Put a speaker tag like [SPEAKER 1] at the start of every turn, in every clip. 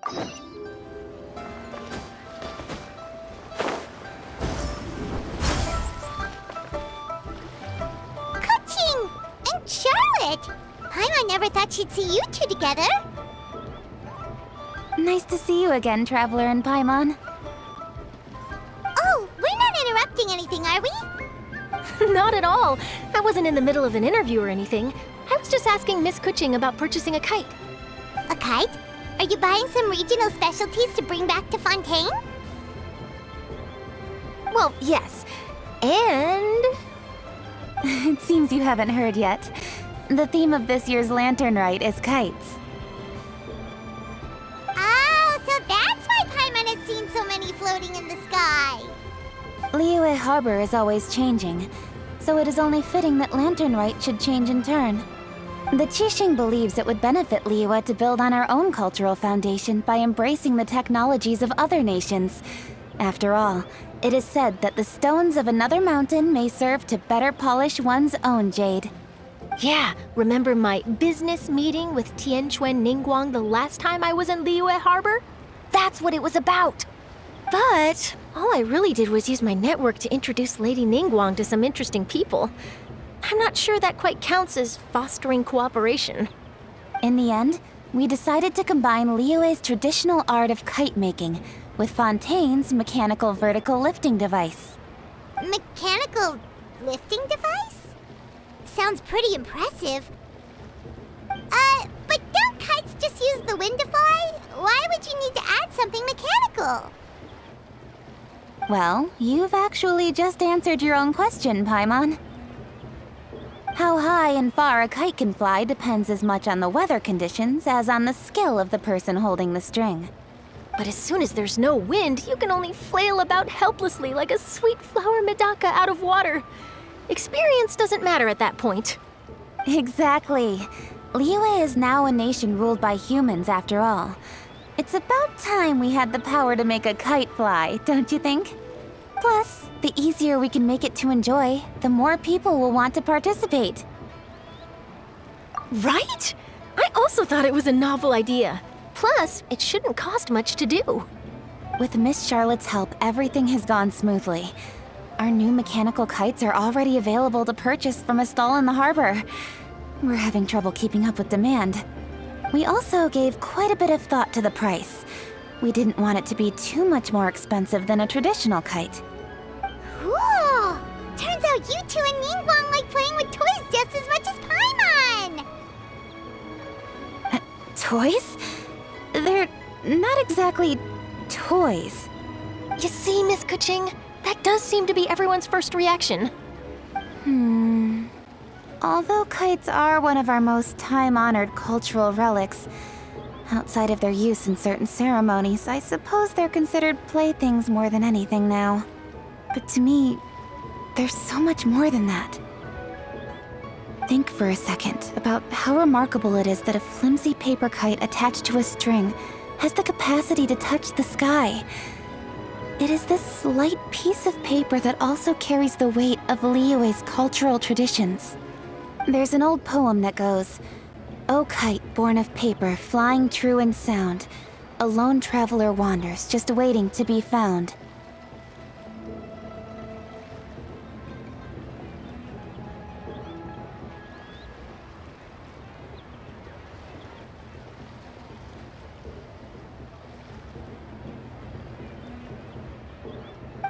[SPEAKER 1] Kuching and Charlotte! I never thought she'd see you two together.
[SPEAKER 2] Nice to see you again, Traveler and Paimon.
[SPEAKER 1] Oh, we're not interrupting anything, are we?
[SPEAKER 3] Not at all. I wasn't in the middle of an interview or anything. I was just asking Miss Kuching about purchasing a kite.
[SPEAKER 1] A kite? Are you buying some regional specialties to bring back to Fontaine?
[SPEAKER 3] Well, yes. And...
[SPEAKER 2] It seems you haven't heard yet. The theme of this year's Lantern Rite is kites.
[SPEAKER 1] Oh, so that's why Paimon has seen so many floating in the sky.
[SPEAKER 2] Liyue Harbor is always changing, so it is only fitting that Lantern Rite should change in turn. The Qixing believes it would benefit Liyue to build on our own cultural foundation by embracing the technologies of other nations. After all, it is said that the stones of another mountain may serve to better polish one's own jade.
[SPEAKER 3] yeah, remember my business meeting with Tianquan Ningguang the last time I was in Liyue Harbor? That's what it was about. But all I really did was use my network to introduce Lady Ningguang to some interesting people. I'm not sure that quite counts as fostering cooperation.
[SPEAKER 2] In the end, we decided to combine Liyue's traditional art of kite making with Fontaine's mechanical vertical lifting device.
[SPEAKER 1] Mechanical lifting device? Sounds pretty impressive. But don't kites just use the wind to fly? Why would you need to add something mechanical?
[SPEAKER 2] Well, you've actually just answered your own question, Paimon. How high and far a kite can fly depends as much on the weather conditions as on the skill of the person holding the string.
[SPEAKER 3] But as soon as there's no wind, you can only flail about helplessly like a sweet flower medaka out of water. Experience doesn't matter at that point.
[SPEAKER 2] Exactly. Liyue is now a nation ruled by humans after all. It's about time we had the power to make a kite fly, don't you think? Plus, the easier we can make it to enjoy, the more people will want to participate.
[SPEAKER 3] Right? I also thought it was a novel idea. Plus, it shouldn't cost much to do.
[SPEAKER 2] With Miss Charlotte's help, everything has gone smoothly. Our new mechanical kites are already available to purchase from a stall in the harbor. We're having trouble keeping up with demand. We also gave quite a bit of thought to the price. We didn't want it to be too much more expensive than a traditional kite.
[SPEAKER 1] Cool! Turns out you two and Ningguang like playing with toys just as much as Paimon!
[SPEAKER 2] Toys? They're not exactly toys.
[SPEAKER 3] You see, Miss Kuching, that does seem to be everyone's first reaction.
[SPEAKER 2] Although kites are one of our most time-honored cultural relics, outside of their use in certain ceremonies, I suppose they're considered playthings more than anything now. But to me, there's so much more than that. Think for a second about how remarkable it is that a flimsy paper kite attached to a string has the capacity to touch the sky. It is this slight piece of paper that also carries the weight of Liyue's cultural traditions. There's an old poem that goes, "O kite born of paper, flying true and sound, a lone traveler wanders, just waiting to be found."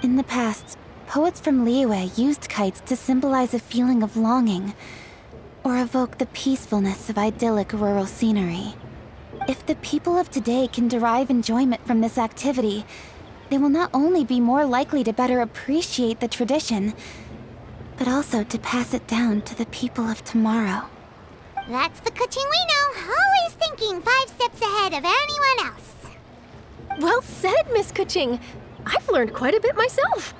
[SPEAKER 2] In the past, poets from Liyue used kites to symbolize a feeling of longing, or evoke the peacefulness of idyllic rural scenery. If the people of today can derive enjoyment from this activity, they will not only be more likely to better appreciate the tradition, but also to pass it down to the people of tomorrow.
[SPEAKER 1] That's the Kuching we know, always thinking 5 steps ahead of anyone else.
[SPEAKER 3] Well said, Miss Kuching. I've learned quite a bit myself.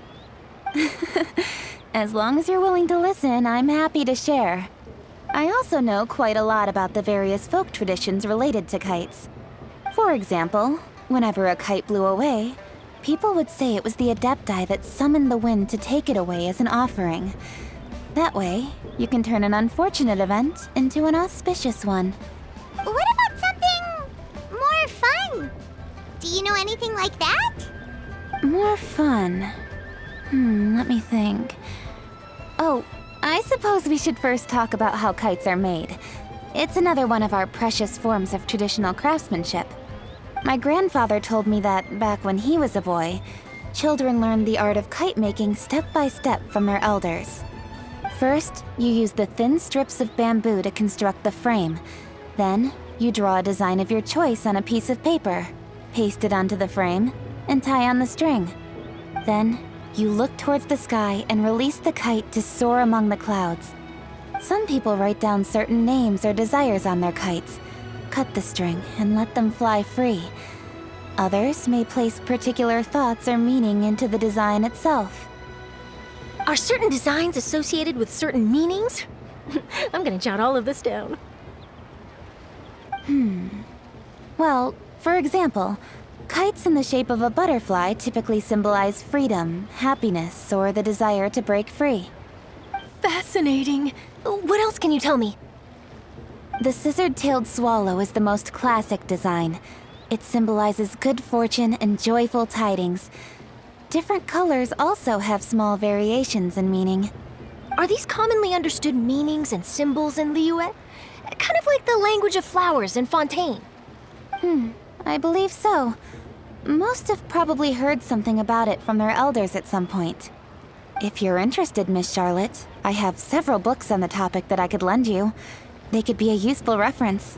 [SPEAKER 2] As long as you're willing to listen, I'm happy to share. I also know quite a lot about the various folk traditions related to kites. For example, whenever a kite blew away, people would say it was the Adepti that summoned the wind to take it away as an offering. That way, you can turn an unfortunate event into an auspicious one.
[SPEAKER 1] What about something more fun? Do you know anything like that?
[SPEAKER 2] More fun. Let me think. Oh, I suppose we should first talk about how kites are made. It's another one of our precious forms of traditional craftsmanship. My grandfather told me that back when he was a boy, children learned the art of kite making step by step from their elders. First, you use the thin strips of bamboo to construct the frame. Then, you draw a design of your choice on a piece of paper, paste it onto the frame, and tie on the string. Then, you look towards the sky and release the kite to soar among the clouds. Some people write down certain names or desires on their kites, cut the string, and let them fly free. Others may place particular thoughts or meaning into the design itself.
[SPEAKER 3] Are certain designs associated with certain meanings? I'm gonna jot all of this down.
[SPEAKER 2] Well, for example, kites in the shape of a butterfly typically symbolize freedom, happiness, or the desire to break free.
[SPEAKER 3] Fascinating. What else can you tell me?
[SPEAKER 2] The scissor-tailed swallow is the most classic design. It symbolizes good fortune and joyful tidings. Different colors also have small variations in meaning.
[SPEAKER 3] Are these commonly understood meanings and symbols in Liyue? Kind of like the language of flowers in Fontaine.
[SPEAKER 2] I believe so. Most have probably heard something about it from their elders at some point. If you're interested, Miss Charlotte, I have several books on the topic that I could lend you. They could be a useful reference.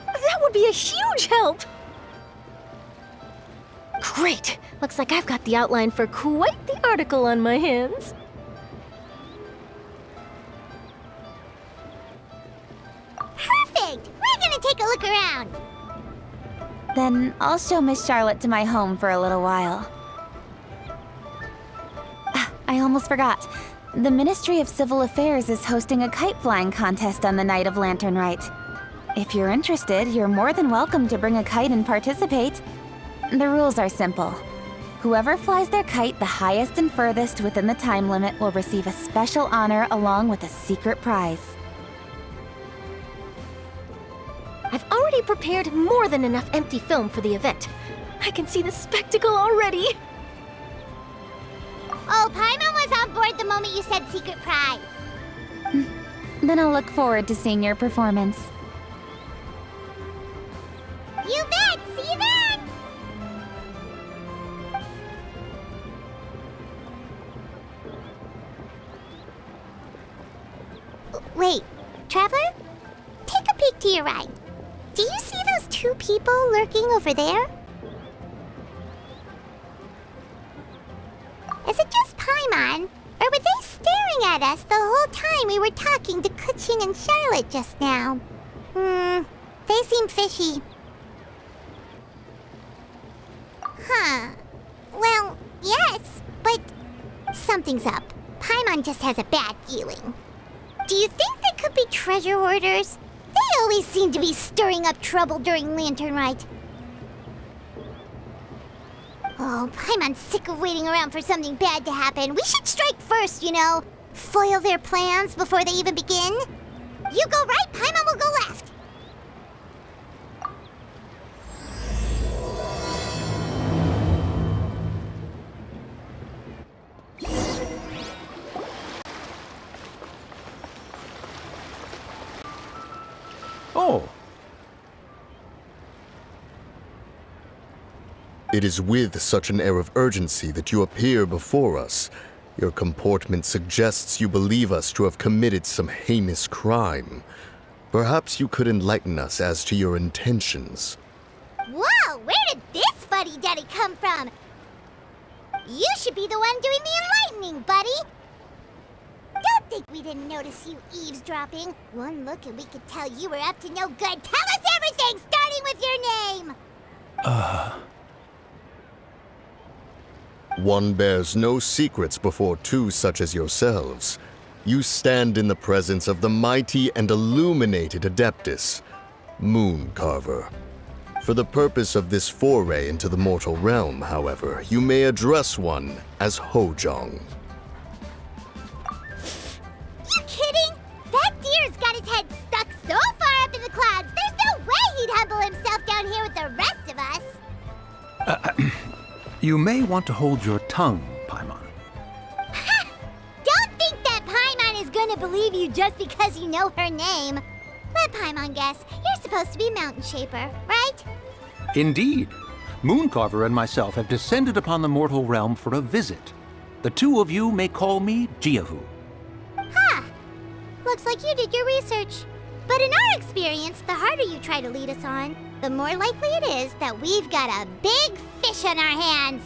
[SPEAKER 3] That would be a huge help! Great! Looks like I've got the outline for quite the article on my hands.
[SPEAKER 1] Perfect! We're gonna take a look around.
[SPEAKER 2] Then I'll show Miss Charlotte to my home for a little while. I almost forgot. The Ministry of Civil Affairs is hosting a kite flying contest on the night of Lantern Rite. If you're interested, you're more than welcome to bring a kite and participate. The rules are simple. Whoever flies their kite the highest and furthest within the time limit will receive a special honor along with a secret prize.
[SPEAKER 3] I've already prepared more than enough empty film for the event. I can see the spectacle already.
[SPEAKER 1] Oh, Paimon was on board the moment you said secret prize.
[SPEAKER 2] Then I'll look forward to seeing your performance.
[SPEAKER 1] You bet! See you then! Wait, Traveler? Take a peek to your right. Do you see those two people lurking over there? Is it just Paimon? Or were they staring at us the whole time we were talking to Kuching and Charlotte just now? They seem fishy. Huh. Well, yes, but something's up. Paimon just has a bad feeling. Do you think they could be treasure hoarders? They always seem to be stirring up trouble during Lantern Rite. Oh, Paimon's sick of waiting around for something bad to happen. We should strike first, you know. Foil their plans before they even begin. You go right, Paimon will go left.
[SPEAKER 4] Oh. It is with such an air of urgency that you appear before us. Your comportment suggests you believe us to have committed some heinous crime. Perhaps you could enlighten us as to your intentions.
[SPEAKER 1] Whoa, where did this fuddy-duddy come from? You should be the one doing the enlightening, buddy. Don't think we didn't notice you eavesdropping. One look and we could tell you were up to no good. Tell us everything, starting with your name.
[SPEAKER 4] One bears no secrets before two such as yourselves. You stand in the presence of the mighty and illuminated Adeptus, Moon Carver. For the purpose of this foray into the mortal realm, however, you may address one as Hojong.
[SPEAKER 1] You kidding? That deer's got his head stuck so far up in the clouds, there's no way he'd humble himself.
[SPEAKER 5] You may want to hold your tongue, Paimon.
[SPEAKER 1] Don't think that Paimon is gonna believe you just because you know her name. Let Paimon guess. You're supposed to be Mountain Shaper, right?
[SPEAKER 5] Indeed. Mooncarver and myself have descended upon the mortal realm for a visit. The two of you may call me Jiahu.
[SPEAKER 1] Looks like you did your research. But in our experience, the harder you try to lead us on, the more likely it is that we've got a big fish on our hands.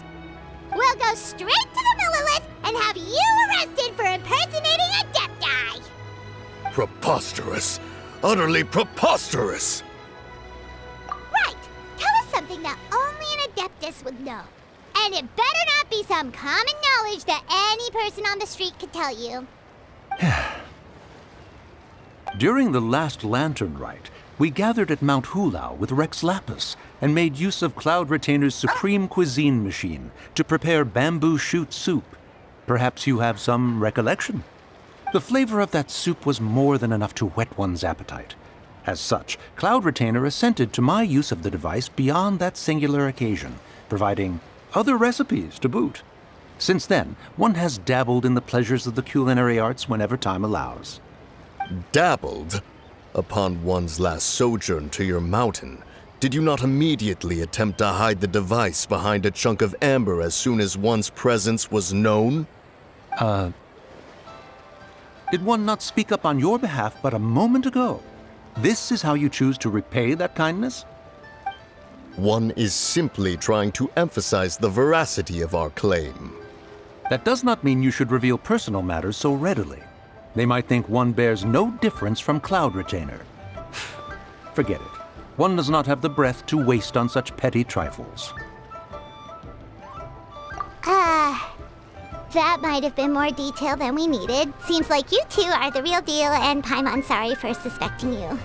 [SPEAKER 1] We'll go straight to the Millilith and have you arrested for impersonating a Adepti.
[SPEAKER 4] Preposterous. Utterly preposterous.
[SPEAKER 1] Right. Tell us something that only an Adeptus would know. And it better not be some common knowledge that any person on the street could tell you.
[SPEAKER 5] During the last lantern rite, we gathered at Mount Hulao with Rex Lapis and made use of Cloud Retainer's supreme cuisine machine to prepare bamboo shoot soup. Perhaps you have some recollection? The flavor of that soup was more than enough to whet one's appetite. As such, Cloud Retainer assented to my use of the device beyond that singular occasion, providing other recipes to boot. Since then, one has dabbled in the pleasures of the culinary arts whenever time allows.
[SPEAKER 4] Dabbled? Upon one's last sojourn to your mountain, did you not immediately attempt to hide the device behind a chunk of amber as soon as one's presence was known?
[SPEAKER 5] Did one not speak up on your behalf but a moment ago? This is how you choose to repay that kindness?
[SPEAKER 4] One is simply trying to emphasize the veracity of our claim.
[SPEAKER 5] That does not mean you should reveal personal matters so readily. They might think one bears no difference from Cloud Retainer. Forget it. One does not have the breath to waste on such petty trifles.
[SPEAKER 1] That might have been more detail than we needed. Seems like you two are the real deal, and Paimon's sorry for suspecting you.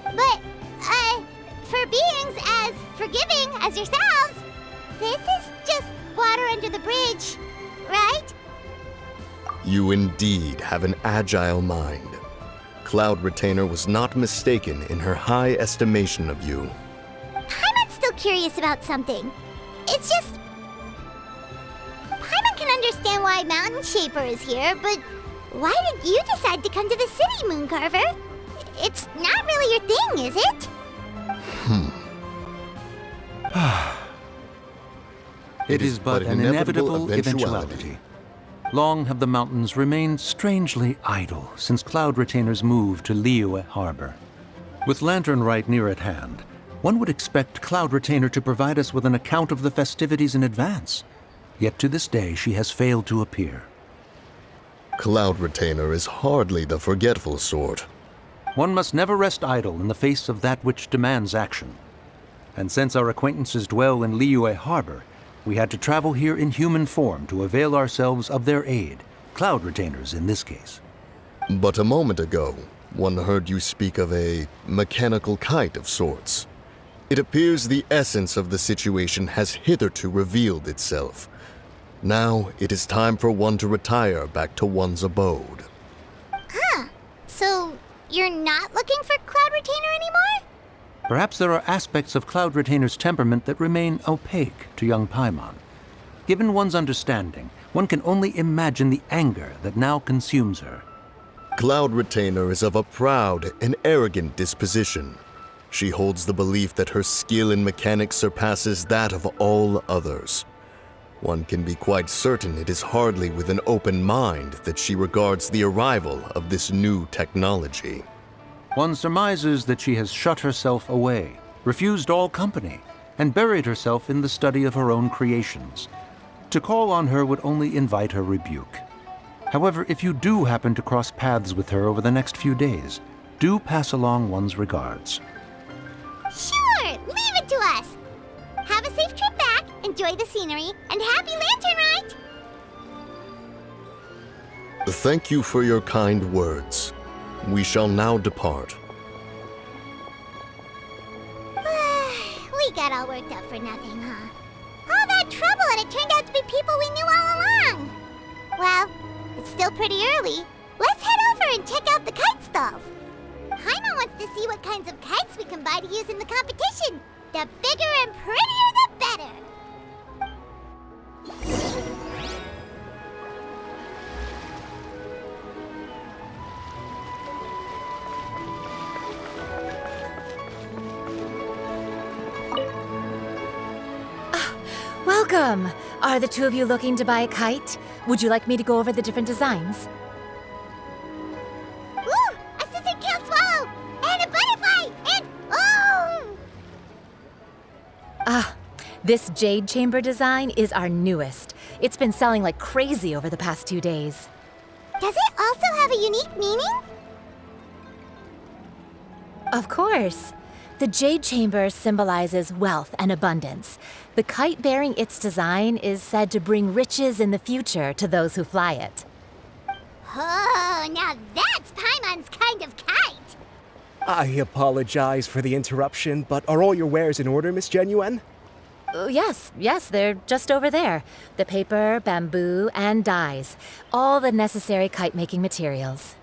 [SPEAKER 1] But, for beings as forgiving as yourselves, this is just water under the bridge, right?
[SPEAKER 4] You indeed have an agile mind. Cloud Retainer was not mistaken in her high estimation of you.
[SPEAKER 1] Paimon's still curious about something. It's just... Paimon can understand why Mountain Shaper is here, but why did you decide to come to the city, Mooncarver? It's not really your thing, is it?
[SPEAKER 5] It is but an inevitable eventuality. Long have the mountains remained strangely idle since Cloud Retainer's move to Liyue Harbor. With Lantern Rite near at hand, one would expect Cloud Retainer to provide us with an account of the festivities in advance. Yet to this day, she has failed to appear.
[SPEAKER 4] Cloud Retainer is hardly the forgetful sort.
[SPEAKER 5] One must never rest idle in the face of that which demands action. And since our acquaintances dwell in Liyue Harbor, we had to travel here in human form to avail ourselves of their aid, Cloud Retainers in this case.
[SPEAKER 4] But a moment ago, one heard you speak of a mechanical kite of sorts. It appears the essence of the situation has hitherto revealed itself. Now it is time for one to retire back to one's abode.
[SPEAKER 1] So, you're not looking for Cloud Retainer anymore?
[SPEAKER 5] Perhaps there are aspects of Cloud Retainer's temperament that remain opaque to young Paimon. Given one's understanding, one can only imagine the anger that now consumes her.
[SPEAKER 4] Cloud Retainer is of a proud and arrogant disposition. She holds the belief that her skill in mechanics surpasses that of all others. One can be quite certain it is hardly with an open mind that she regards the arrival of this new technology.
[SPEAKER 5] One surmises that she has shut herself away, refused all company, and buried herself in the study of her own creations. To call on her would only invite her rebuke. However, if you do happen to cross paths with her over the next few days, do pass along one's regards.
[SPEAKER 1] Sure, leave it to us. Have a safe trip back, enjoy the scenery, and happy Lantern Rite!
[SPEAKER 4] Thank you for your kind words. We shall now depart.
[SPEAKER 1] We got all worked up for nothing, huh? All that trouble and it turned out to be people we knew all along. Well, it's still pretty early. Let's head over and check out the kite stalls. Paimon wants to see what kinds of kites we can buy to use in the competition. The bigger and prettier, the better.
[SPEAKER 2] Welcome! Are the two of you looking to buy a kite? Would you like me to go over the different designs?
[SPEAKER 1] Ooh! A scissor kill swallow! And a butterfly! And oh!
[SPEAKER 2] This jade chamber design is our newest. It's been selling like crazy over the past 2 days.
[SPEAKER 1] Does it also have a unique meaning?
[SPEAKER 2] Of course. The jade chamber symbolizes wealth and abundance. The kite bearing its design is said to bring riches in the future to those who fly it.
[SPEAKER 1] Oh, now that's Paimon's kind of kite!
[SPEAKER 6] I apologize for the interruption, but are all your wares in order, Miss Genuine?
[SPEAKER 2] Yes, they're just over there. The paper, bamboo, and dyes. All the necessary kite-making materials.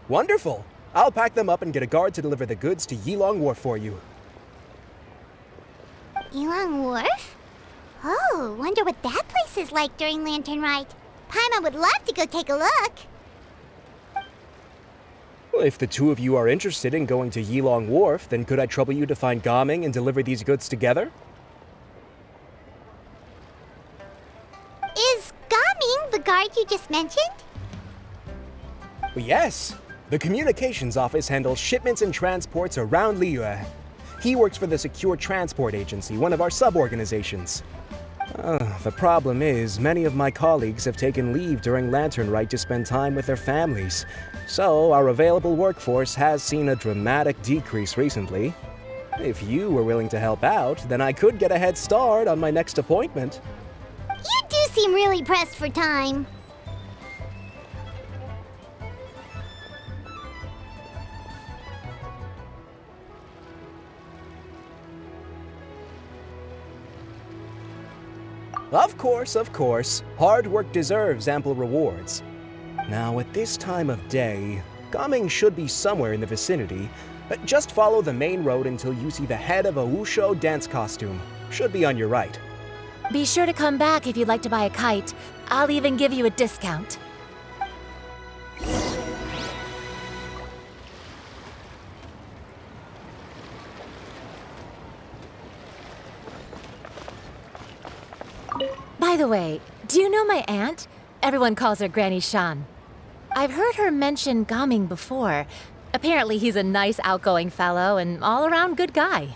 [SPEAKER 6] Wonderful! I'll pack them up and get a guard to deliver the goods to Yilong Wharf for you.
[SPEAKER 1] Yilong Wharf? Oh, wonder what that place is like during Lantern Rite. Paimon would love to go take a look.
[SPEAKER 6] Well, if the two of you are interested in going to Yilong Wharf, then could I trouble you to find Gaming and deliver these goods together?
[SPEAKER 1] Is Gaming the guard you just mentioned?
[SPEAKER 6] Well, yes. The communications office handles shipments and transports around Liyue. He works for the Secure Transport Agency, one of our sub-organizations. The problem is, many of my colleagues have taken leave during Lantern Rite to spend time with their families. So, our available workforce has seen a dramatic decrease recently. If you were willing to help out, then I could get a head start on my next appointment.
[SPEAKER 1] You do seem really pressed for time.
[SPEAKER 6] Of course. Hard work deserves ample rewards. Now, at this time of day, Gaming should be somewhere in the vicinity. Just follow the main road until you see the head of a Wushu dance costume. Should be on your right.
[SPEAKER 2] Be sure to come back if you'd like to buy a kite. I'll even give you a discount. By the way, do you know my aunt? Everyone calls her Granny Shan. I've heard her mention Gaming before. Apparently he's a nice, outgoing fellow and all-around good guy.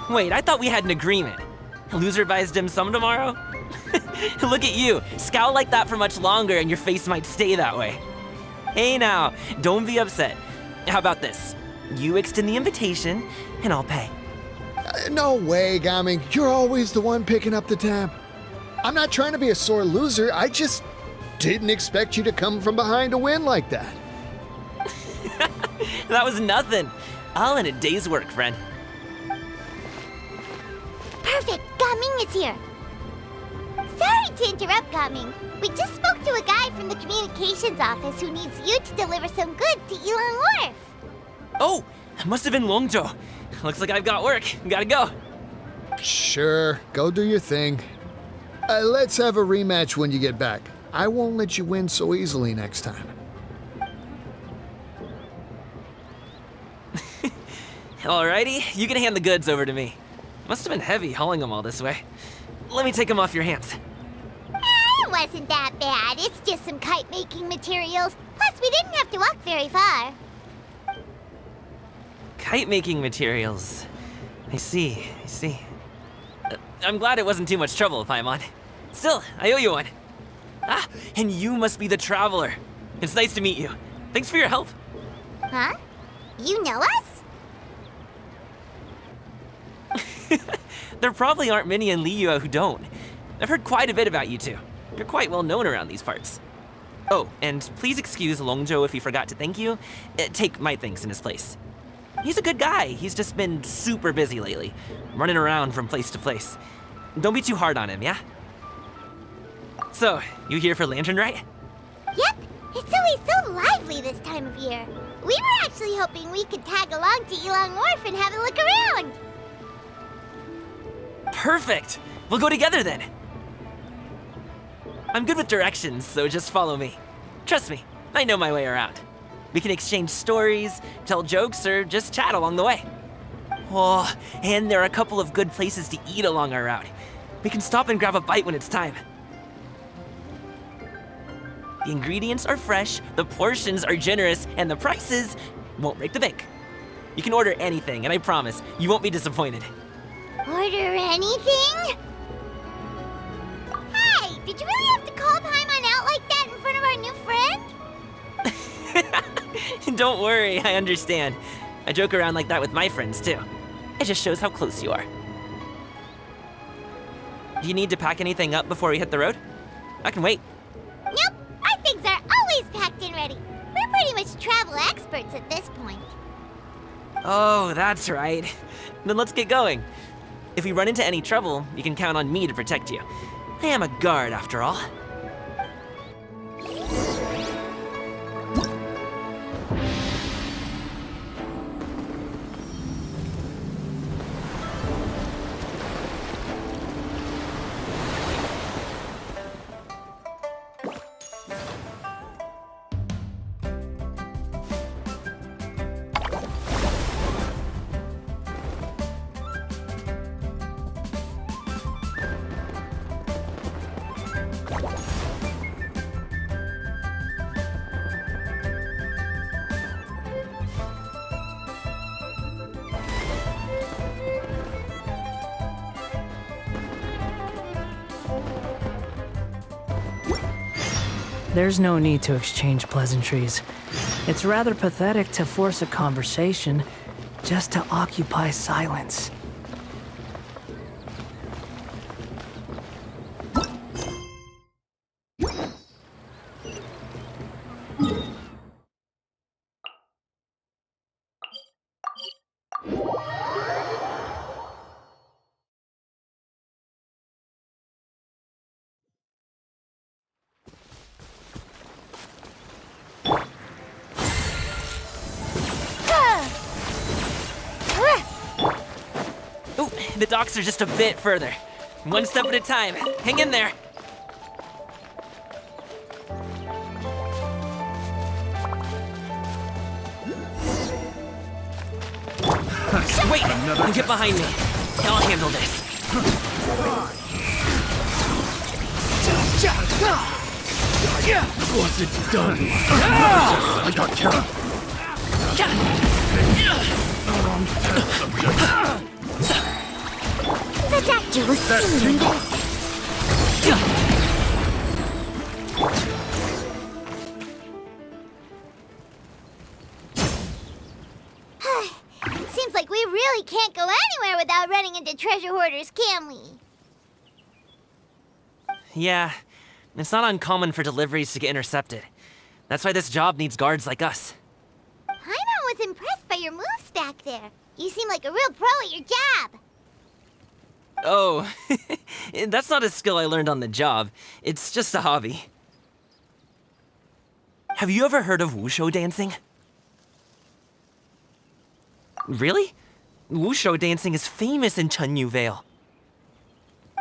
[SPEAKER 7] Wait, I thought we had an agreement. Loser buys dim sum tomorrow? Look at you, scowl like that for much longer and your face might stay that way. Hey now, don't be upset. How about this? You extend the invitation, and I'll pay.
[SPEAKER 4] No way, Gaming. You're always the one picking up the tab. I'm not trying to be a sore loser. I just didn't expect you to come from behind to win like that.
[SPEAKER 7] That was nothing. All in a day's work, friend.
[SPEAKER 1] Perfect! Gaming is here! Sorry to interrupt, Gaming. We just spoke to a guy from the communications office who needs you to deliver some goods to Yilong Wharf.
[SPEAKER 7] Oh, it must have been Longzhou. Looks like I've got work. Gotta go.
[SPEAKER 4] Sure, go do your thing. Let's have a rematch when you get back. I won't let you win so easily next time.
[SPEAKER 7] Alrighty, you can hand the goods over to me. Must have been heavy hauling them all this way. Let me take them off your hands.
[SPEAKER 1] It wasn't that bad. It's just some kite-making materials. Plus, we didn't have to walk very far.
[SPEAKER 7] Kite-making materials. I see. I'm glad it wasn't too much trouble, Paimon. Still, I owe you one. Ah, and you must be the traveler. It's nice to meet you. Thanks for your help.
[SPEAKER 1] Huh? You know us?
[SPEAKER 7] There probably aren't many in Liyue who don't. I've heard quite a bit about you two. You're quite well known around these parts. Oh, and please excuse Longzhou if he forgot to thank you. Take my thanks in his place. He's a good guy. He's just been super busy lately, running around from place to place. Don't be too hard on him, yeah? So, you here for Lantern Rite?
[SPEAKER 1] Yep, it's always so lively this time of year. We were actually hoping we could tag along to Elong Wharf and have a look around.
[SPEAKER 7] Perfect! We'll go together then. I'm good with directions, so just follow me. Trust me, I know my way around. We can exchange stories, tell jokes, or just chat along the way. Oh, and there are a couple of good places to eat along our route. We can stop and grab a bite when it's time. The ingredients are fresh, the portions are generous, and the prices won't break the bank. You can order anything, and I promise, you won't be disappointed.
[SPEAKER 1] Order anything? Hey, did you really have to call Paimon out like that in front of our new friend?
[SPEAKER 7] Don't worry, I understand. I joke around like that with my friends, too. It just shows how close you are. Do you need to pack anything up before we hit the road? I can wait.
[SPEAKER 1] Nope, our things are always packed and ready. We're pretty much travel experts at this point.
[SPEAKER 7] Oh, that's right. Then let's get going. If we run into any trouble, you can count on me to protect you. I am a guard, after all.
[SPEAKER 8] There's no need to exchange pleasantries. It's rather pathetic to force a conversation just to occupy silence.
[SPEAKER 7] Ooh, the docks are just a bit further. One step at a time. Hang in there. Wait! Get behind me. I'll handle this.
[SPEAKER 9] Was it done? I got you.
[SPEAKER 1] The doctor was singing. Seems like we really can't go anywhere without running into treasure hoarders, can we?
[SPEAKER 7] Yeah, it's not uncommon for deliveries to get intercepted. That's why this job needs guards like us.
[SPEAKER 1] Paimon was impressed by your moves back there. You seem like a real pro at your job.
[SPEAKER 7] Oh, that's not a skill I learned on the job. It's just a hobby. Have you ever heard of wushu dancing? Really? Wushu dancing is famous in Chunyu Vale.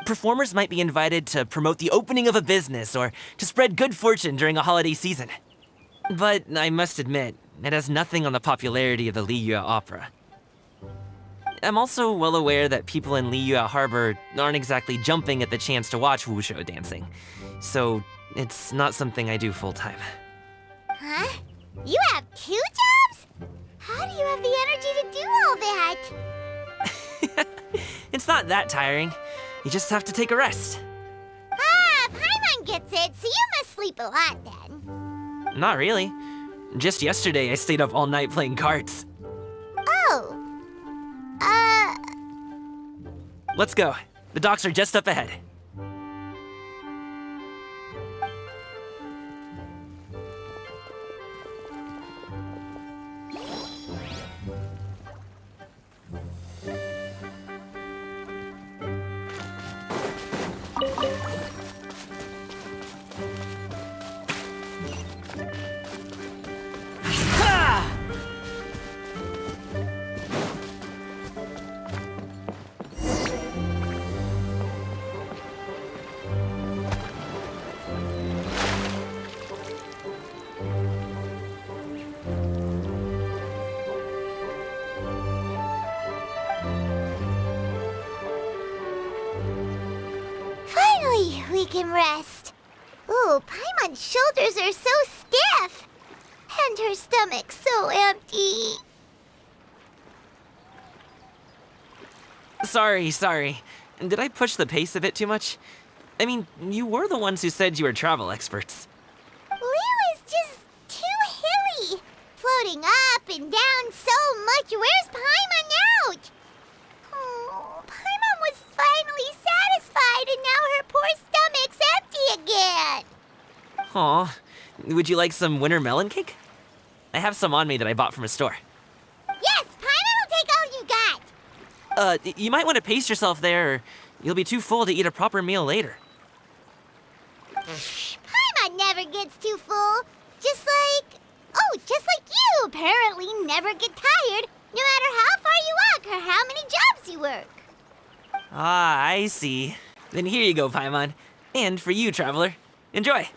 [SPEAKER 7] Performers might be invited to promote the opening of a business or to spread good fortune during a holiday season. But I must admit, it has nothing on the popularity of the Liyue Opera. I'm also well aware that people in Liyue Harbor aren't exactly jumping at the chance to watch wushu dancing, so it's not something I do full-time.
[SPEAKER 1] Huh? You have 2 jobs? How do you have the energy to do all that?
[SPEAKER 7] It's not that tiring. You just have to take a rest.
[SPEAKER 1] Ah, Paimon gets it, so you must sleep a lot then.
[SPEAKER 7] Not really. Just yesterday, I stayed up all night playing cards.
[SPEAKER 1] Oh.
[SPEAKER 7] Let's go. The docks are just up ahead.
[SPEAKER 1] Finally, we can rest. Ooh, Paimon's shoulders are so stiff. And her stomach so empty.
[SPEAKER 7] Sorry. Did I push the pace a bit too much? I mean, you were the ones who said you were travel experts.
[SPEAKER 1] Liu is just too hilly. Floating up and down so much. Where's Paimon out? Oh, Paimon was finally satisfied and now her poor stomach's empty again.
[SPEAKER 7] Aw, would you like some winter melon cake? I have some on me that I bought from a store.
[SPEAKER 1] Yes, Paimon will take all you got.
[SPEAKER 7] You might want to pace yourself there, or you'll be too full to eat a proper meal later.
[SPEAKER 1] Paimon never gets too full. Just like you apparently never get tired, no matter how far you walk or how many jobs you work.
[SPEAKER 7] Ah, I see. Then here you go, Paimon. And for you, traveler. Enjoy.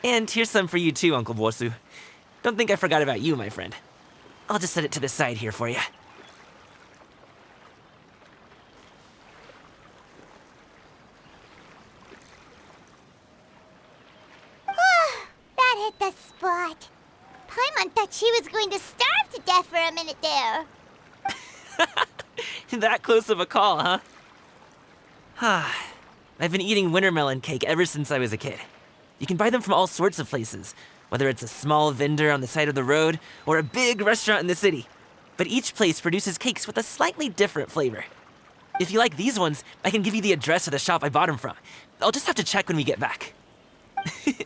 [SPEAKER 7] And here's some for you too, Uncle Bosu. Don't think I forgot about you, my friend. I'll just set it to the side here for you.
[SPEAKER 1] That hit the spot. Paimon thought she was going to starve to death for a minute there.
[SPEAKER 7] That close of a call, huh? I've been eating winter melon cake ever since I was a kid. You can buy them from all sorts of places, whether it's a small vendor on the side of the road or a big restaurant in the city. But each place produces cakes with a slightly different flavor. If you like these ones, I can give you the address of the shop I bought them from. I'll just have to check when we get back.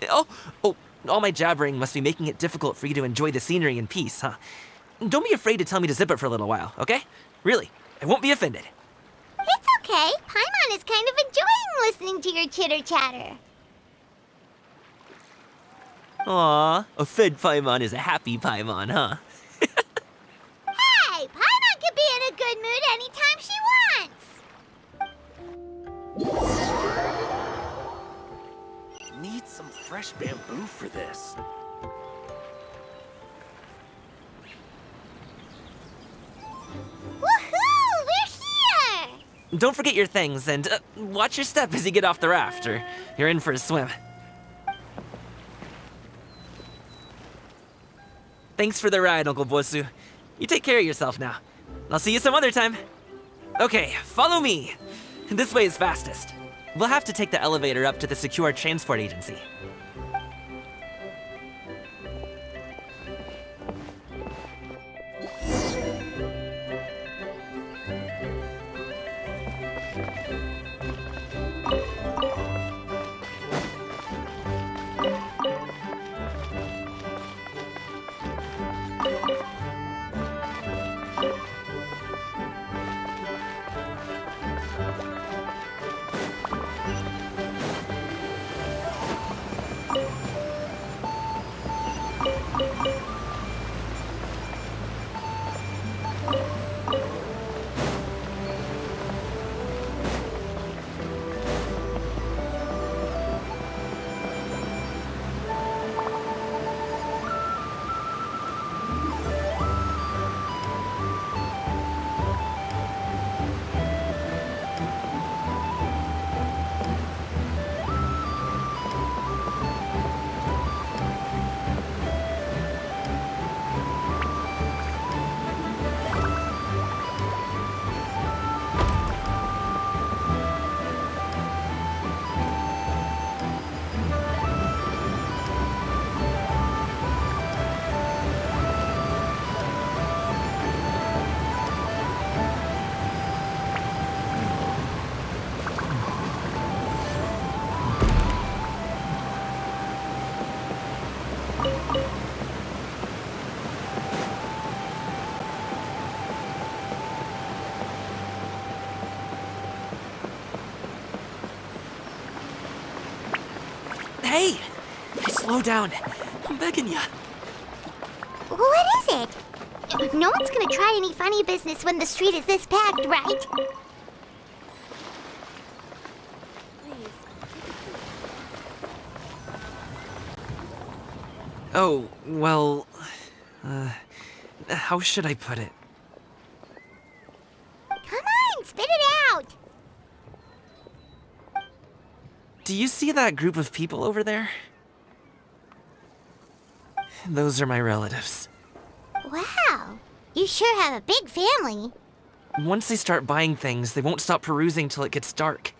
[SPEAKER 7] Oh, all my jabbering must be making it difficult for you to enjoy the scenery in peace, huh? Don't be afraid to tell me to zip it for a little while, okay? Really, I won't be offended.
[SPEAKER 1] It's okay. Paimon is kind of enjoying listening to your chitter-chatter.
[SPEAKER 7] Aw, a fed Paimon is a happy Paimon, huh?
[SPEAKER 1] Hey, Paimon can be in a good mood anytime she wants.
[SPEAKER 9] Need some fresh bamboo for this.
[SPEAKER 1] Woohoo! We're here!
[SPEAKER 7] Don't forget your things, and watch your step as you get off the raft, or you're in for a swim. Thanks for the ride, Uncle Bosu. You take care of yourself now. I'll see you some other time. Okay, follow me. This way is fastest. We'll have to take the elevator up to the secure transport agency. Hey! Slow down. I'm begging ya.
[SPEAKER 1] What is it? No one's gonna try any funny business when the street is this packed, right?
[SPEAKER 7] Oh, well... how should I put it?
[SPEAKER 1] Come on, spit it out!
[SPEAKER 7] Do you see that group of people over there? Those are my relatives.
[SPEAKER 1] Wow, you sure have a big family.
[SPEAKER 7] Once they start buying things, they won't stop perusing till it gets dark.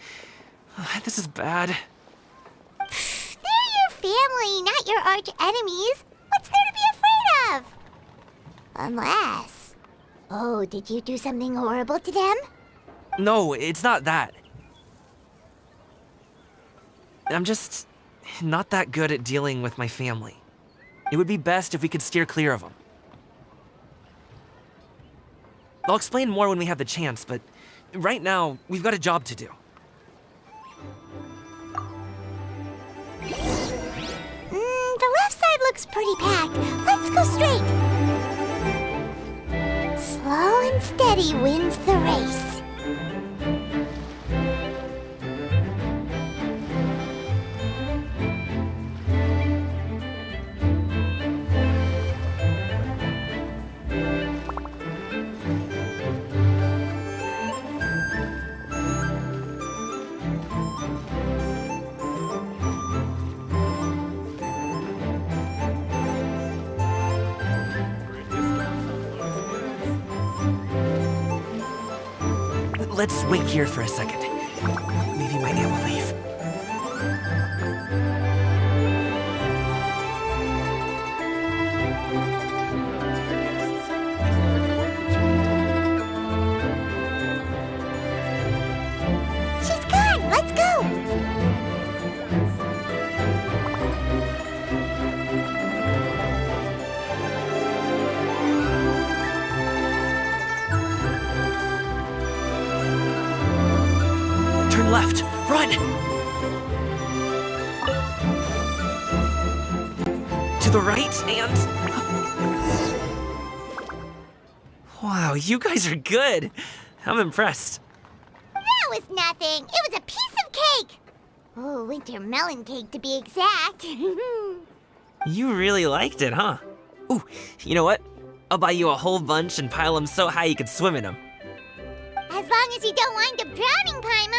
[SPEAKER 7] This is bad.
[SPEAKER 1] They're your family, not your arch enemies. What's there to be afraid of? Unless... Oh, did you do something horrible to them?
[SPEAKER 7] No, it's not that. I'm just not that good at dealing with my family. It would be best if we could steer clear of them. I'll explain more when we have the chance, but right now, we've got a job to do.
[SPEAKER 1] The left side looks pretty packed. Let's go straight. Slow and steady wins the race.
[SPEAKER 7] Let's wait here for a second. Maybe my aunt will leave.
[SPEAKER 1] She's gone. Let's go.
[SPEAKER 7] Turn left. Run! To the right and... Wow, you guys are good. I'm impressed.
[SPEAKER 1] That was nothing. It was a piece of cake. Oh, winter melon cake to be exact.
[SPEAKER 7] You really liked it, huh? Ooh, you know what? I'll buy you a whole bunch and pile them so high you could swim in them.
[SPEAKER 1] As long as you don't wind up drowning, Paimon.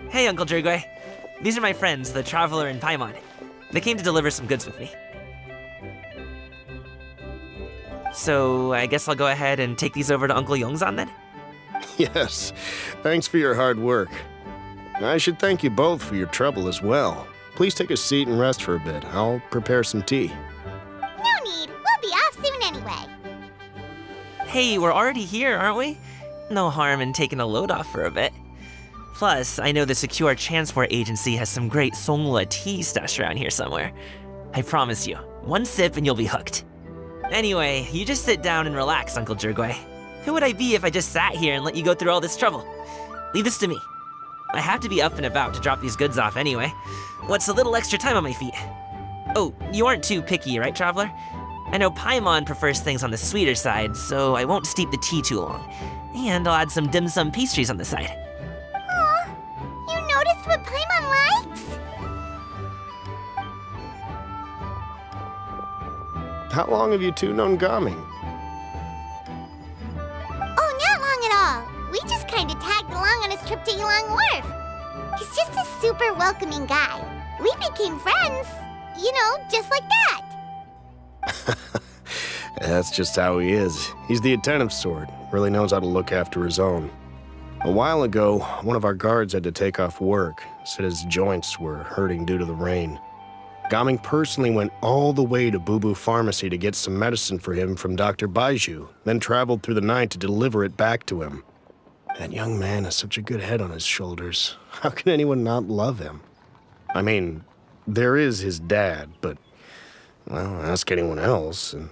[SPEAKER 7] Hey, Uncle Jirgwe. These are my friends, the Traveler and Paimon. They came to deliver some goods with me. So, I guess I'll go ahead and take these over to Uncle Yongzan then?
[SPEAKER 10] Yes, thanks for your hard work. I should thank you both for your trouble as well. Please take a seat and rest for a bit. I'll prepare some tea.
[SPEAKER 1] No need. We'll be off soon anyway.
[SPEAKER 7] Hey, we're already here, aren't we? No harm in taking a load off for a bit. Plus, I know the Secure Transport Agency has some great Songhua tea stashed around here somewhere. I promise you, one sip and you'll be hooked. Anyway, you just sit down and relax, Uncle Jirgwe. Who would I be if I just sat here and let you go through all this trouble? Leave this to me. I have to be up and about to drop these goods off anyway. What's a little extra time on my feet? Oh, you aren't too picky, right, Traveler? I know Paimon prefers things on the sweeter side, so I won't steep the tea too long. And I'll add some dim sum pastries on the side.
[SPEAKER 1] Aw, you noticed what Paimon likes?
[SPEAKER 10] How long have you two known Gaming?
[SPEAKER 1] Oh, not long at all. We just kind of tagged along on his trip to Ylang Wharf. He's just a super welcoming guy. We became friends, you know, just like that.
[SPEAKER 10] That's just how he is. He's the attentive sort, really knows how to look after his own. A while ago, one of our guards had to take off work, said his joints were hurting due to the rain. Gaming personally went all the way to Boo Boo Pharmacy to get some medicine for him from Dr. Baiju, then traveled through the night to deliver it back to him. That young man has such a good head on his shoulders. How can anyone not love him? I mean, there is his dad, but, well, ask anyone else, and...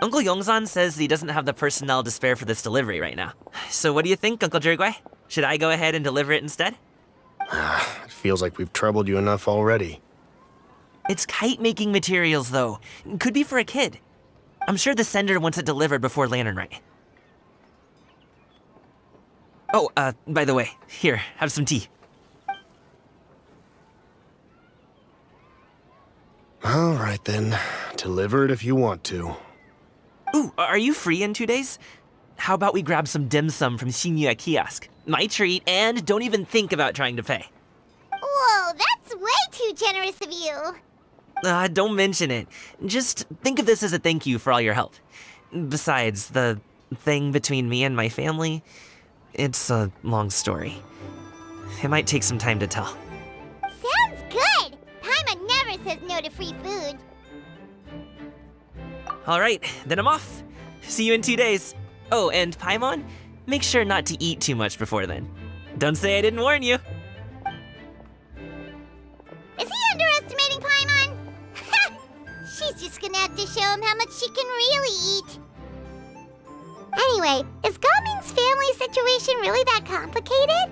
[SPEAKER 7] Uncle Yongzan says he doesn't have the personnel to spare for this delivery right now. So what do you think, Uncle Jirgwe? Should I go ahead and deliver it instead?
[SPEAKER 10] feels like we've troubled you enough already.
[SPEAKER 7] It's kite-making materials, though. Could be for a kid. I'm sure the sender wants it delivered before Lantern Rite. Oh, by the way, here, have some tea.
[SPEAKER 10] All right then. Deliver it if you want to.
[SPEAKER 7] Ooh, are you free in 2 days? How about we grab some dim sum from Shinjuya Kiosk? My treat, and don't even think about trying to pay.
[SPEAKER 1] Whoa, that's way too generous of you.
[SPEAKER 7] Don't mention it. Just think of this as a thank you for all your help. Besides, the thing between me and my family, it's a long story. It might take some time to tell.
[SPEAKER 1] Sounds good. Paimon never says no to free food.
[SPEAKER 7] All right, then I'm off. See you in 2 days. Oh, and Paimon, make sure not to eat too much before then. Don't say I didn't warn you.
[SPEAKER 1] Is he underestimating Paimon? She's just gonna have to show him how much she can really eat. Anyway, is Gaming's family situation really that complicated?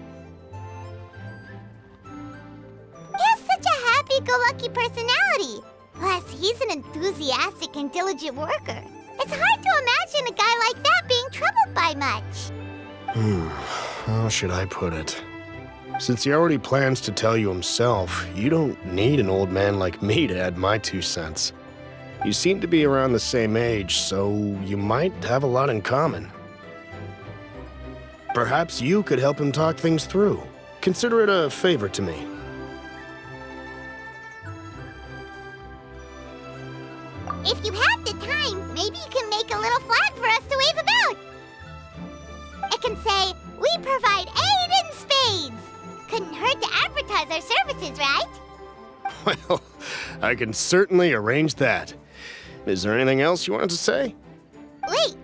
[SPEAKER 1] He has such a happy-go-lucky personality. Plus, he's an enthusiastic and diligent worker. It's hard to imagine a guy like that being troubled by much.
[SPEAKER 10] How should I put it? Since he already plans to tell you himself, you don't need an old man like me to add my 2 cents. You seem to be around the same age, so you might have a lot in common. Perhaps you could help him talk things through. Consider it a favor to me.
[SPEAKER 1] If you have the time, maybe you can make a little flag for us to wave about. It can say, "We provide aid in spades." Couldn't hurt to advertise our services, right?
[SPEAKER 10] Well, I can certainly arrange that. Is there anything else you wanted to say?
[SPEAKER 1] Wait,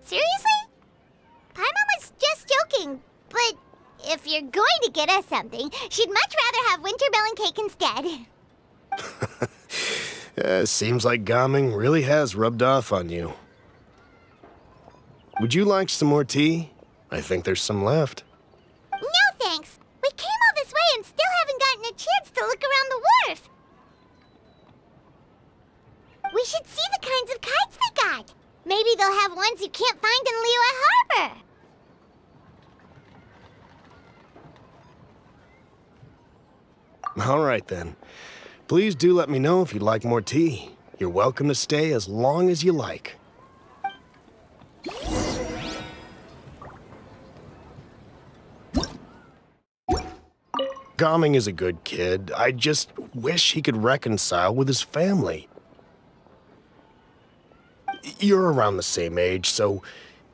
[SPEAKER 1] seriously? Paimon was just joking, but if you're going to get us something, she'd much rather have wintermelon cake instead.
[SPEAKER 10] Seems like Gaming really has rubbed off on you. Would you like some more tea? I think there's some left.
[SPEAKER 1] No thanks. We came all this way and still haven't gotten a chance to look around the wharf. We should see the kinds of kites they got. Maybe they'll have ones you can't find in Liyue Harbor.
[SPEAKER 10] All right then. Please do let me know if you'd like more tea. You're welcome to stay as long as you like. Gaming is a good kid. I just wish he could reconcile with his family. You're around the same age, so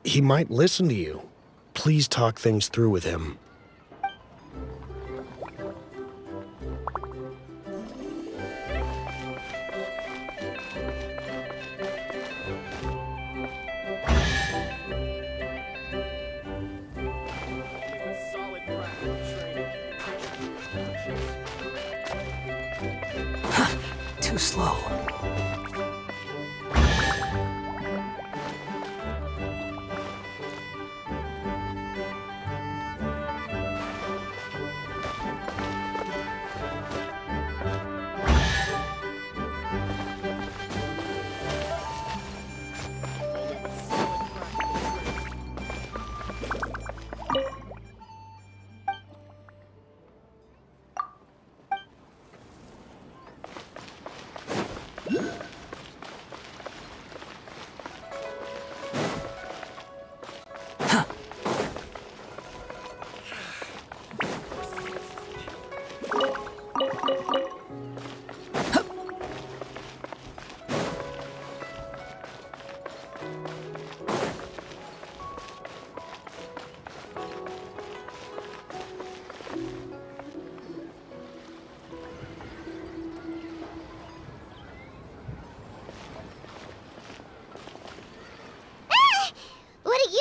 [SPEAKER 10] he might listen to you. Please talk things through with him.
[SPEAKER 8] Too slow.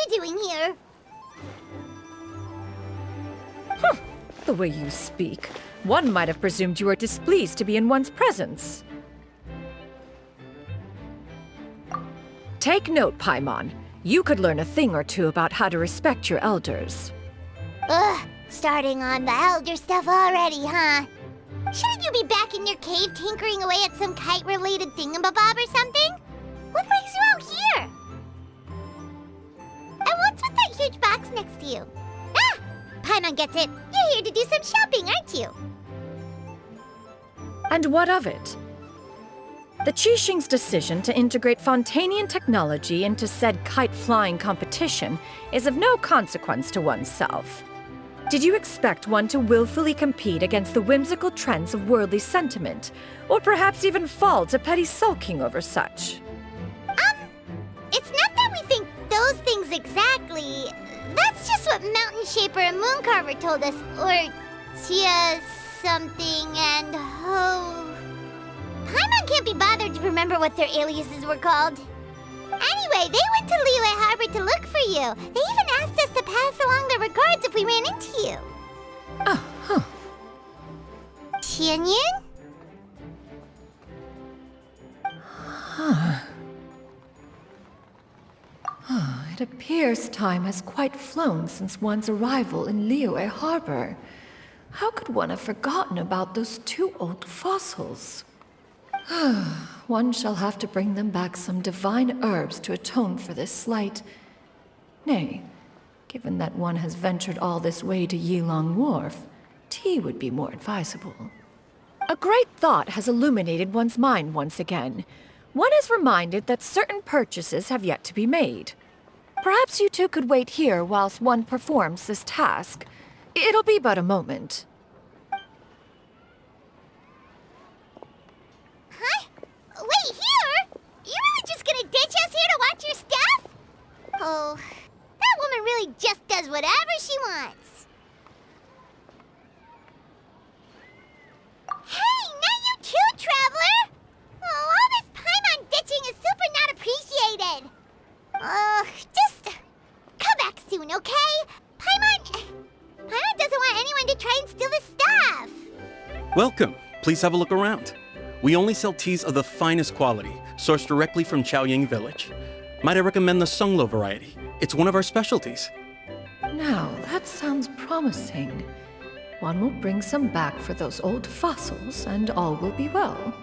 [SPEAKER 1] Doing here?
[SPEAKER 11] The way you speak, one might have presumed you were displeased to be in one's presence. Take note, Paimon. You could learn a thing or two about how to respect your elders.
[SPEAKER 1] Ugh, starting on the elder stuff already, huh? Shouldn't you be back in your cave tinkering away at some kite-related thingamabob or something? What brings you out here? And what's with that huge box next to you? Ah! Paimon gets it. You're here to do some shopping, aren't you?
[SPEAKER 11] And what of it? The Qixing's decision to integrate Fontanian technology into said kite-flying competition is of no consequence to oneself. Did you expect one to willfully compete against the whimsical trends of worldly sentiment, or perhaps even fall to petty sulking over such?
[SPEAKER 1] It's not that we think those things exactly. That's just what Mountain Shaper and Mooncarver told us, or Tia something and Ho. Paimon can't be bothered to remember what their aliases were called. Anyway, they went to Liyue Harbor to look for you. They even asked us to pass along their regards if we ran into you.
[SPEAKER 11] Oh, huh.
[SPEAKER 1] Tianyun?
[SPEAKER 11] It appears time has quite flown since one's arrival in Liyue Harbor. How could one have forgotten about those two old fossils? One shall have to bring them back some divine herbs to atone for this slight. Nay, given that one has ventured all this way to Yilong Wharf, tea would be more advisable. A great thought has illuminated one's mind once again. One is reminded that certain purchases have yet to be made. Perhaps you two could wait here whilst one performs this task. It'll be but a moment.
[SPEAKER 1] Huh? Wait, here? You really just gonna ditch us here to watch your stuff? Oh, that woman really just does whatever she wants. Hey, not you too, Traveler! Oh, all this Paimon ditching is super not appreciated. Just come back soon, okay? Paimon doesn't want anyone to try and steal his stuff.
[SPEAKER 12] Welcome. Please have a look around. We only sell teas of the finest quality, sourced directly from Chaoying Village. Might I recommend the Sunglo variety? It's one of our specialties.
[SPEAKER 11] Now, that sounds promising. One will bring some back for those old fossils, and all will be well.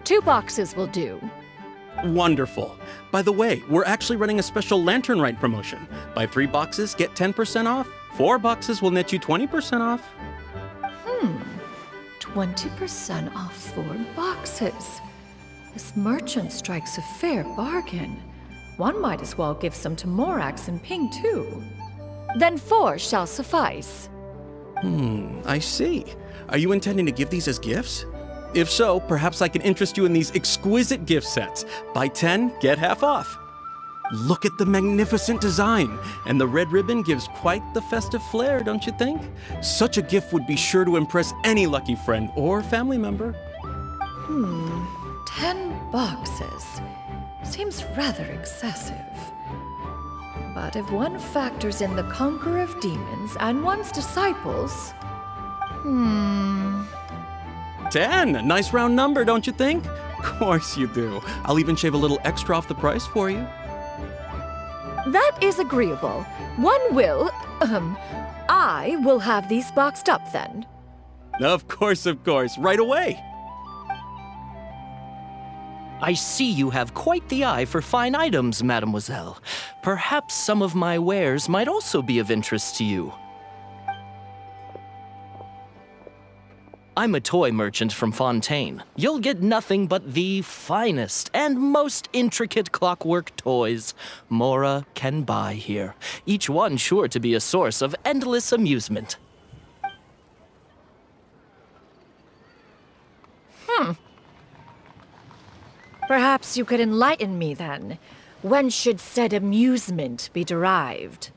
[SPEAKER 11] 2 boxes will do.
[SPEAKER 12] Wonderful. By the way, we're actually running a special Lantern Rite promotion. Buy 3 boxes, get 10% off. 4 boxes will net you 20% off.
[SPEAKER 11] 20% off 4 boxes. This merchant strikes a fair bargain. One might as well give some to Morax and Ping, too. Then 4 shall suffice.
[SPEAKER 12] I see. Are you intending to give these as gifts? If so, perhaps I can interest you in these exquisite gift sets. Buy 10, get half off. Look at the magnificent design, and the red ribbon gives quite the festive flair, don't you think? Such a gift would be sure to impress any lucky friend or family member.
[SPEAKER 11] 10 boxes. Seems rather excessive. But if one factors in the Conqueror of Demons and one's disciples...
[SPEAKER 12] 10! Nice round number, don't you think? Of course you do. I'll even shave a little extra off the price for you.
[SPEAKER 11] That is agreeable. One will... I will have these boxed up then.
[SPEAKER 12] Of course, right away.
[SPEAKER 9] I see you have quite the eye for fine items, mademoiselle. Perhaps some of my wares might also be of interest to you. I'm a toy merchant from Fontaine. You'll get nothing but the finest and most intricate clockwork toys Mora can buy here. Each one sure to be a source of endless amusement.
[SPEAKER 11] Perhaps you could enlighten me then. When should said amusement be derived?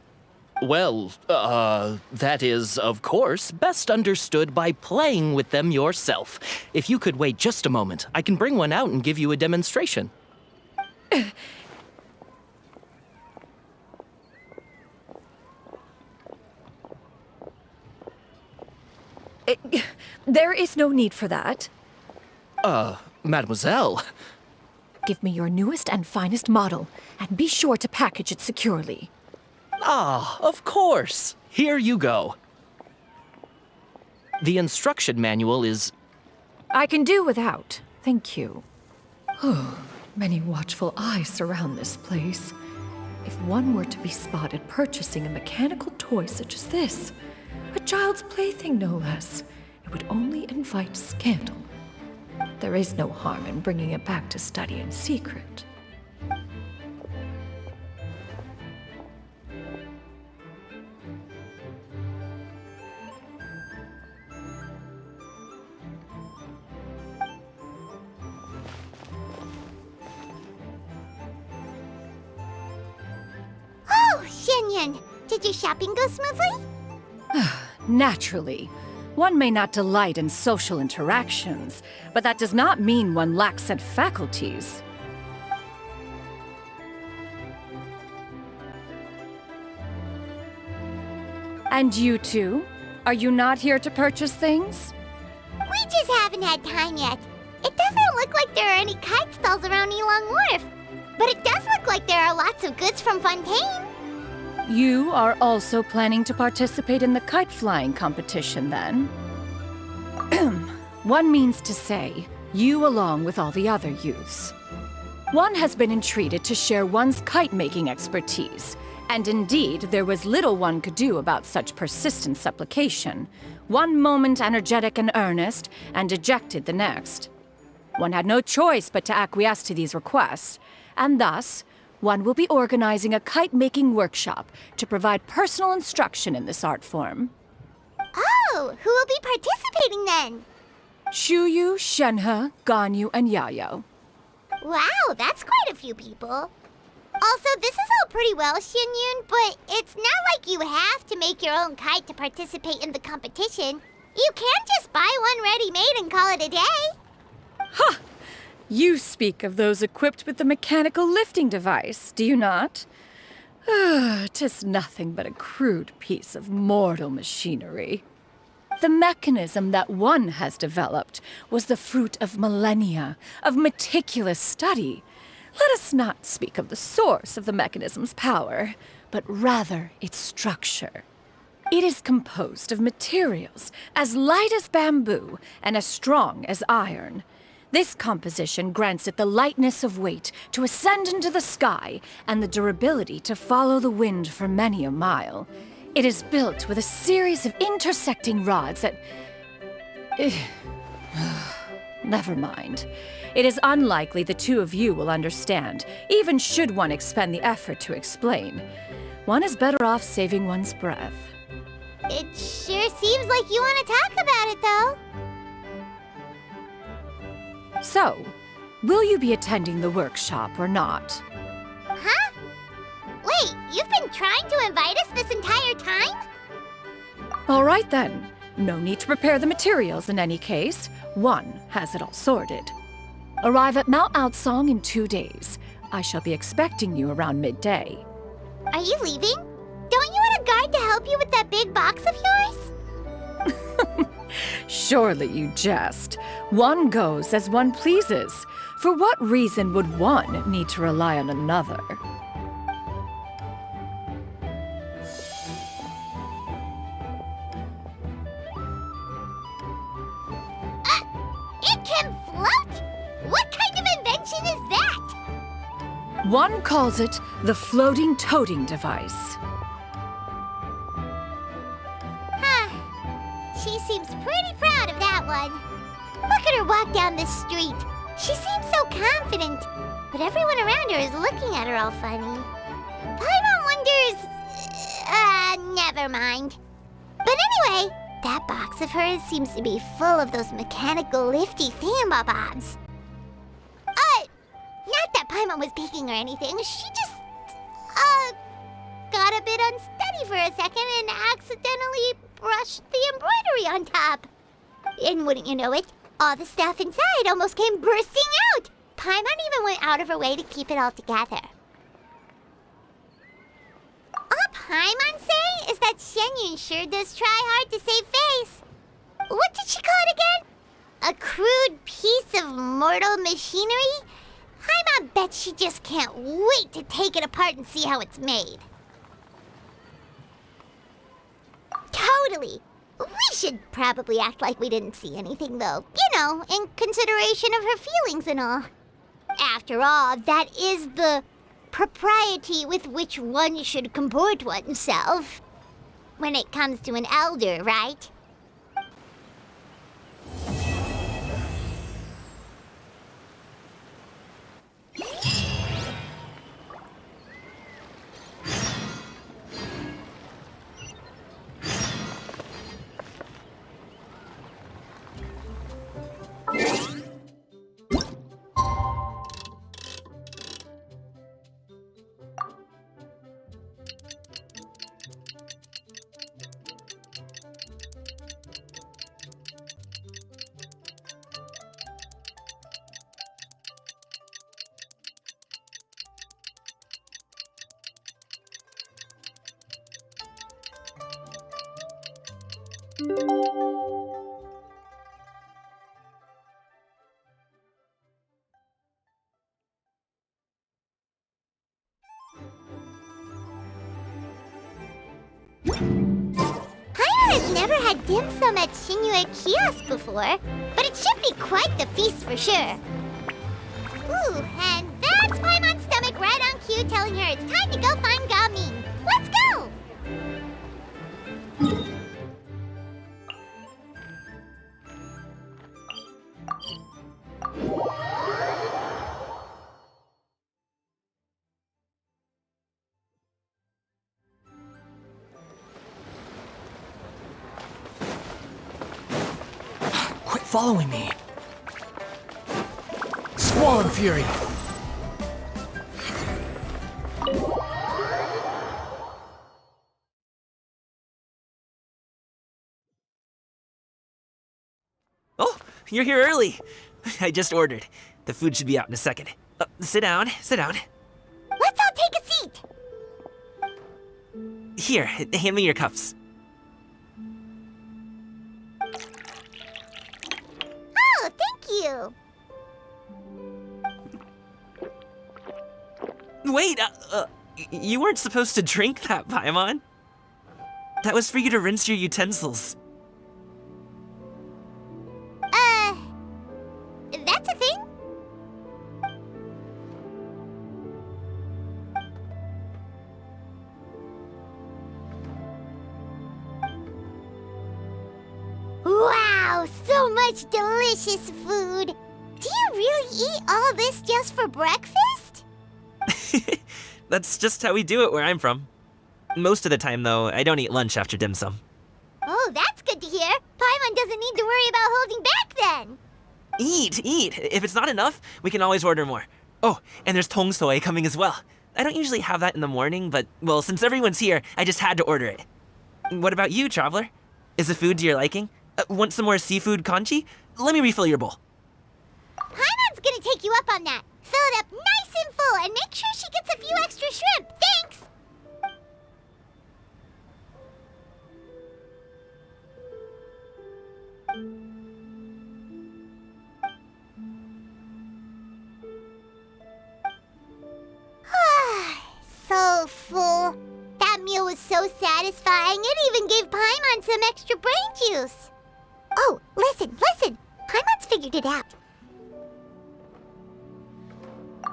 [SPEAKER 9] Well, that is, of course, best understood by playing with them yourself. If you could wait just a moment, I can bring one out and give you a demonstration.
[SPEAKER 11] There is no need for that.
[SPEAKER 9] Mademoiselle.
[SPEAKER 11] Give me your newest and finest model, and be sure to package it securely.
[SPEAKER 9] Ah, of course. Here you go. The instruction manual is...
[SPEAKER 11] I can do without, thank you. Many watchful eyes surround this place. If one were to be spotted purchasing a mechanical toy such as this, a child's plaything no less, it would only invite scandal. There is no harm in bringing it back to study in secret.
[SPEAKER 1] Oh, Xianyun, did your shopping go smoothly?
[SPEAKER 11] Naturally. One may not delight in social interactions, but that does not mean one lacks said faculties. And you two? Are you not here to purchase things?
[SPEAKER 1] We just haven't had time yet. It doesn't look like there are any kite stalls around Elong Wharf, but it does look like there are lots of goods from Fontaine.
[SPEAKER 11] You are also planning to participate in the kite flying competition, then? One means to say, you along with all the other youths. One has been entreated to share one's kite-making expertise, and indeed, there was little one could do about such persistent supplication. One moment energetic and earnest, and dejected the next. One had no choice but to acquiesce to these requests, and thus, one will be organizing a kite-making workshop to provide personal instruction in this art form.
[SPEAKER 1] Oh, who will be participating then?
[SPEAKER 11] Shuyu, Shenhe, Ganyu, and Yayo.
[SPEAKER 1] Wow, that's quite a few people. Also, this is all pretty well, Xianyun, but it's not like you have to make your own kite to participate in the competition. You can just buy one ready-made and call it a day.
[SPEAKER 11] Ha! You speak of those equipped with the mechanical lifting device, do you not? 'Tis nothing but a crude piece of mortal machinery. The mechanism that one has developed was the fruit of millennia of meticulous study. Let us not speak of the source of the mechanism's power, but rather its structure. It is composed of materials as light as bamboo and as strong as iron. This composition grants it the lightness of weight to ascend into the sky and the durability to follow the wind for many a mile. It is built with a series of intersecting rods that... Never mind. It is unlikely the two of you will understand, even should one expend the effort to explain. One is better off saving one's breath.
[SPEAKER 1] It sure seems like you want to talk about it, though.
[SPEAKER 11] So, will you be attending the workshop or not?
[SPEAKER 1] Huh? Wait, you've been trying to invite us this entire time?
[SPEAKER 11] All right then. No need to prepare the materials in any case. One has it all sorted. Arrive at Mount Outsong in 2 days. I shall be expecting you around midday.
[SPEAKER 1] Are you leaving? Don't you want a guard to help you with that big box of yours?
[SPEAKER 11] Surely you jest. One goes as one pleases. For what reason would one need to rely on another?
[SPEAKER 1] It can float? What kind of invention is that?
[SPEAKER 11] One calls it the floating toting device.
[SPEAKER 1] She seems pretty proud of that one. Look at her walk down the street. She seems so confident, but everyone around her is looking at her all funny. Paimon wonders... never mind. But anyway, that box of hers seems to be full of those mechanical lifty thingamabobs. Not that Paimon was peeking or anything. She just, got a bit unsteady for a second and accidentally brushed the embroidery on top. And wouldn't you know it, all the stuff inside almost came bursting out. Paimon even went out of her way to keep it all together. All Paimon say is that Xianyun sure does try hard to save face. What did she call it again? A crude piece of mortal machinery? Paimon bet she just can't wait to take it apart and see how it's made. Totally. We should probably act like we didn't see anything, though. You know, in consideration of her feelings and all. After all, that is the propriety with which one should comport oneself. When it comes to an elder, right? I've never had dim sum at Shinue Kiosk before, but it should be quite the feast for sure. Ooh, and that's Paimon's stomach right on cue telling her it's time to go find Gaming. Let's go!
[SPEAKER 8] Quit following me. Squall and Fury.
[SPEAKER 7] Oh, you're here early. I just ordered. The food should be out in a second. Sit down, sit down.
[SPEAKER 1] Let's all take a seat!
[SPEAKER 7] Here, hand me your cups.
[SPEAKER 1] Oh, thank you!
[SPEAKER 7] Wait, you weren't supposed to drink that, Paimon. That was for you to rinse your utensils.
[SPEAKER 1] That's a thing? Wow, so much delicious food! Do you really eat all this just for breakfast?
[SPEAKER 7] That's just how we do it where I'm from. Most of the time, though, I don't eat lunch after dim sum.
[SPEAKER 1] Oh, that's good to hear. Paimon doesn't need to worry about holding back then.
[SPEAKER 7] Eat, eat. If it's not enough, we can always order more. Oh, and there's tong soy coming as well. I don't usually have that in the morning, but, well, since everyone's here, I just had to order it. What about you, Traveler? Is the food to your liking? Want some more seafood congee? Let me refill your bowl.
[SPEAKER 1] Paimon's gonna take you up on that. Fill it up nice and full and make sure she gets a few extra shrimp. Thanks! So full. That meal was so satisfying, it even gave Paimon some extra brain juice. Oh, listen. Paimon's figured it out.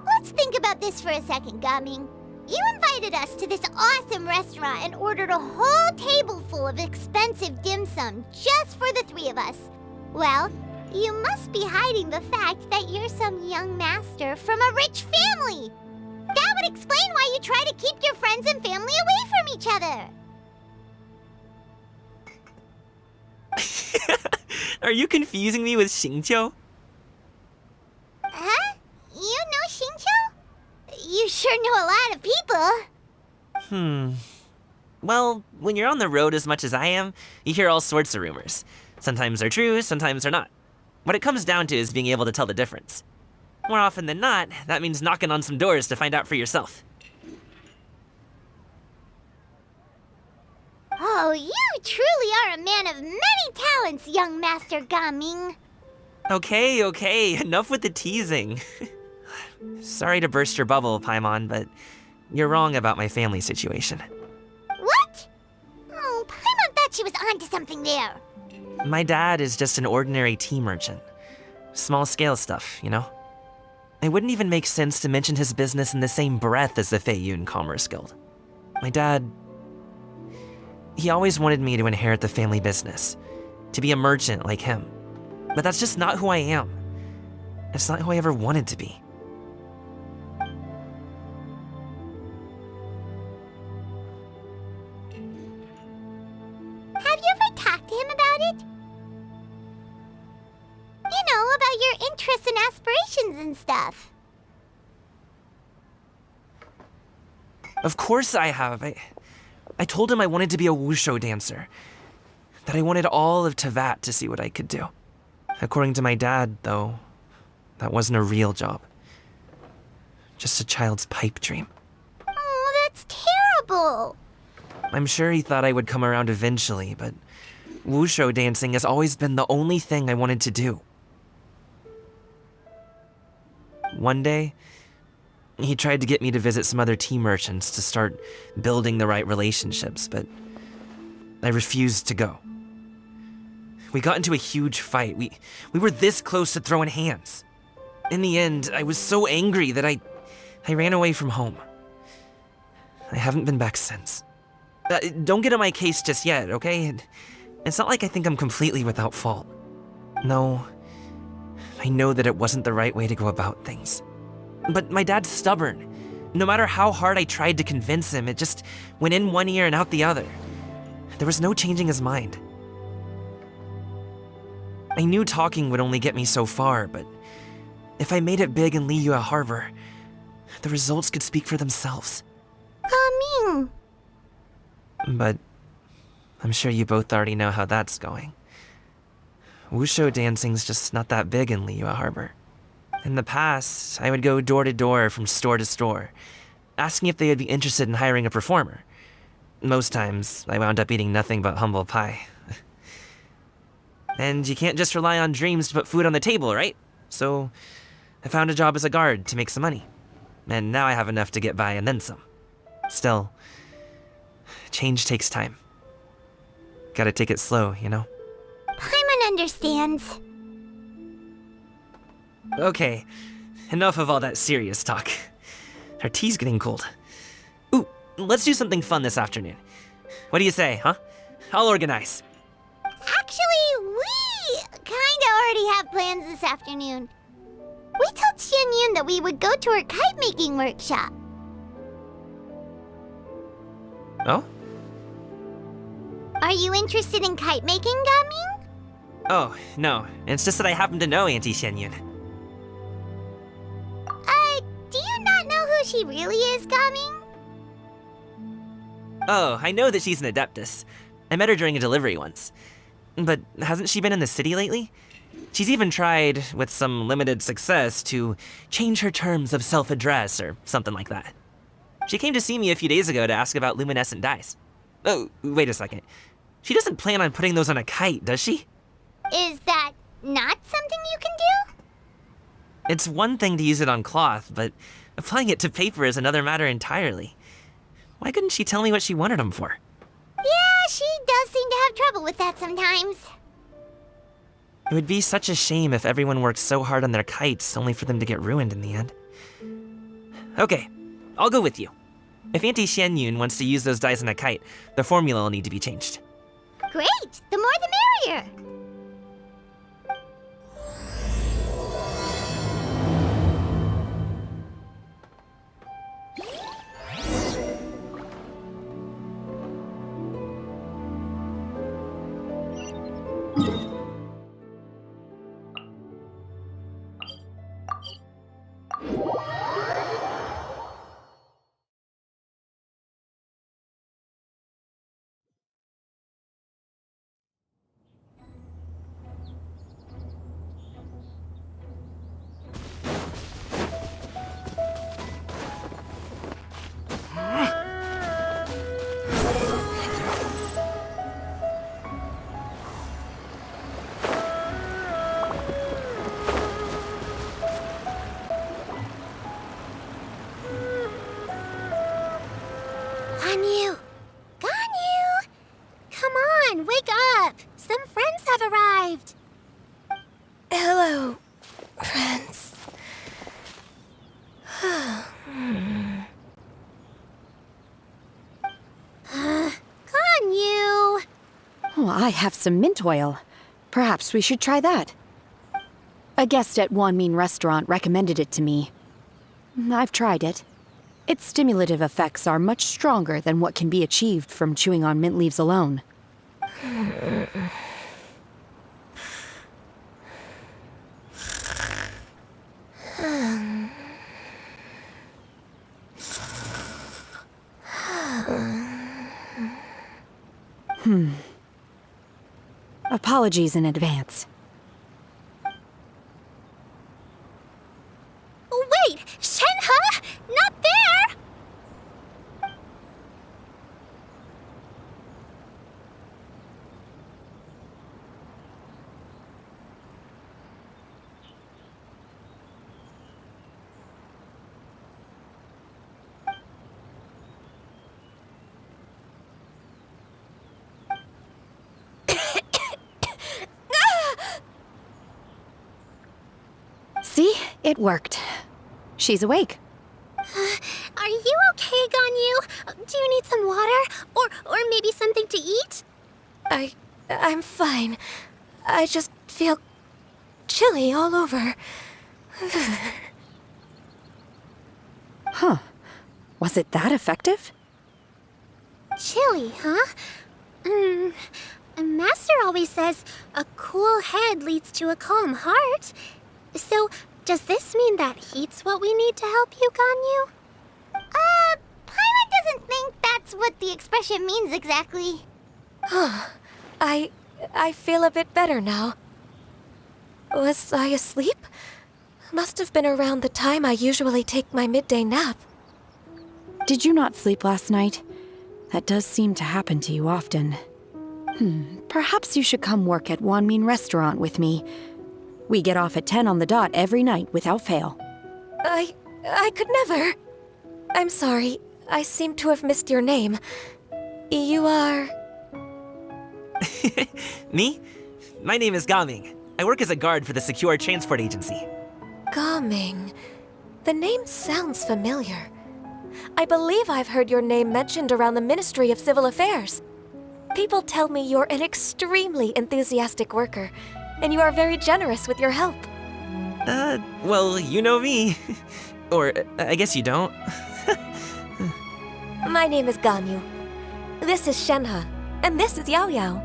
[SPEAKER 1] Let's think about this for a second, Gaming. You invited us to this awesome restaurant and ordered a whole table full of expensive dim sum just for the three of us. Well, you must be hiding the fact that you're some young master from a rich family. That would explain why you try to keep your friends and family away from each other.
[SPEAKER 7] Are you confusing me with Xingqiu?
[SPEAKER 1] Huh? You know Xingqiu? You sure know a lot of people.
[SPEAKER 7] Well, when you're on the road as much as I am, you hear all sorts of rumors. Sometimes they're true, sometimes they're not. What it comes down to is being able to tell the difference. More often than not, that means knocking on some doors to find out for yourself.
[SPEAKER 1] Oh, you truly are a man of many talents, young Master Gaming.
[SPEAKER 7] Okay, enough with the teasing. Sorry to burst your bubble, Paimon, but you're wrong about my family situation.
[SPEAKER 1] What? Oh, Paimon thought she was onto something there.
[SPEAKER 7] My dad is just an ordinary tea merchant. Small scale stuff, you know? It wouldn't even make sense to mention his business in the same breath as the Feiyun Commerce Guild. My dad... he always wanted me to inherit the family business, to be a merchant like him. But that's just not who I am. It's not who I ever wanted to be.
[SPEAKER 1] Have you ever talked to him about it? You know, about your interests and aspirations and stuff.
[SPEAKER 7] Of course I have. I told him I wanted to be a wushu dancer. That I wanted all of Tevat to see what I could do. According to my dad, though, that wasn't a real job. Just a child's pipe dream.
[SPEAKER 1] Oh, that's terrible.
[SPEAKER 7] I'm sure he thought I would come around eventually, but wushu dancing has always been the only thing I wanted to do. One day, he tried to get me to visit some other tea merchants to start building the right relationships, but I refused to go. We got into a huge fight. We were this close to throwing hands. In the end, I was so angry that I ran away from home. I haven't been back since. Don't get on my case just yet, okay? It's not like I think I'm completely without fault. No, I know that it wasn't the right way to go about things. But my dad's stubborn. No matter how hard I tried to convince him, it just went in one ear and out the other. There was no changing his mind. I knew talking would only get me so far, but if I made it big in Liyue Harbor, the results could speak for themselves.
[SPEAKER 1] Coming.
[SPEAKER 7] But I'm sure you both already know how that's going. Wushu dancing's just not that big in Liyue Harbor. In the past, I would go door to door from store to store, asking if they would be interested in hiring a performer. Most times, I wound up eating nothing but humble pie. And you can't just rely on dreams to put food on the table, right? So, I found a job as a guard to make some money. And now I have enough to get by and then some. Still, change takes time. Gotta take it slow, you know?
[SPEAKER 1] Paimon understands.
[SPEAKER 7] Okay, enough of all that serious talk. Our tea's getting cold. Ooh, let's do something fun this afternoon. What do you say, huh? I'll organize.
[SPEAKER 1] Actually, we kinda already have plans this afternoon. We told Xianyun that we would go to her kite-making workshop.
[SPEAKER 7] Oh?
[SPEAKER 1] Are you interested in kite-making, Gaming?
[SPEAKER 7] Oh, no. It's just that I happen to know Auntie Xianyun.
[SPEAKER 1] Do you not know who she really is, Gaming?
[SPEAKER 7] Oh, I know that she's an Adeptus. I met her during a delivery once. But hasn't she been in the city lately? She's even tried, with some limited success, to change her terms of self-address or something like that. She came to see me a few days ago to ask about luminescent dyes. Oh, wait a second. She doesn't plan on putting those on a kite, does she?
[SPEAKER 1] Is that not something you can do?
[SPEAKER 7] It's one thing to use it on cloth, but applying it to paper is another matter entirely. Why couldn't she tell me what she wanted them for?
[SPEAKER 1] Yeah, she does seem to have trouble with that sometimes.
[SPEAKER 7] It would be such a shame if everyone worked so hard on their kites only for them to get ruined in the end. Okay, I'll go with you. If Auntie Xianyun wants to use those dyes on a kite, the formula will need to be changed.
[SPEAKER 1] Great! The more the merrier! arrived.
[SPEAKER 3] Hello, friends.
[SPEAKER 1] Ganyu!
[SPEAKER 13] Oh, I have some mint oil. Perhaps we should try that. A guest at Wanmin Restaurant recommended it to me. I've tried it. Its stimulative effects are much stronger than what can be achieved from chewing on mint leaves alone. Apologies in advance.
[SPEAKER 1] Wait! Shenhe? Not there!
[SPEAKER 13] See? It worked. She's awake.
[SPEAKER 1] Are you okay, Ganyu? Do you need some water? Or maybe something to eat?
[SPEAKER 3] I'm fine. I just feel chilly all over.
[SPEAKER 13] Huh. Was it that effective?
[SPEAKER 1] Chilly, huh? Master always says a cool head leads to a calm heart. So, does this mean that heat's what we need to help you, Ganyu? Paimon doesn't think that's what the expression means exactly.
[SPEAKER 3] I feel a bit better now. Was I asleep? Must have been around the time I usually take my midday nap.
[SPEAKER 13] Did you not sleep last night? That does seem to happen to you often. Perhaps you should come work at Wanmin Restaurant with me. We get off at 10 on the dot every night without fail.
[SPEAKER 3] I could never. I'm sorry. I seem to have missed your name. You are...
[SPEAKER 7] Me? My name is Gaming. I work as a guard for the Secure Transport Agency.
[SPEAKER 3] Gaming. The name sounds familiar. I believe I've heard your name mentioned around the Ministry of Civil Affairs. People tell me you're an extremely enthusiastic worker, and you are very generous with your help.
[SPEAKER 7] Well, you know me. Or, I guess you don't.
[SPEAKER 3] My name is Ganyu. This is Shenhe, and this is Yao Yao.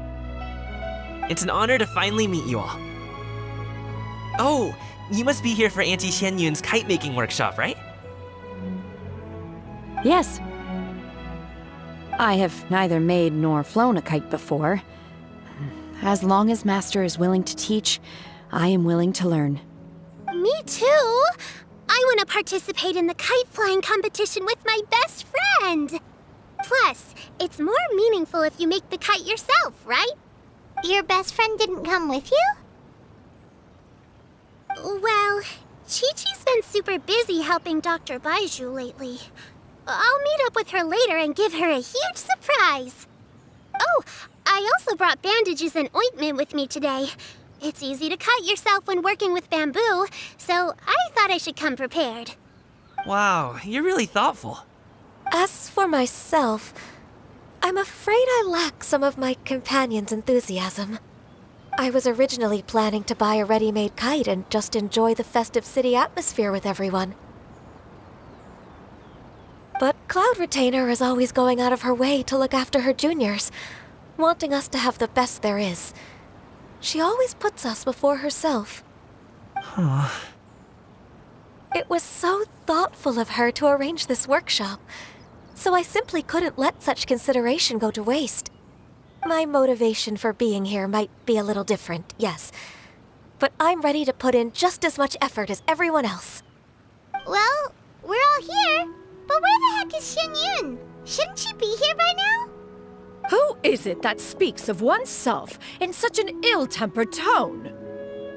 [SPEAKER 7] It's an honor to finally meet you all. Oh, you must be here for Auntie Xianyun's kite-making workshop, right?
[SPEAKER 13] Yes. I have neither made nor flown a kite before. As long as Master is willing to teach, I am willing to learn.
[SPEAKER 1] Me too! I want to participate in the kite flying competition with my best friend! Plus, it's more meaningful if you make the kite yourself, right? Your best friend didn't come with you? Well, Chi-Chi's been super busy helping Dr. Baizhu lately. I'll meet up with her later and give her a huge surprise. Oh, I also brought bandages and ointment with me today. It's easy to cut yourself when working with bamboo, so I thought I should come prepared.
[SPEAKER 7] Wow, you're really thoughtful.
[SPEAKER 3] As for myself, I'm afraid I lack some of my companion's enthusiasm. I was originally planning to buy a ready-made kite and just enjoy the festive city atmosphere with everyone. But Cloud Retainer is always going out of her way to look after her juniors, wanting us to have the best there is. She always puts us before herself. It was so thoughtful of her to arrange this workshop, so I simply couldn't let such consideration go to waste. My motivation for being here might be a little different, yes, but I'm ready to put in just as much effort as everyone else.
[SPEAKER 1] Well, we're all here, but where the heck is Xianyun? Shouldn't she be here by now?
[SPEAKER 11] Who is it that speaks of oneself in such an ill-tempered tone?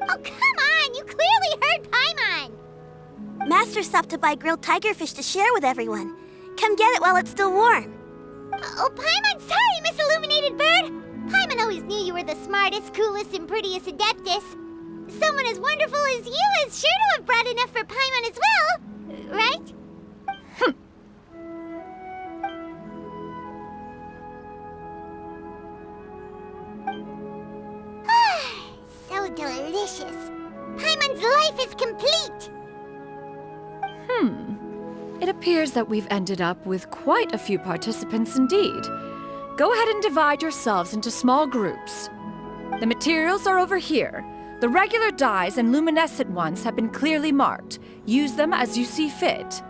[SPEAKER 1] Oh, come on! You clearly heard Paimon! Master stopped to buy grilled tigerfish to share with everyone. Come get it while it's still warm. Oh, Paimon, sorry, Miss Illuminated Bird! Paimon always knew you were the smartest, coolest, and prettiest Adeptus. Someone as wonderful as you is sure to have brought enough for Paimon as well, right? So delicious. Paimon's life is complete.
[SPEAKER 11] It appears that we've ended up with quite a few participants indeed. Go ahead and divide yourselves into small groups. The materials are over here. The regular dyes and luminescent ones have been clearly marked. Use them as you see fit.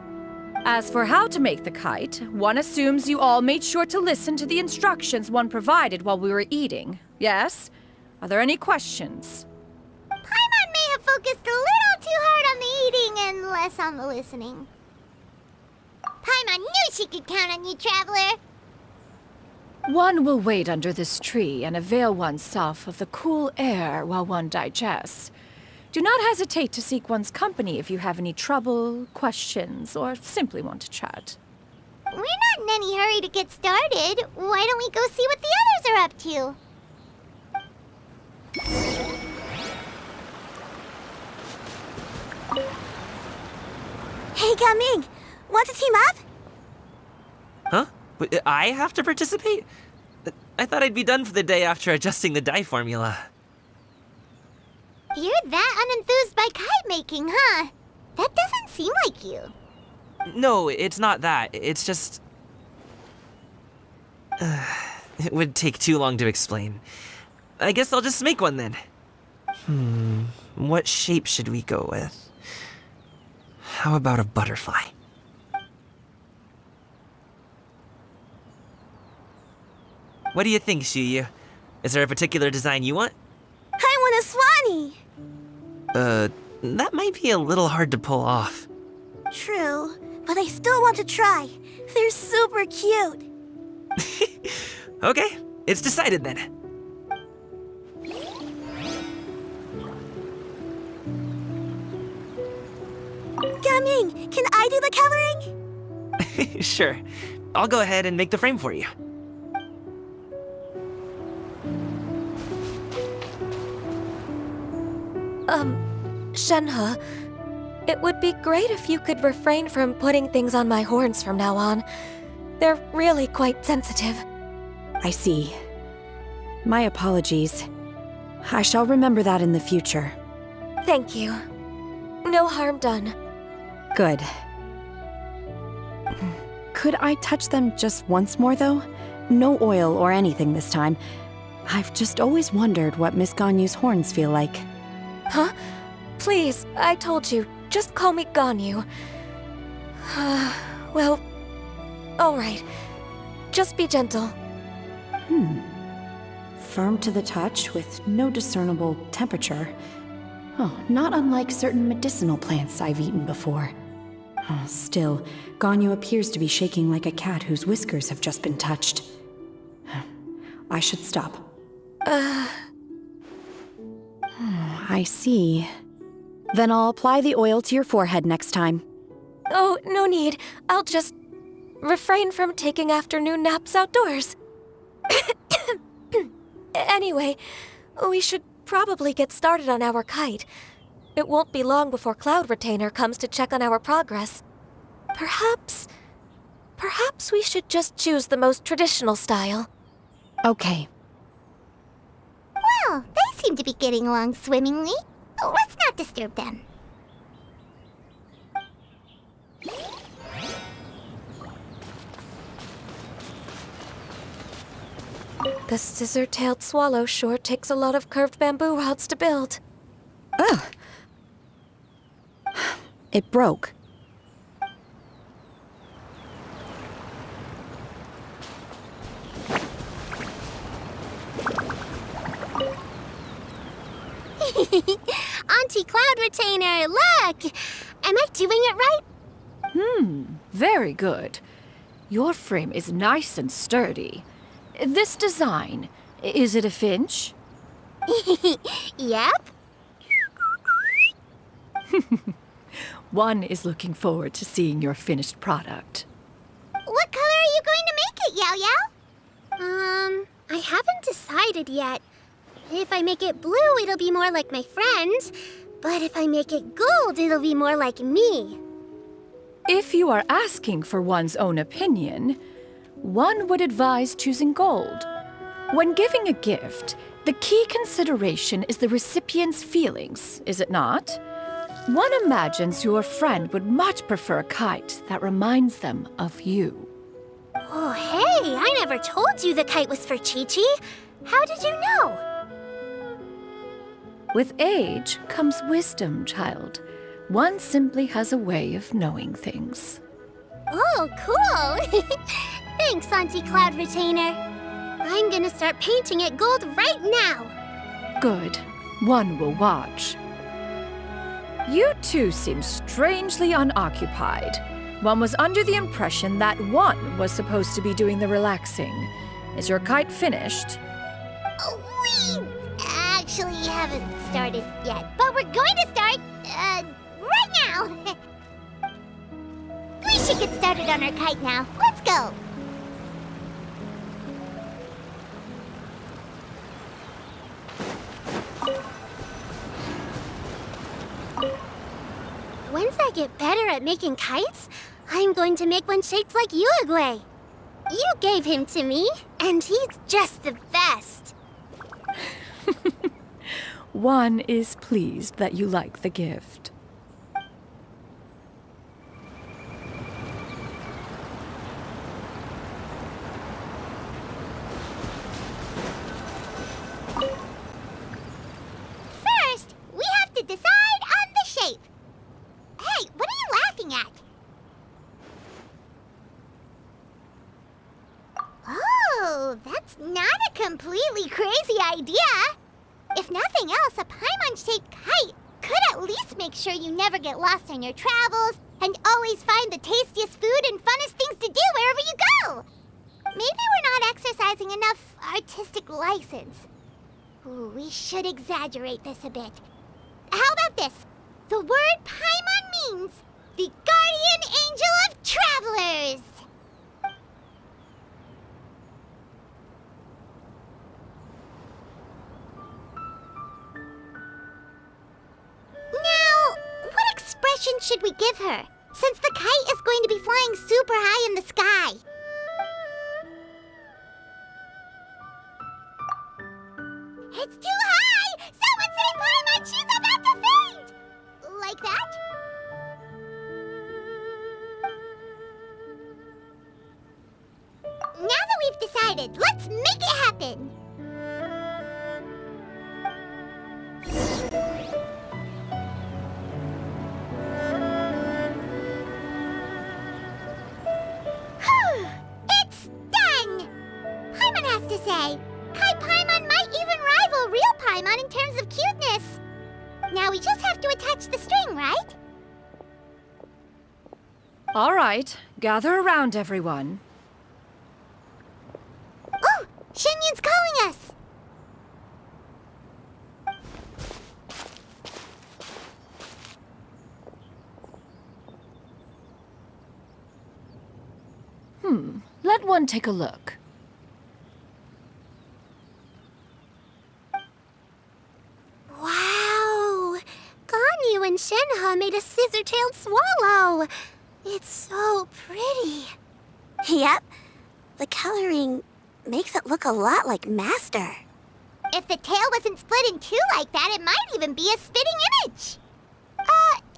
[SPEAKER 11] As for how to make the kite, one assumes you all made sure to listen to the instructions one provided while we were eating. Yes? Are there any questions?
[SPEAKER 1] Paimon may have focused a little too hard on the eating and less on the listening. Paimon knew she could count on you, Traveler.
[SPEAKER 11] One will wait under this tree and avail oneself of the cool air while one digests. Do not hesitate to seek one's company if you have any trouble, questions, or simply want to chat.
[SPEAKER 1] We're not in any hurry to get started. Why don't we go see what the others are up to?
[SPEAKER 14] Hey, Gaming! Want to team up?
[SPEAKER 7] Huh? But I have to participate? I thought I'd be done for the day after adjusting the dye formula.
[SPEAKER 1] You're that unenthused by kite making, huh? That doesn't seem like you.
[SPEAKER 7] No, it's not that. It's just... it would take too long to explain. I guess I'll just make one then. What shape should we go with? How about a butterfly? What do you think, Shuyu? Is there a particular design you want?
[SPEAKER 14] I want a swanee!
[SPEAKER 7] That might be a little hard to pull off.
[SPEAKER 14] True, but I still want to try. They're super cute.
[SPEAKER 7] Okay, it's decided then.
[SPEAKER 14] Gaming, can I do the coloring?
[SPEAKER 7] Sure. I'll go ahead and make the frame for you.
[SPEAKER 3] Shenhe, it would be great if you could refrain from putting things on my horns from now on. They're really quite sensitive.
[SPEAKER 13] I see. My apologies. I shall remember that in the future.
[SPEAKER 3] Thank you. No harm done.
[SPEAKER 13] Good. Could I touch them just once more, though? No oil or anything this time. I've just always wondered what Miss Ganyu's horns feel like.
[SPEAKER 3] Huh? Please, I told you, just call me Ganyu. Well, alright. Just be gentle.
[SPEAKER 13] Firm to the touch with no discernible temperature. Oh, not unlike certain medicinal plants I've eaten before. Still, Ganyu appears to be shaking like a cat whose whiskers have just been touched. I should stop. I see. Then I'll apply the oil to your forehead next time.
[SPEAKER 3] Oh, no need. I'll just refrain from taking afternoon naps outdoors. Anyway, we should probably get started on our kite. It won't be long before Cloud Retainer comes to check on our progress. Perhaps we should just choose the most traditional style.
[SPEAKER 13] Okay.
[SPEAKER 1] Well, they seem to be getting along swimmingly. Let's not disturb them.
[SPEAKER 3] The scissor-tailed swallow sure takes a lot of curved bamboo rods to build.
[SPEAKER 13] Ugh. It broke.
[SPEAKER 1] Auntie Cloud Retainer, look! Am I doing it right?
[SPEAKER 11] Very good. Your frame is nice and sturdy. This design, is it a finch?
[SPEAKER 1] Yep.
[SPEAKER 11] One is looking forward to seeing your finished product.
[SPEAKER 1] What color are you going to make it, Yao Yao? I haven't decided yet. If I make it blue, it'll be more like my friend. But if I make it gold, it'll be more like me.
[SPEAKER 11] If you are asking for one's own opinion, one would advise choosing gold. When giving a gift, the key consideration is the recipient's feelings, is it not? One imagines your friend would much prefer a kite that reminds them of you.
[SPEAKER 1] Oh, hey, I never told you the kite was for Chi-Chi. How did you know?
[SPEAKER 11] With age comes wisdom, child. One simply has a way of knowing things.
[SPEAKER 1] Oh, cool! Thanks, Auntie Cloud Retainer. I'm gonna start painting it gold right now.
[SPEAKER 11] Good. One will watch. You two seem strangely unoccupied. One was under the impression that one was supposed to be doing the relaxing. Is your kite finished?
[SPEAKER 1] We actually haven't started yet, but we're going to start, right now. We should get started on our kite now. Let's go. Once I get better at making kites, I'm going to make one shaped like Uruguay. You gave him to me, and he's just the best.
[SPEAKER 11] One is pleased that you like the gift.
[SPEAKER 1] First, we have to decide on the shape. Hey, what are you laughing at? Oh, that's not a completely crazy idea. If nothing else, a Paimon-shaped kite could at least make sure you never get lost on your travels and always find the tastiest food and funnest things to do wherever you go. Maybe we're not exercising enough artistic license. Ooh, we should exaggerate this a bit. How about this? The word Paimon means the guardian angel of travelers. Now, what expression should we give her, since the kite is going to be flying super high in the sky? It's too high! Someone save Paimon! She's about to faint! Like that? Now that we've decided, let's make it happen! It's done! Paimon has to say, Kai Paimon might even rival real Paimon in terms of cuteness. Now we just have to attach the string, right?
[SPEAKER 11] All right, gather around, everyone.
[SPEAKER 1] Oh, Shenyun's calling us!
[SPEAKER 11] Let one take a look.
[SPEAKER 1] Wow! Ganyu and Shenhe made a scissor-tailed swallow. It's so pretty.
[SPEAKER 14] Yep. The coloring makes it look a lot like Master.
[SPEAKER 1] If the tail wasn't split in two like that, it might even be a spitting image.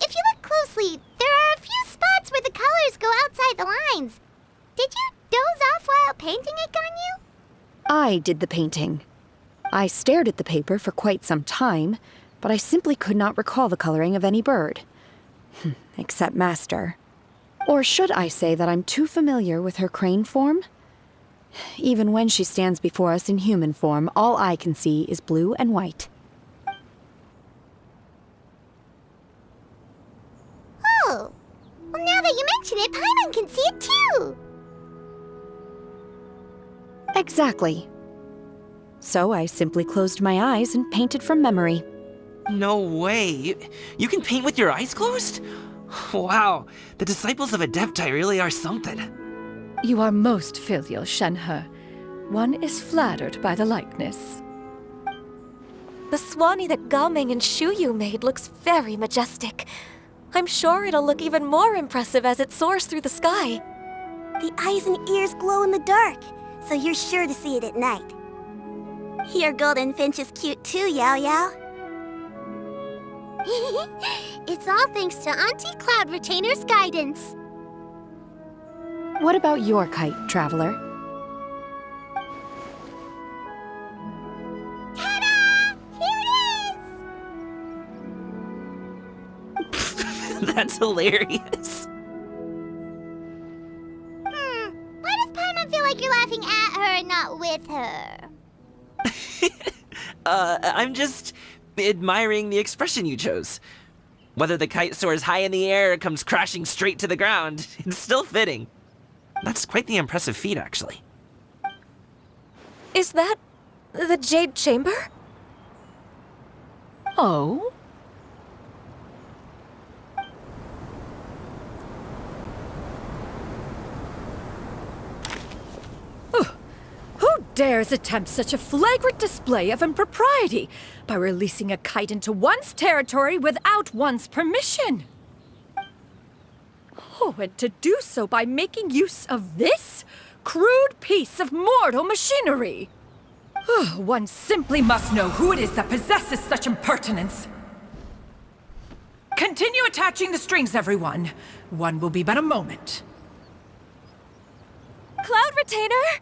[SPEAKER 1] If you look closely, there are a few spots where the colors go outside the lines. Did you doze off while painting it, Ganyu?
[SPEAKER 13] I did the painting. I stared at the paper for quite some time, but I simply could not recall the coloring of any bird. Except Master. Or should I say that I'm too familiar with her crane form? Even when she stands before us in human form, all I can see is blue and white.
[SPEAKER 1] Oh, well, now that you mention it, Paimon can see it too.
[SPEAKER 13] Exactly. So I simply closed my eyes and painted from memory.
[SPEAKER 7] No way. You can paint with your eyes closed? Wow, the disciples of Adepti really are something.
[SPEAKER 11] You are most filial, Shenhe. One is flattered by the likeness.
[SPEAKER 15] The Swanee that Gaming and Shuyu made looks very majestic. I'm sure it'll look even more impressive as it soars through the sky.
[SPEAKER 14] The eyes and ears glow in the dark, so you're sure to see it at night. Your golden finch is cute too, Yao Yao.
[SPEAKER 1] It's all thanks to Auntie Cloud Retainer's guidance.
[SPEAKER 13] What about your kite, Traveler?
[SPEAKER 1] Ta-da! Here it is!
[SPEAKER 7] That's hilarious.
[SPEAKER 1] Why does Paimon feel like you're laughing at her and not with her?
[SPEAKER 7] I'm just admiring the expression you chose. Whether the kite soars high in the air or comes crashing straight to the ground, it's still fitting. That's quite the impressive feat, actually.
[SPEAKER 15] Is that the Jade Chamber?
[SPEAKER 11] Oh? Who dares attempt such a flagrant display of impropriety by releasing a kite into one's territory without one's permission? Oh, and to do so by making use of this crude piece of mortal machinery. One simply must know who it is that possesses such impertinence. Continue attaching the strings, everyone. One will be but a moment.
[SPEAKER 15] Cloud Retainer?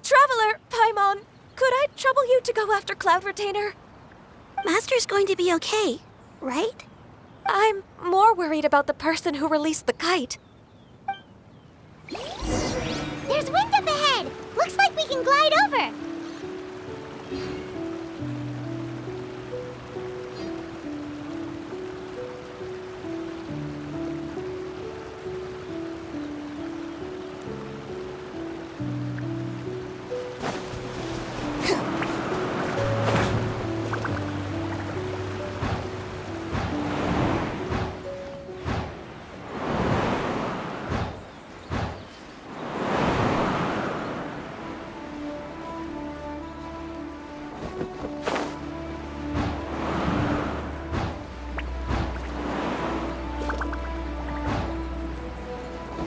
[SPEAKER 15] Traveler, Paimon, could I trouble you to go after Cloud Retainer?
[SPEAKER 14] Master's going to be okay, right?
[SPEAKER 15] I'm more worried about the person who released the kite.
[SPEAKER 1] There's wind up ahead! Looks like we can glide over!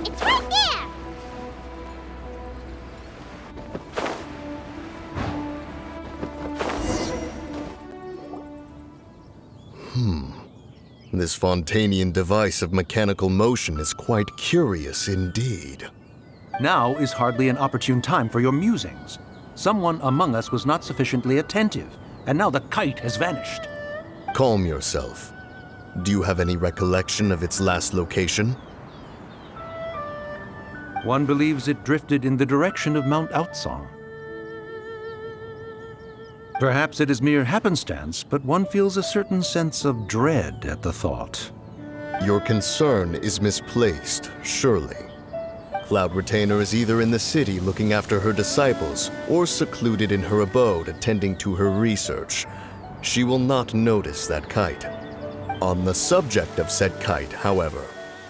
[SPEAKER 1] It's right there!
[SPEAKER 4] This Fontanian device of mechanical motion is quite curious indeed.
[SPEAKER 5] Now is hardly an opportune time for your musings. Someone among us was not sufficiently attentive, and now the kite has vanished.
[SPEAKER 4] Calm yourself. Do you have any recollection of its last location?
[SPEAKER 5] One believes it drifted in the direction of Mount Outsong. Perhaps it is mere happenstance, but one feels a certain sense of dread at the thought.
[SPEAKER 4] Your concern is misplaced, surely. Cloud Retainer is either in the city looking after her disciples, or secluded in her abode attending to her research. She will not notice that kite. On the subject of said kite, however,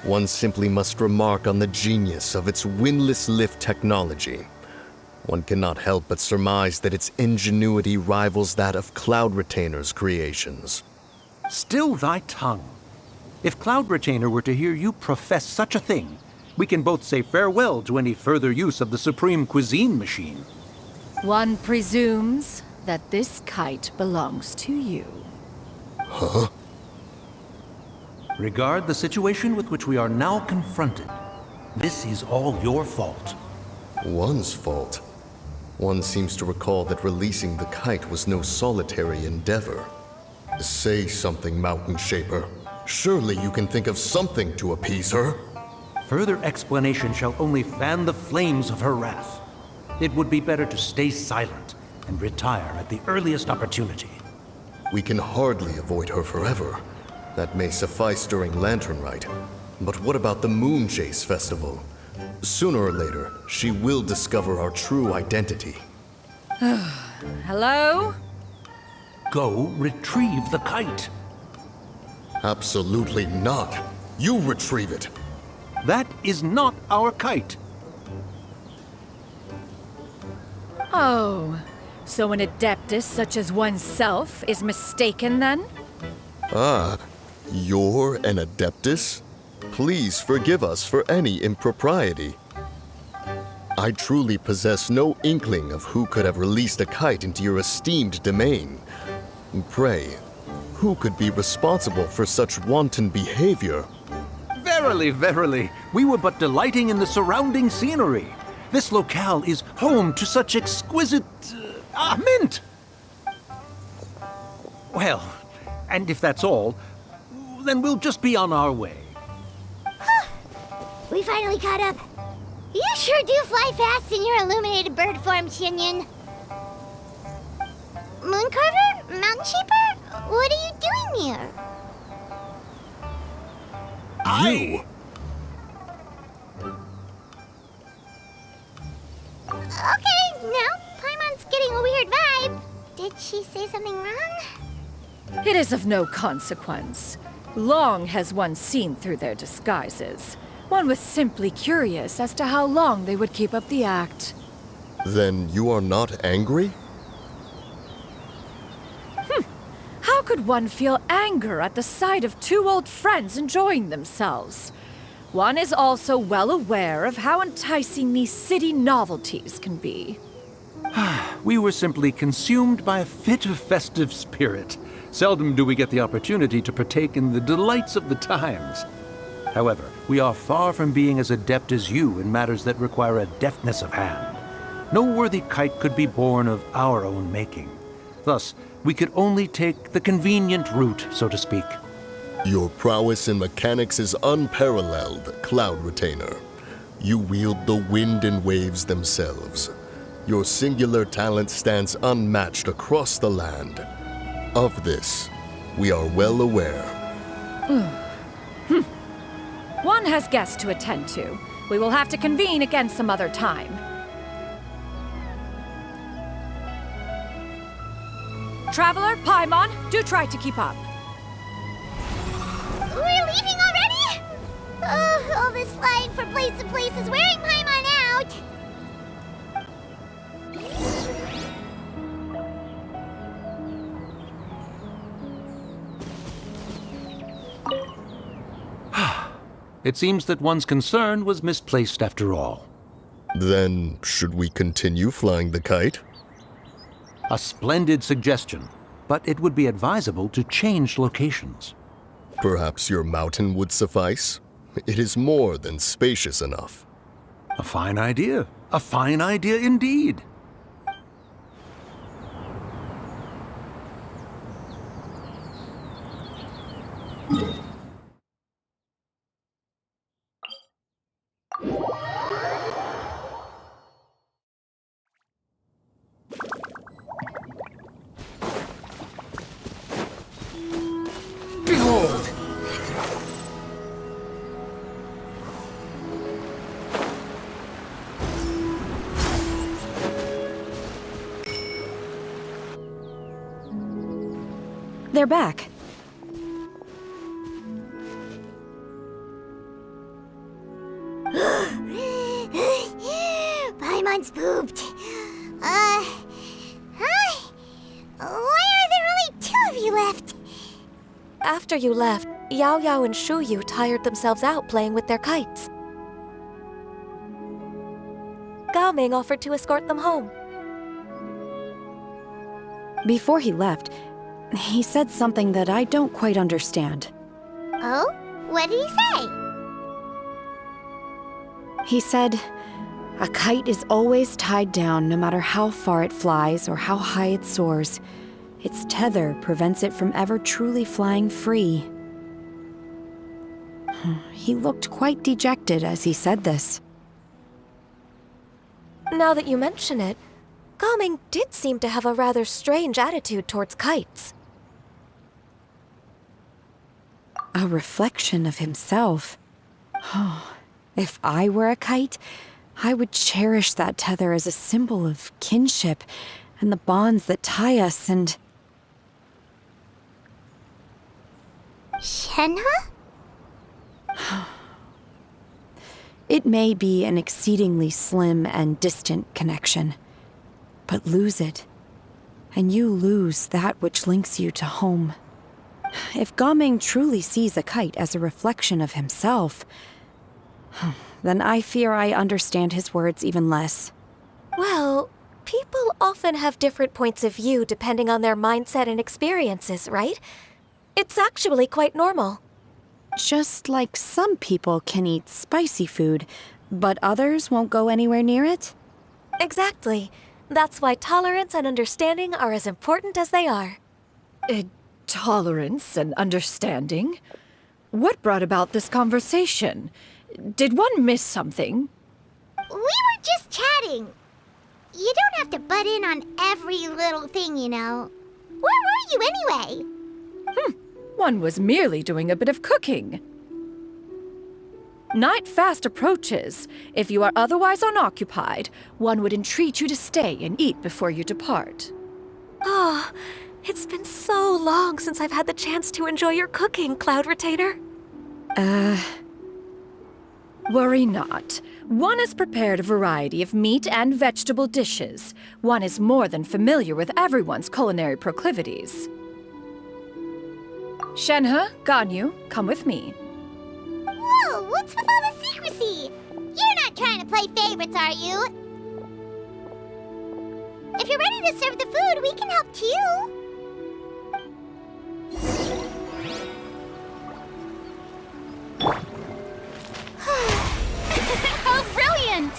[SPEAKER 4] one simply must remark on the genius of its windless lift technology. One cannot help but surmise that its ingenuity rivals that of Cloud Retainer's creations.
[SPEAKER 5] Still thy tongue. If Cloud Retainer were to hear you profess such a thing, we can both say farewell to any further use of the Supreme Cuisine Machine.
[SPEAKER 11] One presumes that this kite belongs to you.
[SPEAKER 4] Huh?
[SPEAKER 5] Regard the situation with which we are now confronted. This is all your fault.
[SPEAKER 4] One's fault? One seems to recall that releasing the kite was no solitary endeavor. Say something, Mountain Shaper. Surely you can think of something to appease her.
[SPEAKER 5] Further explanation shall only fan the flames of her wrath. It would be better to stay silent and retire at the earliest opportunity.
[SPEAKER 4] We can hardly avoid her forever. That may suffice during Lantern Rite. But what about the Moon Chase Festival? Sooner or later, she will discover our true identity.
[SPEAKER 11] Hello?
[SPEAKER 5] Go retrieve the kite.
[SPEAKER 4] Absolutely not. You retrieve it.
[SPEAKER 5] That is not our kite.
[SPEAKER 16] Oh, so an adeptus such as oneself is mistaken then?
[SPEAKER 4] Ah, you're an adeptus? Please forgive us for any impropriety. I truly possess no inkling of who could have released a kite into your esteemed domain. Pray, who could be responsible for such wanton behavior?
[SPEAKER 5] Verily, verily, we were but delighting in the surrounding scenery. This locale is home to such exquisite... mint! Well, and if that's all, then we'll just be on our way.
[SPEAKER 1] We finally caught up. You sure do fly fast in your illuminated bird form, Xianyan. Mooncarver? Mountain Shaper? What are you doing here?
[SPEAKER 4] You?
[SPEAKER 1] Okay, now Paimon's getting a weird vibe. Did she say something wrong?
[SPEAKER 16] It is of no consequence. Long has one seen through their disguises. One was simply curious as to how long they would keep up the act.
[SPEAKER 4] Then you are not angry?
[SPEAKER 16] How could one feel anger at the sight of two old friends enjoying themselves? One is also well aware of how enticing these city novelties can be.
[SPEAKER 5] We were simply consumed by a fit of festive spirit. Seldom do we get the opportunity to partake in the delights of the times. However, we are far from being as adept as you in matters that require a deftness of hand. No worthy kite could be born of our own making. Thus, we could only take the convenient route, so to speak.
[SPEAKER 4] Your prowess in mechanics is unparalleled, Cloud Retainer. You wield the wind and waves themselves. Your singular talent stands unmatched across the land. Of this, we are well aware.
[SPEAKER 16] One has guests to attend to. We will have to convene again some other time. Traveler, Paimon, do try to keep up.
[SPEAKER 1] We're leaving already? Oh, all this flying from place to place is wearing Paimon out.
[SPEAKER 5] It seems that one's concern was misplaced after all.
[SPEAKER 4] Then, should we continue flying the kite?
[SPEAKER 5] A splendid suggestion, but it would be advisable to change locations.
[SPEAKER 4] Perhaps your mountain would suffice? It is more than spacious enough.
[SPEAKER 5] A fine idea. A fine idea indeed.
[SPEAKER 6] Behold!
[SPEAKER 13] They're back.
[SPEAKER 1] Paimon's pooped. Hi. Why are there only two of you left?
[SPEAKER 15] After you left, Yao Yao and Shu Yu tired themselves out playing with their kites. Gao Ming offered to escort them home.
[SPEAKER 13] Before he left, he said something that I don't quite understand.
[SPEAKER 1] Oh? What did he say?
[SPEAKER 13] He said, a kite is always tied down no matter how far it flies or how high it soars. Its tether prevents it from ever truly flying free. He looked quite dejected as he said this.
[SPEAKER 15] Now that you mention it, Gao Ming did seem to have a rather strange attitude towards kites.
[SPEAKER 13] A reflection of himself. If I were a kite, I would cherish that tether as a symbol of kinship and the bonds that tie us and...
[SPEAKER 1] Shenhe?
[SPEAKER 13] It may be an exceedingly slim and distant connection, but lose it. And you lose that which links you to home. If Gaming truly sees a kite as a reflection of himself, then I fear I understand his words even less.
[SPEAKER 15] Well, people often have different points of view depending on their mindset and experiences, right? It's actually quite normal.
[SPEAKER 13] Just like some people can eat spicy food, but others won't go anywhere near it?
[SPEAKER 15] Exactly. That's why tolerance and understanding are as important as they are.
[SPEAKER 16] Tolerance and understanding? What brought about this conversation? Did one miss something?
[SPEAKER 1] We were just chatting. You don't have to butt in on every little thing, you know. Where were you anyway?
[SPEAKER 16] One was merely doing a bit of cooking. Night fast approaches. If you are otherwise unoccupied, one would entreat you to stay and eat before you depart.
[SPEAKER 15] Oh, it's been so long since I've had the chance to enjoy your cooking, Cloud Retainer.
[SPEAKER 16] Worry not. One has prepared a variety of meat and vegetable dishes. One is more than familiar with everyone's culinary proclivities. Shenhe, Ganyu, come with me.
[SPEAKER 1] Whoa, what's with all the secrecy? You're not trying to play favorites, are you? If you're ready to serve the food, we can help too.
[SPEAKER 2] How brilliant!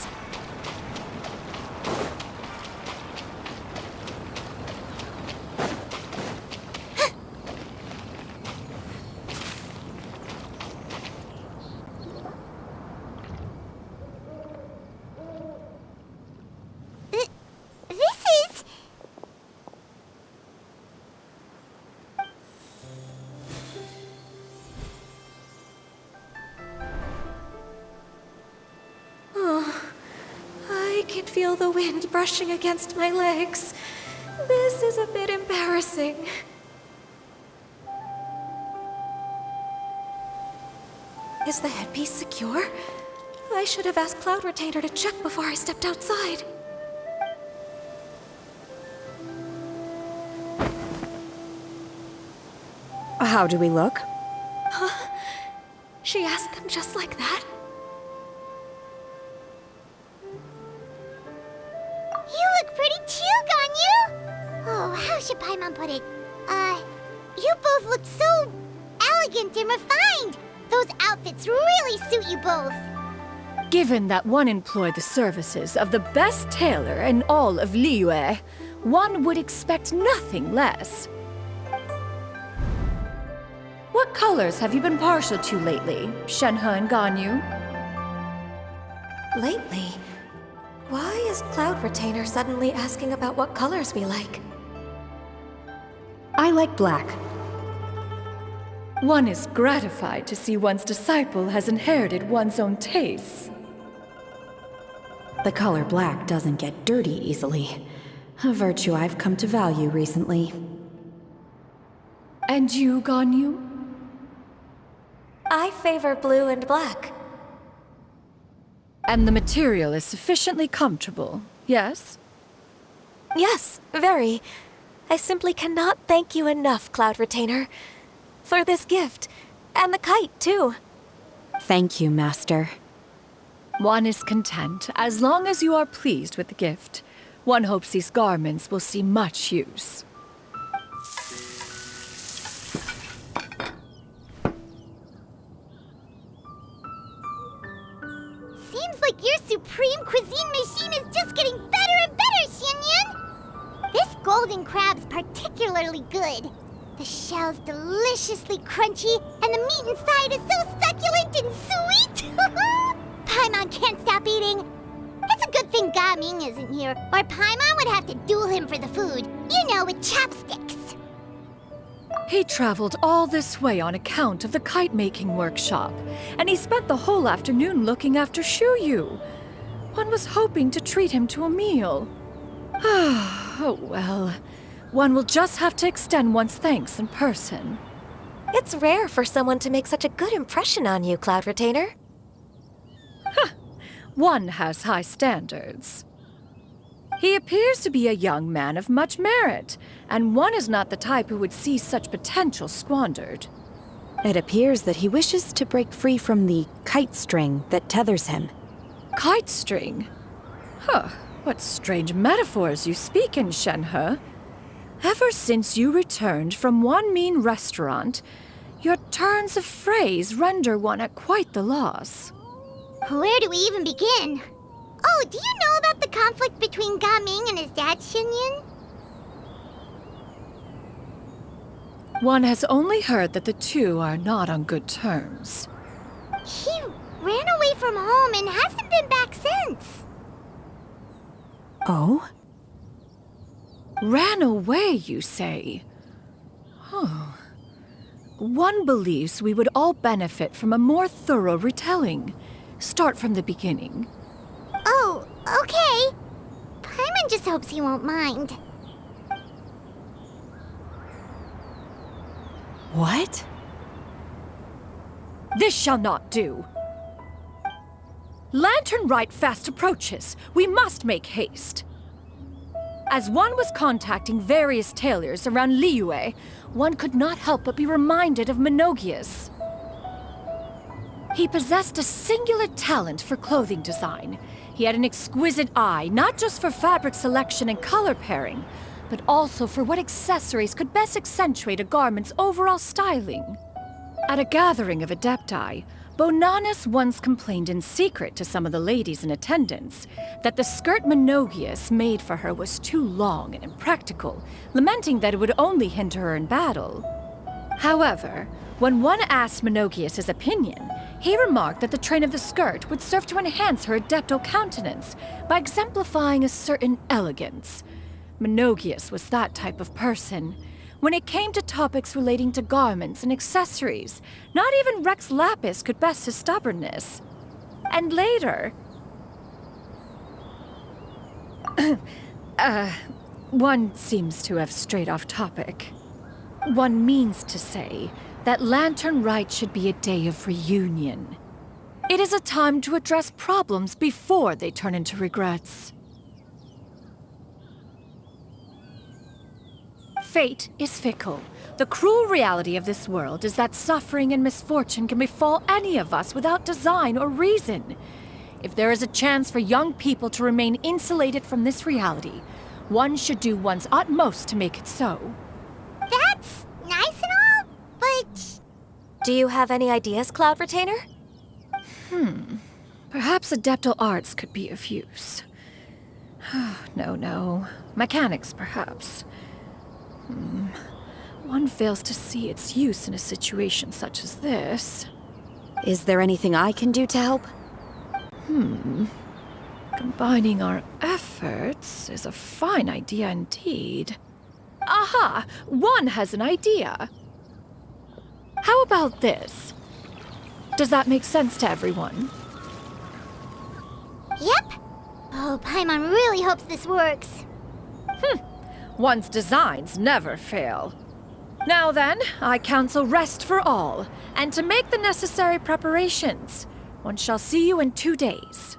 [SPEAKER 1] This is...
[SPEAKER 15] Oh, I can feel the wind brushing against my legs. This is a bit embarrassing. Is the headpiece secure? I should have asked Cloud Retainer to check before I stepped outside.
[SPEAKER 13] How do we look?
[SPEAKER 15] Huh? She asked them just like that?
[SPEAKER 1] You look pretty too, Ganyu! Oh, how should Paimon put it? You both look so elegant and refined. Those outfits really suit you both.
[SPEAKER 16] Given that one employed the services of the best tailor in all of Liyue, one would expect nothing less. What colors have you been partial to lately, Shenhe and Ganyu?
[SPEAKER 15] Lately? Why is Cloud Retainer suddenly asking about what colors we like?
[SPEAKER 13] I like black.
[SPEAKER 16] One is gratified to see one's disciple has inherited one's own tastes.
[SPEAKER 13] The color black doesn't get dirty easily, a virtue I've come to value recently.
[SPEAKER 16] And you, Ganyu?
[SPEAKER 15] I favor blue and black.
[SPEAKER 16] And the material is sufficiently comfortable, yes?
[SPEAKER 15] Yes, very. I simply cannot thank you enough, Cloud Retainer. For this gift. And the kite, too.
[SPEAKER 13] Thank you, Master.
[SPEAKER 16] One is content as long as you are pleased with the gift. One hopes these garments will see much use.
[SPEAKER 1] Seems like your supreme cuisine machine is just getting better and better, Xianyun! This golden crab's particularly good. The shell's deliciously crunchy, and the meat inside is so succulent and sweet! Paimon can't stop eating. It's a good thing Gaming isn't here, or Paimon would have to duel him for the food. You know, with chopsticks.
[SPEAKER 16] He traveled all this way on account of the kite-making workshop, and he spent the whole afternoon looking after Shuyu. One was hoping to treat him to a meal. Oh well. One will just have to extend one's thanks in person.
[SPEAKER 15] It's rare for someone to make such a good impression on you, Cloud Retainer.
[SPEAKER 16] One has high standards. He appears to be a young man of much merit, and one is not the type who would see such potential squandered.
[SPEAKER 13] It appears that he wishes to break free from the kite string that tethers him.
[SPEAKER 16] Kite string? Huh, what strange metaphors you speak in, Shenhe. Ever since you returned from one mean restaurant, your turns of phrase render one at quite the loss.
[SPEAKER 1] Where do we even begin? Oh, do you know about the conflict between Gaming and his dad, Xinyan?
[SPEAKER 16] One has only heard that the two are not on good terms.
[SPEAKER 1] He ran away from home and hasn't been back since.
[SPEAKER 13] Oh?
[SPEAKER 16] Ran away, you say? Oh. One believes we would all benefit from a more thorough retelling. Start from the beginning.
[SPEAKER 1] Oh, okay. Paimon just hopes he won't mind.
[SPEAKER 13] What?
[SPEAKER 16] This shall not do. Lantern Rite fast approaches. We must make haste. As one was contacting various tailors around Liyue, one could not help but be reminded of Menogius. He possessed a singular talent for clothing design. He had an exquisite eye, not just for fabric selection and color pairing, but also for what accessories could best accentuate a garment's overall styling. At a gathering of Adepti, Bonanis once complained in secret to some of the ladies in attendance that the skirt Menogius made for her was too long and impractical, lamenting that it would only hinder her in battle. However, when one asked Menogius his opinion, he remarked that the train of the skirt would serve to enhance her adeptal countenance by exemplifying a certain elegance. Menogius was that type of person. When it came to topics relating to garments and accessories, not even Rex Lapis could best his stubbornness. And later... one seems to have strayed off topic. One means to say that Lantern Rite should be a day of reunion. It is a time to address problems before they turn into regrets. Fate is fickle. The cruel reality of this world is that suffering and misfortune can befall any of us without design or reason. If there is a chance for young people to remain insulated from this reality, one should do one's utmost to make it so.
[SPEAKER 1] That's nice and all, but...
[SPEAKER 15] Do you have any ideas, Cloud Retainer?
[SPEAKER 16] Perhaps adeptal arts could be of use. No. Mechanics, perhaps. One fails to see its use in a situation such as this.
[SPEAKER 13] Is there anything I can do to help?
[SPEAKER 16] Combining our efforts is a fine idea indeed. Aha! One has an idea. How about this? Does that make sense to everyone?
[SPEAKER 1] Yep. Oh, Paimon really hopes this works.
[SPEAKER 16] One's designs never fail. Now then, I counsel rest for all, and to make the necessary preparations. One shall see you in 2 days.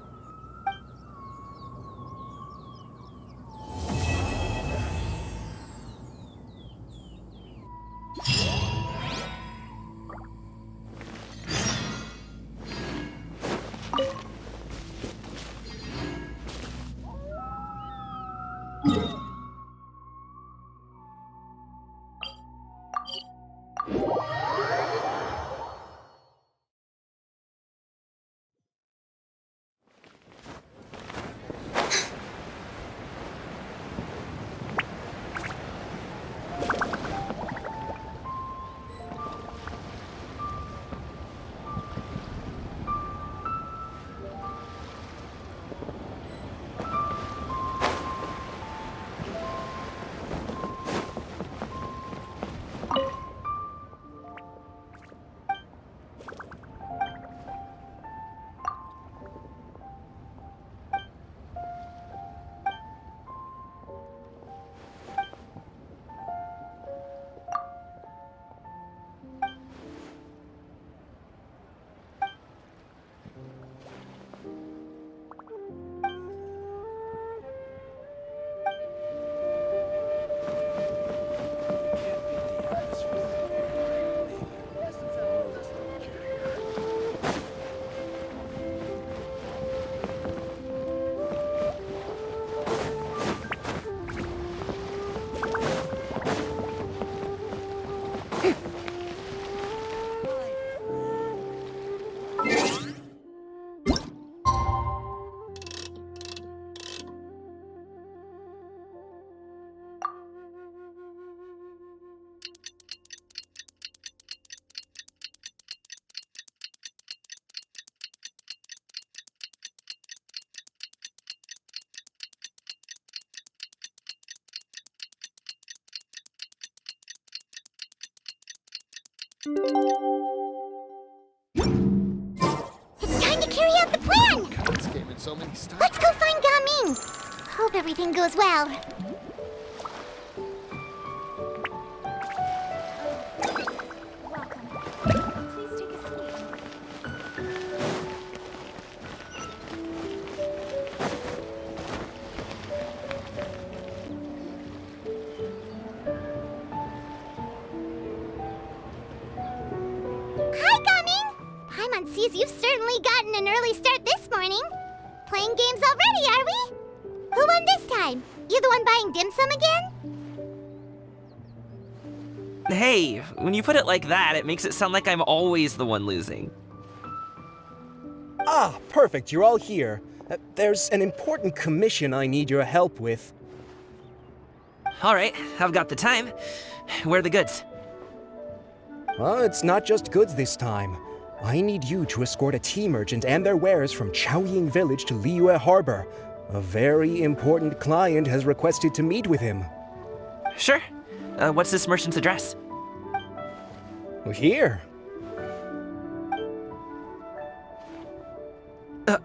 [SPEAKER 1] It's time to carry out the plan! Let's go find Gaming! Hope everything goes well. Sees you've certainly gotten an early start this morning. Playing games already, are we? Who won this time? You the one buying dim sum again?
[SPEAKER 7] Hey, when you put it like that, it makes it sound like I'm always the one losing.
[SPEAKER 6] Ah, perfect, you're all here. There's an important commission I need your help with.
[SPEAKER 7] Alright, I've got the time. Where are the goods?
[SPEAKER 6] Well, it's not just goods this time. I need you to escort a tea merchant and their wares from Chaoying Village to Liyue Harbor. A very important client has requested to meet with him.
[SPEAKER 7] Sure. What's this merchant's address?
[SPEAKER 6] Here.
[SPEAKER 1] If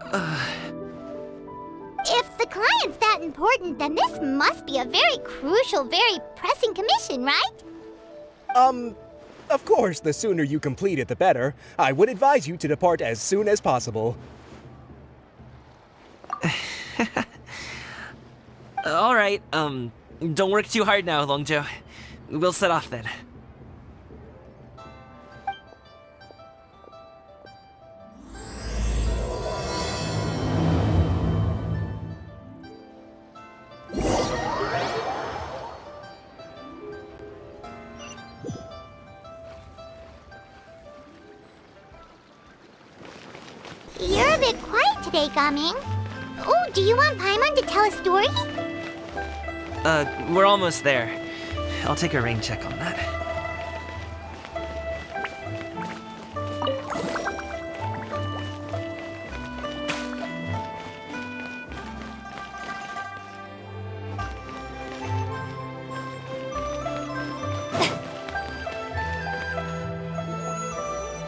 [SPEAKER 1] the client's that important, then this must be a very crucial, very pressing commission, right?
[SPEAKER 6] Of course, the sooner you complete it, the better. I would advise you to depart as soon as possible.
[SPEAKER 7] Alright, don't work too hard now, Longzhou. We'll set off then.
[SPEAKER 1] You're a bit quiet today, Gaming. Oh, do you want Paimon to tell a story?
[SPEAKER 7] We're almost there. I'll take a rain check on that.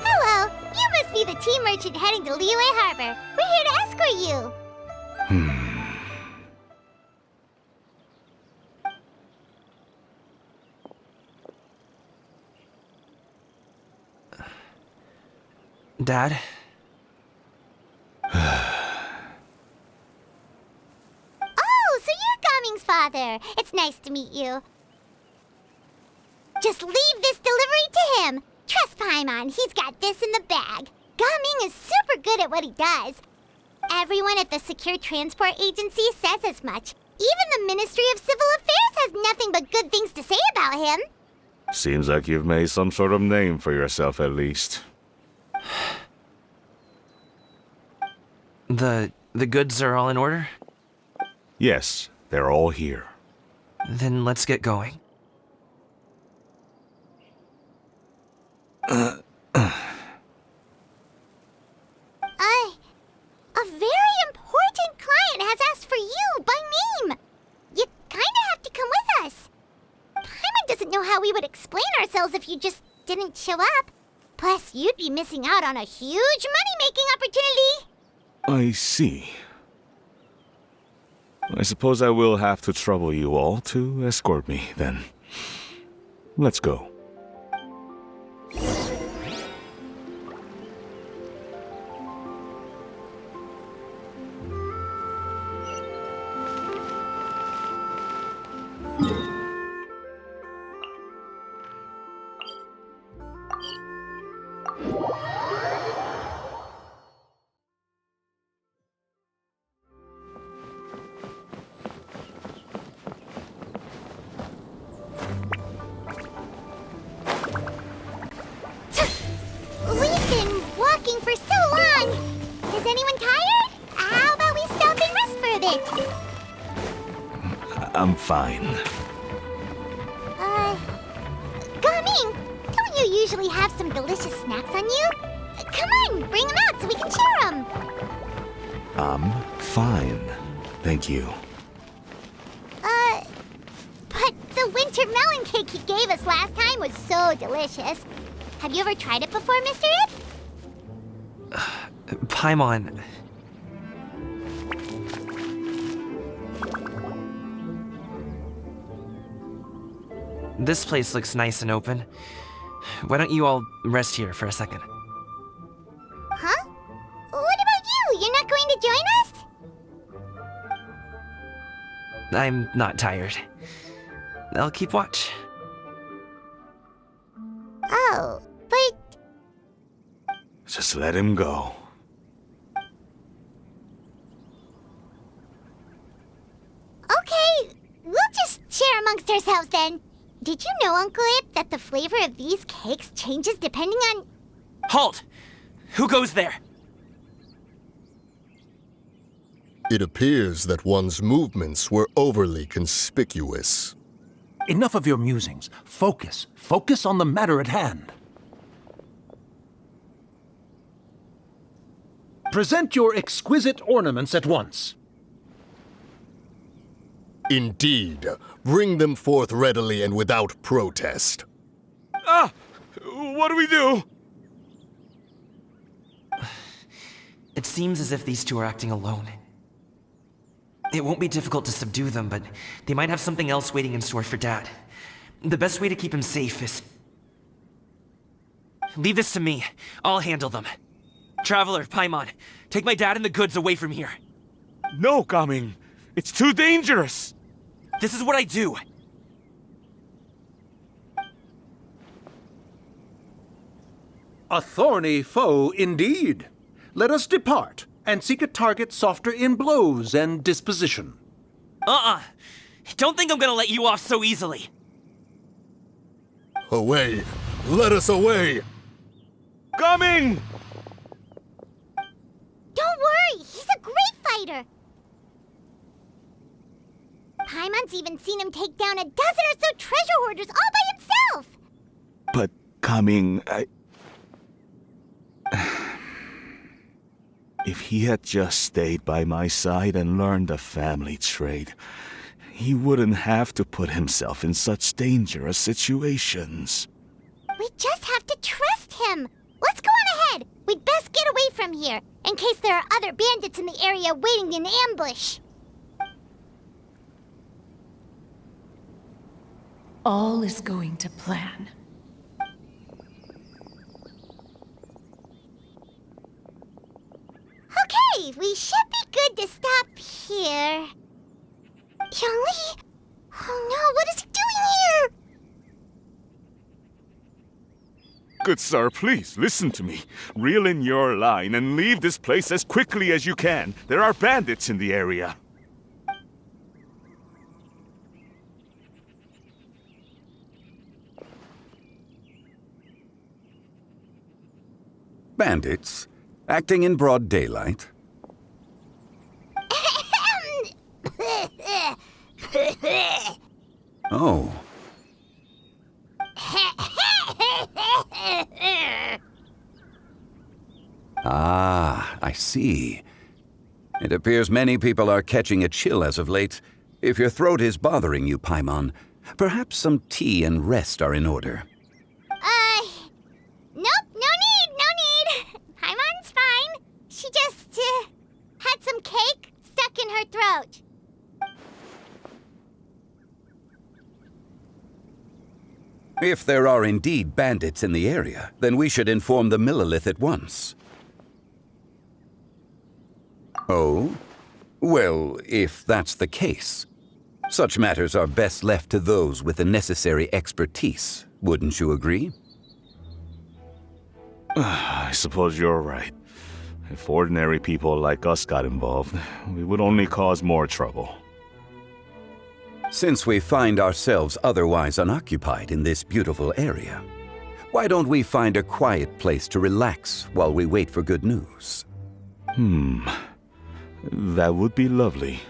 [SPEAKER 1] Hello, you must be the tea merchant heading to Liyue Harbor. We're here to escort you.
[SPEAKER 7] Dad?
[SPEAKER 1] Oh, so you're Gaming's father. It's nice to meet you. Just leave this delivery to him. Trust Paimon, he's got this in the bag. Gaming is super good at what he does. Everyone at the Secure Transport Agency says as much. Even the Ministry of Civil Affairs has nothing but good things to say about him.
[SPEAKER 17] Seems like you've made some sort of name for yourself at least.
[SPEAKER 7] The goods are all in order?
[SPEAKER 17] Yes, they're all here.
[SPEAKER 7] Then let's get going.
[SPEAKER 1] A very important client has asked for you by name. You kinda have to come with us. Paimon doesn't know how we would explain ourselves if you just didn't show up. Plus, you'd be missing out on a huge money-making opportunity.
[SPEAKER 17] I see. I suppose I will have to trouble you all to escort me, then. Let's go.
[SPEAKER 1] Anyone tired? How about we stop and rest for a bit?
[SPEAKER 17] I'm fine.
[SPEAKER 1] Gaming, don't you usually have some delicious snacks on you? Come on, bring them out so we can share them.
[SPEAKER 17] I'm fine. Thank you.
[SPEAKER 1] But the winter melon cake he gave us last time was so delicious. Have you ever tried it before, Mr. Ip?
[SPEAKER 7] Paimon. This place looks nice and open. Why don't you all rest here for a second?
[SPEAKER 1] Huh? What about you? You're not going to join us?
[SPEAKER 7] I'm not tired. I'll keep watch.
[SPEAKER 1] Oh, but...
[SPEAKER 17] Just let him go.
[SPEAKER 1] Okay, we'll just share amongst ourselves then. Did you know, Uncle Ip, that the flavor of these cakes changes depending on...
[SPEAKER 7] Halt! Who goes there?
[SPEAKER 4] It appears that one's movements were overly conspicuous.
[SPEAKER 5] Enough of your musings. Focus. Focus on the matter at hand. Present your exquisite ornaments at once.
[SPEAKER 4] Indeed. Bring them forth readily and without protest.
[SPEAKER 17] Ah! What do we do?
[SPEAKER 7] It seems as if these two are acting alone. It won't be difficult to subdue them, but they might have something else waiting in store for Dad. The best way to keep him safe is... Leave this to me. I'll handle them. Traveler, Paimon, take my dad and the goods away from here.
[SPEAKER 17] No, Gaming. It's too dangerous.
[SPEAKER 7] This is what I do.
[SPEAKER 5] A thorny foe indeed. Let us depart and seek a target softer in blows and disposition.
[SPEAKER 7] Don't think I'm gonna let you off so easily.
[SPEAKER 4] Away! Let us away!
[SPEAKER 17] Coming!
[SPEAKER 1] Don't worry, he's a great fighter. Paimon's even seen him take down a dozen or so treasure hoarders all by himself.
[SPEAKER 17] But Gaming, If he had just stayed by my side and learned the family trade, he wouldn't have to put himself in such dangerous situations.
[SPEAKER 1] We just have to trust him. Let's go on ahead. We'd best get away from here, in case there are other bandits in the area waiting in ambush.
[SPEAKER 11] All is going to plan.
[SPEAKER 1] Okay, we should be good to stop here. Youngli? Oh no, what is he doing here?
[SPEAKER 17] Good sir, please listen to me. Reel in your line and leave this place as quickly as you can. There are bandits in the area.
[SPEAKER 18] Bandits? Acting in broad daylight? Oh. Ah, I see. It appears many people are catching a chill as of late. If your throat is bothering you, Paimon, perhaps some tea and rest are in order.
[SPEAKER 1] Nope, no need. Paimon's fine. She just, had some cake stuck in her throat.
[SPEAKER 18] If there are indeed bandits in the area, then we should inform the Millelith at once. Oh? Well, if that's the case, such matters are best left to those with the necessary expertise, wouldn't you agree?
[SPEAKER 17] I suppose you're right. If ordinary people like us got involved, we would only cause more trouble.
[SPEAKER 18] Since we find ourselves otherwise unoccupied in this beautiful area, why don't we find a quiet place to relax while we wait for good news?
[SPEAKER 17] That would be lovely.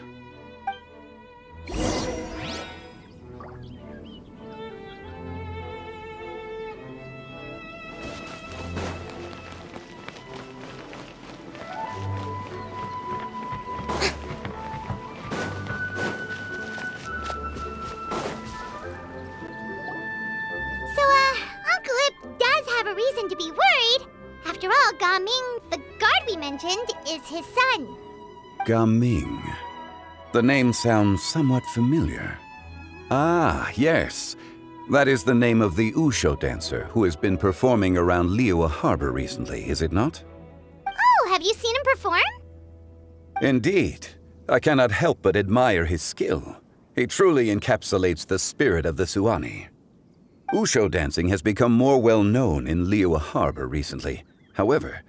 [SPEAKER 1] Uncle Ip does have a reason to be worried. After all, Gaming, the guard we mentioned, is his son.
[SPEAKER 18] Gaming. The name sounds somewhat familiar. Ah, yes. That is the name of the Wushu dancer who has been performing around Liyue Harbor recently, is it not?
[SPEAKER 1] Oh, have you seen him perform?
[SPEAKER 18] Indeed. I cannot help but admire his skill. He truly encapsulates the spirit of the Suwani. Wushu dancing has become more well known in Liyue Harbor recently. However,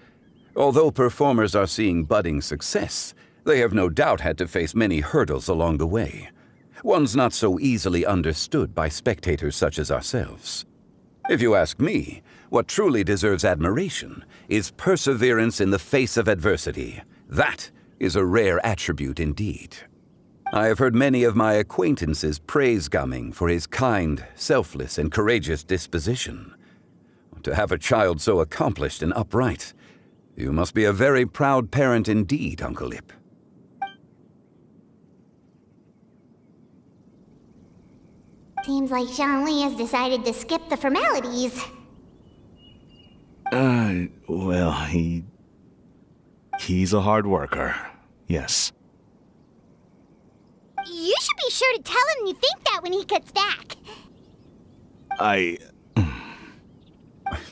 [SPEAKER 18] although performers are seeing budding success, they have no doubt had to face many hurdles along the way. One's not so easily understood by spectators such as ourselves. If you ask me, what truly deserves admiration is perseverance in the face of adversity. That is a rare attribute indeed. I have heard many of my acquaintances praise Gaming for his kind, selfless, and courageous disposition. To have a child so accomplished and upright, you must be a very proud parent indeed, Uncle Ip.
[SPEAKER 1] Seems like Zhongli has decided to skip the formalities.
[SPEAKER 17] Well, he's a hard worker. Yes.
[SPEAKER 1] You should be sure to tell him you think that when he gets back.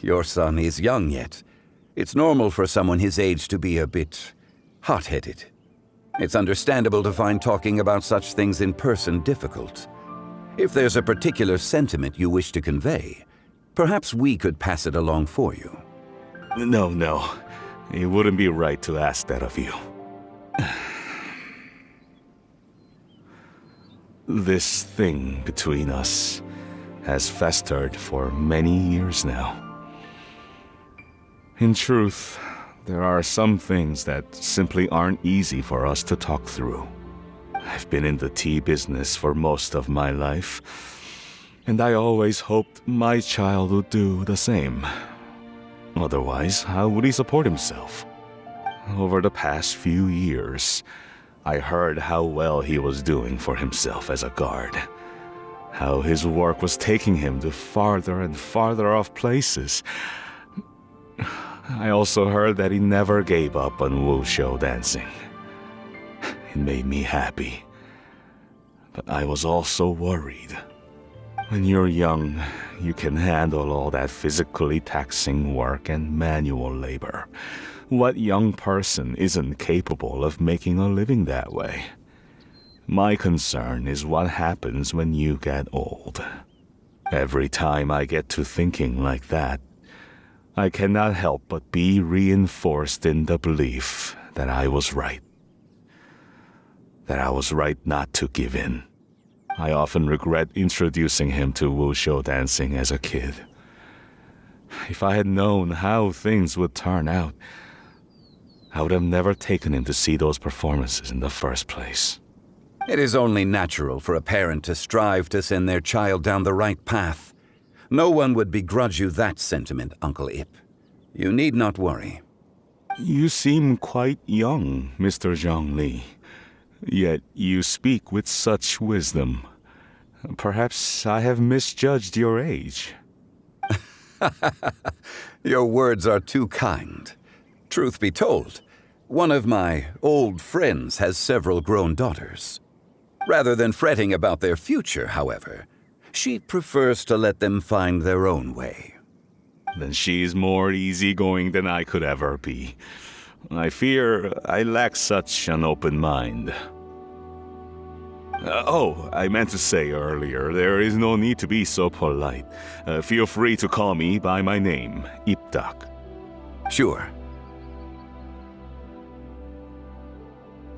[SPEAKER 18] Your son is young yet. It's normal for someone his age to be a bit hot-headed. It's understandable to find talking about such things in person difficult. If there's a particular sentiment you wish to convey, perhaps we could pass it along for you.
[SPEAKER 17] No. It wouldn't be right to ask that of you. This thing between us has festered for many years now. In truth, there are some things that simply aren't easy for us to talk through. I've been in the tea business for most of my life, and I always hoped my child would do the same. Otherwise, how would he support himself? Over the past few years, I heard how well he was doing for himself as a guard. How his work was taking him to farther and farther off places. I also heard that he never gave up on Wushu dancing. It made me happy. But I was also worried. When you're young, you can handle all that physically taxing work and manual labor. What young person isn't capable of making a living that way? My concern is what happens when you get old. Every time I get to thinking like that, I cannot help but be reinforced in the belief that I was right. That I was right not to give in. I often regret introducing him to Wushu dancing as a kid. If I had known how things would turn out, I would have never taken him to see those performances in the first place.
[SPEAKER 18] It is only natural for a parent to strive to send their child down the right path. No one would begrudge you that sentiment, Uncle Ip. You need not worry.
[SPEAKER 17] You seem quite young, Mr. Zhongli. Yet you speak with such wisdom. Perhaps I have misjudged your age.
[SPEAKER 18] Your words are too kind. Truth be told, one of my old friends has several grown daughters. Rather than fretting about their future, however, she prefers to let them find their own way.
[SPEAKER 17] Then she's more easygoing than I could ever be. I fear I lack such an open mind. I meant to say earlier, there is no need to be so polite. Feel free to call me by my name, Ipdak.
[SPEAKER 18] Sure.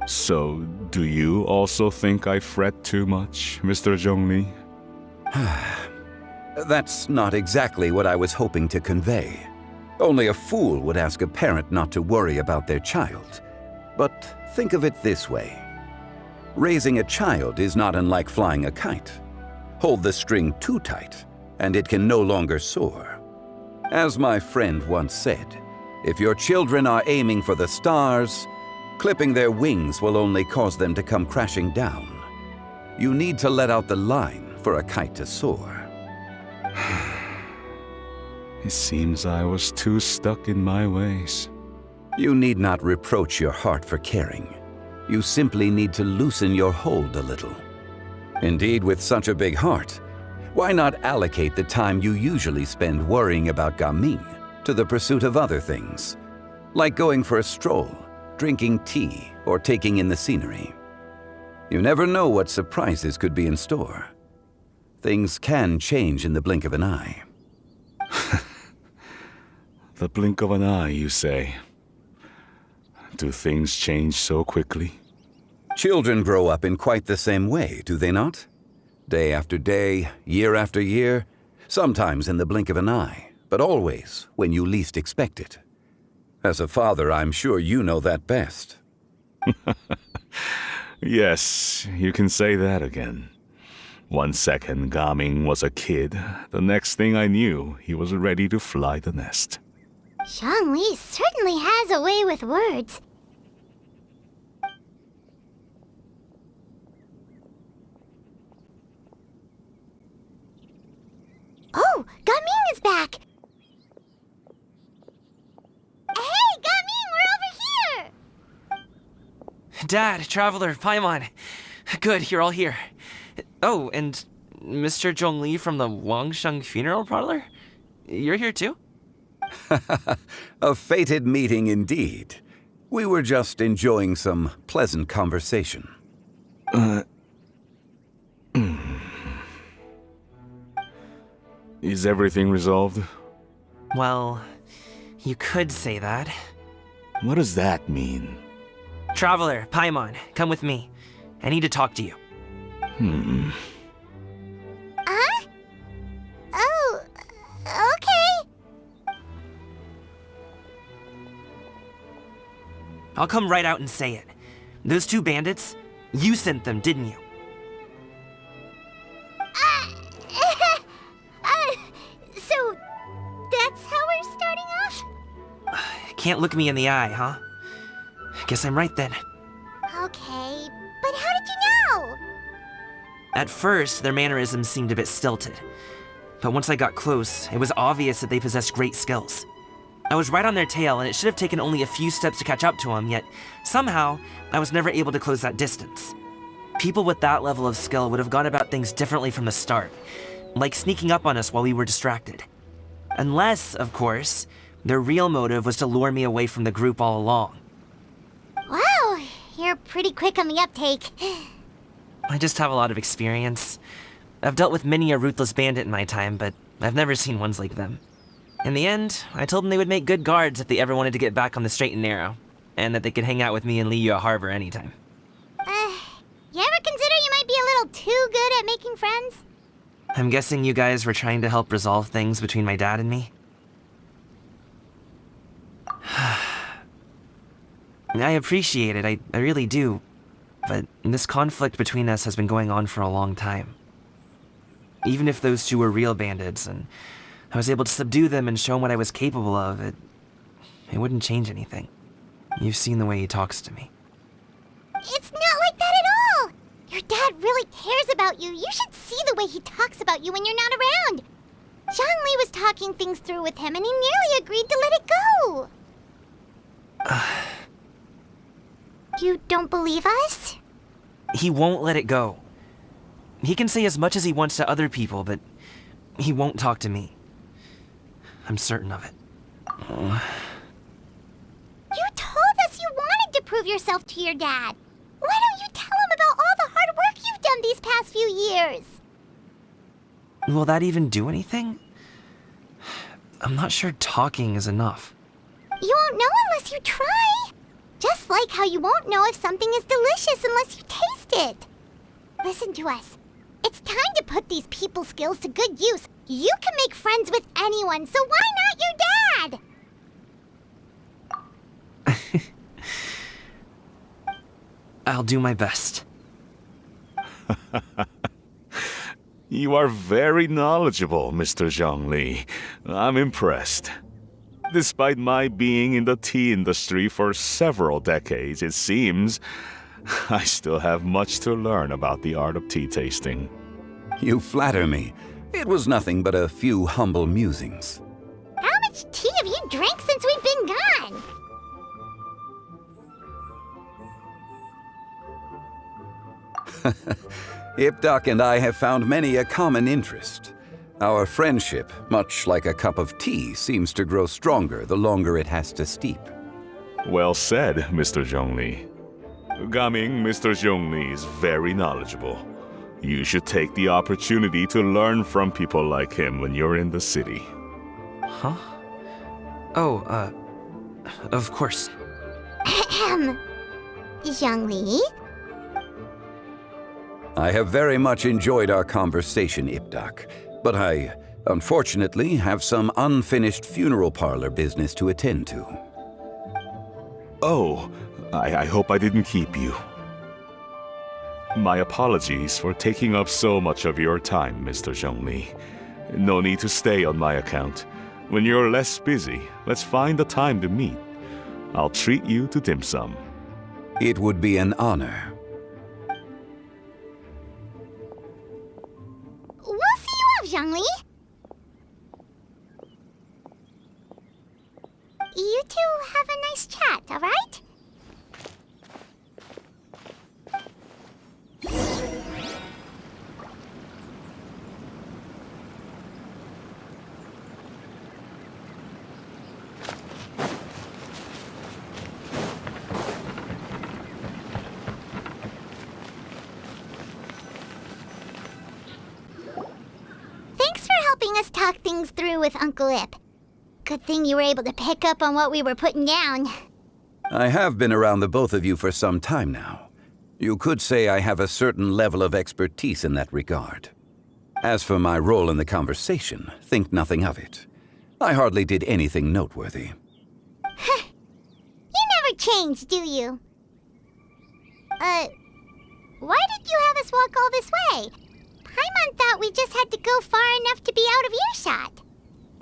[SPEAKER 17] So, do you also think I fret too much, Mr. Zhongli?
[SPEAKER 18] That's not exactly what I was hoping to convey. Only a fool would ask a parent not to worry about their child, But think of it this way. Raising a child is not unlike flying a kite. Hold the string too tight, and it can no longer soar. As my friend once said, if your children are aiming for the stars, clipping their wings will only cause them to come crashing down. You need to let out the line for a kite to soar.
[SPEAKER 17] It seems I was too stuck in my ways.
[SPEAKER 18] You need not reproach your heart for caring. You simply need to loosen your hold a little. Indeed, with such a big heart, why not allocate the time you usually spend worrying about Gaming to the pursuit of other things, like going for a stroll, drinking tea, or taking in the scenery? You never know what surprises could be in store. Things can change in the blink of an eye.
[SPEAKER 17] The blink of an eye, you say? Do things change so quickly?
[SPEAKER 18] Children grow up in quite the same way, do they not? Day after day, year after year, sometimes in the blink of an eye, but always when you least expect it. As a father, I'm sure you know that best.
[SPEAKER 17] Yes, you can say that again. 1 second, Gaming was a kid. The next thing I knew, he was ready to fly the nest.
[SPEAKER 1] Zhongli certainly has a way with words. Oh, Gaming is back! Hey, Gaming, we're over here!
[SPEAKER 7] Dad, Traveler, Paimon. Good, you're all here. Oh, and Mr. Zhongli from the Wangsheng Funeral Parlor? You're here too?
[SPEAKER 18] A fated meeting indeed. We were just enjoying some pleasant conversation.
[SPEAKER 17] Is everything resolved?
[SPEAKER 7] Well, you could say that.
[SPEAKER 17] What does that mean?
[SPEAKER 7] Traveler, Paimon, come with me. I need to talk to you.
[SPEAKER 1] Huh? Oh, okay.
[SPEAKER 7] I'll come right out and say it. Those two bandits, you sent them, didn't you?
[SPEAKER 1] So, that's how we're starting off?
[SPEAKER 7] Can't look me in the eye, huh? Guess I'm right then.
[SPEAKER 1] Okay, but how did you know?
[SPEAKER 7] At first, their mannerisms seemed a bit stilted. But once I got close, it was obvious that they possessed great skills. I was right on their tail, and it should have taken only a few steps to catch up to them, yet somehow, I was never able to close that distance. People with that level of skill would have gone about things differently from the start, like sneaking up on us while we were distracted. Unless, of course, their real motive was to lure me away from the group all along.
[SPEAKER 1] Wow, you're pretty quick on the uptake.
[SPEAKER 7] I just have a lot of experience. I've dealt with many a ruthless bandit in my time, but I've never seen ones like them. In the end, I told them they would make good guards if they ever wanted to get back on the straight and narrow, and that they could hang out with me in Liyue Harbor anytime.
[SPEAKER 1] You ever consider you might be a little too good at making friends?
[SPEAKER 7] I'm guessing you guys were trying to help resolve things between my dad and me? I appreciate it, I really do. But this conflict between us has been going on for a long time. Even if those two were real bandits, and I was able to subdue them and show him what I was capable of, it wouldn't change anything. You've seen the way he talks to me.
[SPEAKER 1] It's not like that at all! Your dad really cares about you. You should see the way he talks about you when you're not around. Zhongli was talking things through with him, and he nearly agreed to let it go. You don't believe us?
[SPEAKER 7] He won't let it go. He can say as much as he wants to other people, but he won't talk to me. I'm certain of it.
[SPEAKER 1] You told us you wanted to prove yourself to your dad. Why don't you tell him about all the hard work you've done these past few years?
[SPEAKER 7] Will that even do anything? I'm not sure talking is enough.
[SPEAKER 1] You won't know unless you try. Just like how you won't know if something is delicious unless you taste it. Listen to us. It's time to put these people skills to good use. You can make friends with anyone, so why not your dad?
[SPEAKER 7] I'll do my best.
[SPEAKER 17] You are very knowledgeable, Mr. Zhongli. I'm impressed. Despite my being in the tea industry for several decades, it seems I still have much to learn about the art of tea tasting.
[SPEAKER 18] You flatter me. It was nothing but a few humble musings.
[SPEAKER 1] How much tea have you drank since we've been gone?
[SPEAKER 18] Ipdak and I have found many a common interest. Our friendship, much like a cup of tea, seems to grow stronger the longer it has to steep.
[SPEAKER 17] Well said, Mr. Zhongli. Gaming, Mr. Zhongli is very knowledgeable. You should take the opportunity to learn from people like him when you're in the city.
[SPEAKER 7] Huh? Oh, of course.
[SPEAKER 1] Ahem. Zhongli?
[SPEAKER 18] I have very much enjoyed our conversation, Ipdak, but I, unfortunately, have some unfinished funeral parlor business to attend to.
[SPEAKER 17] Oh, I hope I didn't keep you. My apologies for taking up so much of your time, Mr. Zhongli. No need to stay on my account. When you're less busy, let's find a time to meet. I'll treat you to dim sum.
[SPEAKER 18] It would be an honor.
[SPEAKER 1] We'll see you off, Zhongli. You two have a nice chat, all right? Thanks for helping us talk things through with Uncle Ip. Good thing you were able to pick up on what we were putting down.
[SPEAKER 18] I have been around the both of you for some time now. You could say I have a certain level of expertise in that regard. As for my role in the conversation, think nothing of it. I hardly did anything noteworthy.
[SPEAKER 1] You never change, do you? Why did you have us walk all this way? Paimon thought we just had to go far enough to be out of earshot.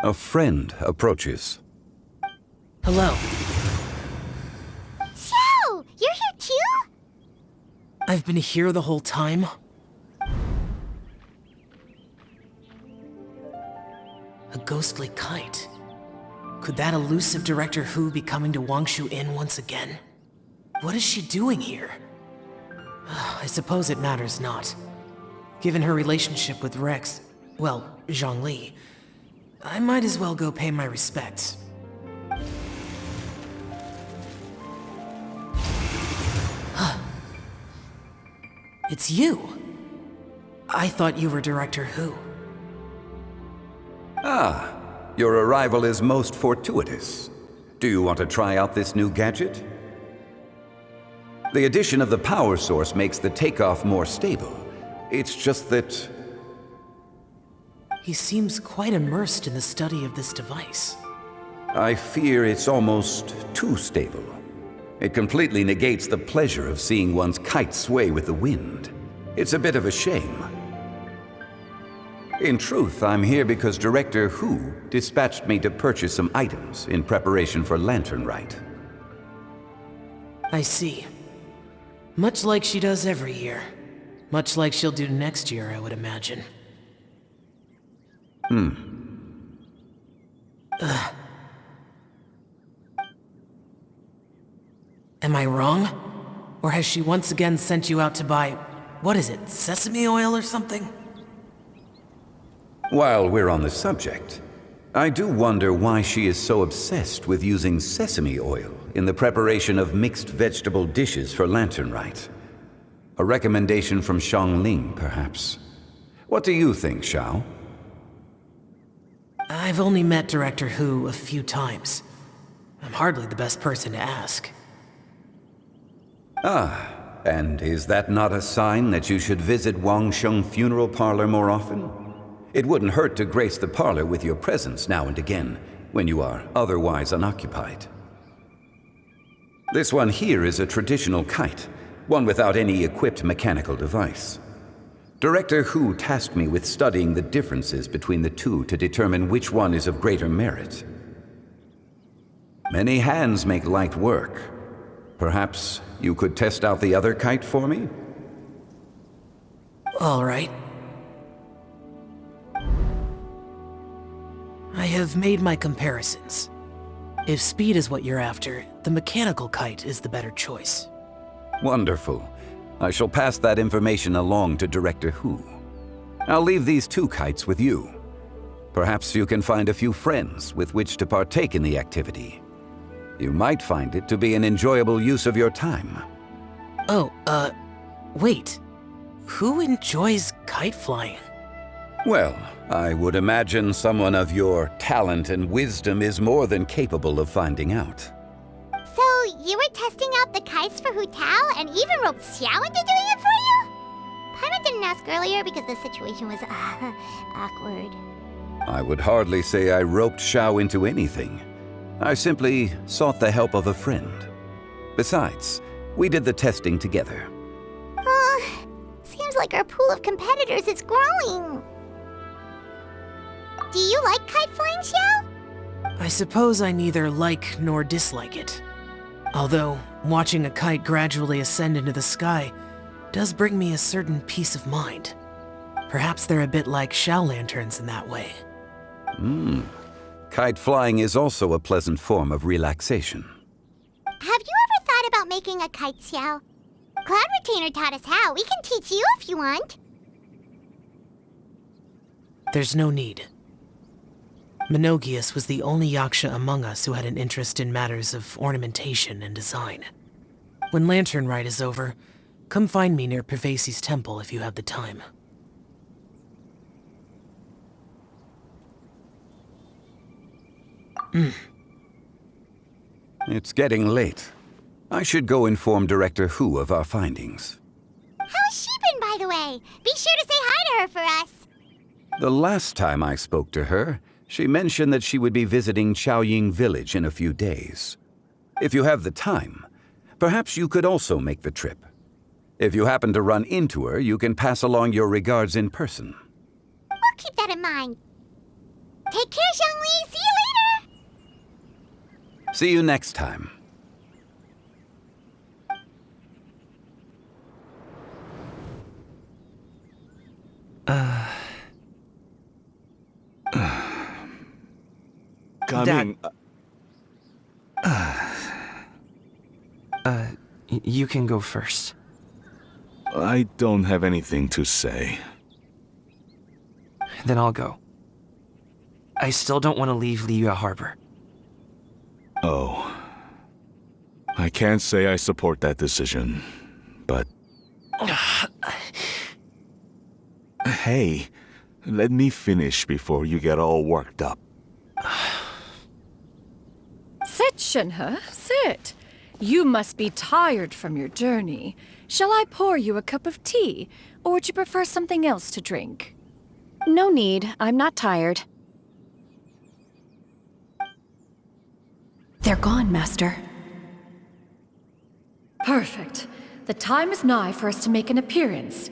[SPEAKER 18] A friend approaches.
[SPEAKER 7] Hello.
[SPEAKER 1] So, you're here too?
[SPEAKER 7] I've been here the whole time? A ghostly kite. Could that elusive Director Hu be coming to Wangshu Inn once again? What is she doing here? I suppose it matters not. Given her relationship with Rex, well, Zhongli, I might as well go pay my respects. It's you! I thought you were Director Hu.
[SPEAKER 18] Ah, your arrival is most fortuitous. Do you want to try out this new gadget? The addition of the power source makes the takeoff more stable. It's just that...
[SPEAKER 7] He seems quite immersed in the study of this device.
[SPEAKER 18] I fear it's almost too stable. It completely negates the pleasure of seeing one's kite sway with the wind. It's a bit of a shame. In truth, I'm here because Director Hu dispatched me to purchase some items in preparation for Lantern Rite.
[SPEAKER 7] I see. Much like she does every year. Much like she'll do next year, I would imagine. Am I wrong? Or has she once again sent you out to buy, what is it, sesame oil or something?
[SPEAKER 18] While we're on the subject, I do wonder why she is so obsessed with using sesame oil in the preparation of mixed vegetable dishes for Lantern Rite. A recommendation from Xiangling, perhaps. What do you think, Xiao?
[SPEAKER 7] I've only met Director Hu a few times. I'm hardly the best person to ask.
[SPEAKER 18] Ah, and is that not a sign that you should visit Wangsheng Funeral Parlor more often? It wouldn't hurt to grace the parlor with your presence now and again, when you are otherwise unoccupied. This one here is a traditional kite, one without any equipped mechanical device. Director Hu tasked me with studying the differences between the two to determine which one is of greater merit. Many hands make light work. Perhaps you could test out the other kite for me?
[SPEAKER 8] All right. I have made my comparisons. If speed is what you're after, the mechanical kite is the better choice.
[SPEAKER 18] Wonderful. I shall pass that information along to Director Hu. I'll leave these 2 kites with you. Perhaps you can find a few friends with which to partake in the activity. You might find it to be an enjoyable use of your time.
[SPEAKER 8] Oh, wait. Who enjoys kite flying?
[SPEAKER 18] Well, I would imagine someone of your talent and wisdom is more than capable of finding out.
[SPEAKER 1] So, you were testing out the kites for Hu Tao and even roped Xiao into doing it for you? Paimon didn't ask earlier because the situation was, awkward.
[SPEAKER 18] I would hardly say I roped Xiao into anything. I simply sought the help of a friend. Besides, we did the testing together.
[SPEAKER 1] Seems like our pool of competitors is growing. Do you like kite flying, Xiao?
[SPEAKER 8] I suppose I neither like nor dislike it. Although, watching a kite gradually ascend into the sky does bring me a certain peace of mind. Perhaps they're a bit like Xiao lanterns in that way.
[SPEAKER 18] Kite flying is also a pleasant form of relaxation.
[SPEAKER 1] Have you ever thought about making a kite, Xiao? Cloud Retainer taught us how. We can teach you if you want.
[SPEAKER 8] There's no need. Menogius was the only yaksha among us who had an interest in matters of ornamentation and design. When Lantern Rite is over, come find me near Pervasi's temple if you have the time.
[SPEAKER 18] It's getting late. I should go inform Director Hu of our findings.
[SPEAKER 1] How's she been, by the way? Be sure to say hi to her for us.
[SPEAKER 18] The last time I spoke to her, she mentioned that she would be visiting Chaoying Village in a few days. If you have the time, perhaps you could also make the trip. If you happen to run into her, you can pass along your regards in person.
[SPEAKER 1] We'll keep that in mind. Take care, Zhongli. See you later.
[SPEAKER 18] See you next time.
[SPEAKER 19] Coming.
[SPEAKER 7] You can go first.
[SPEAKER 17] I don't have anything to say.
[SPEAKER 7] Then I'll go. I still don't want to leave Liyue Harbor.
[SPEAKER 17] Oh. I can't say I support that decision, but... Hey, let me finish before you get all worked up.
[SPEAKER 16] Sit, Shenhe, sit. You must be tired from your journey. Shall I pour you a cup of tea, or would you prefer something else to drink?
[SPEAKER 13] No need. I'm not tired. They're gone, Master.
[SPEAKER 16] Perfect. The time is nigh for us to make an appearance.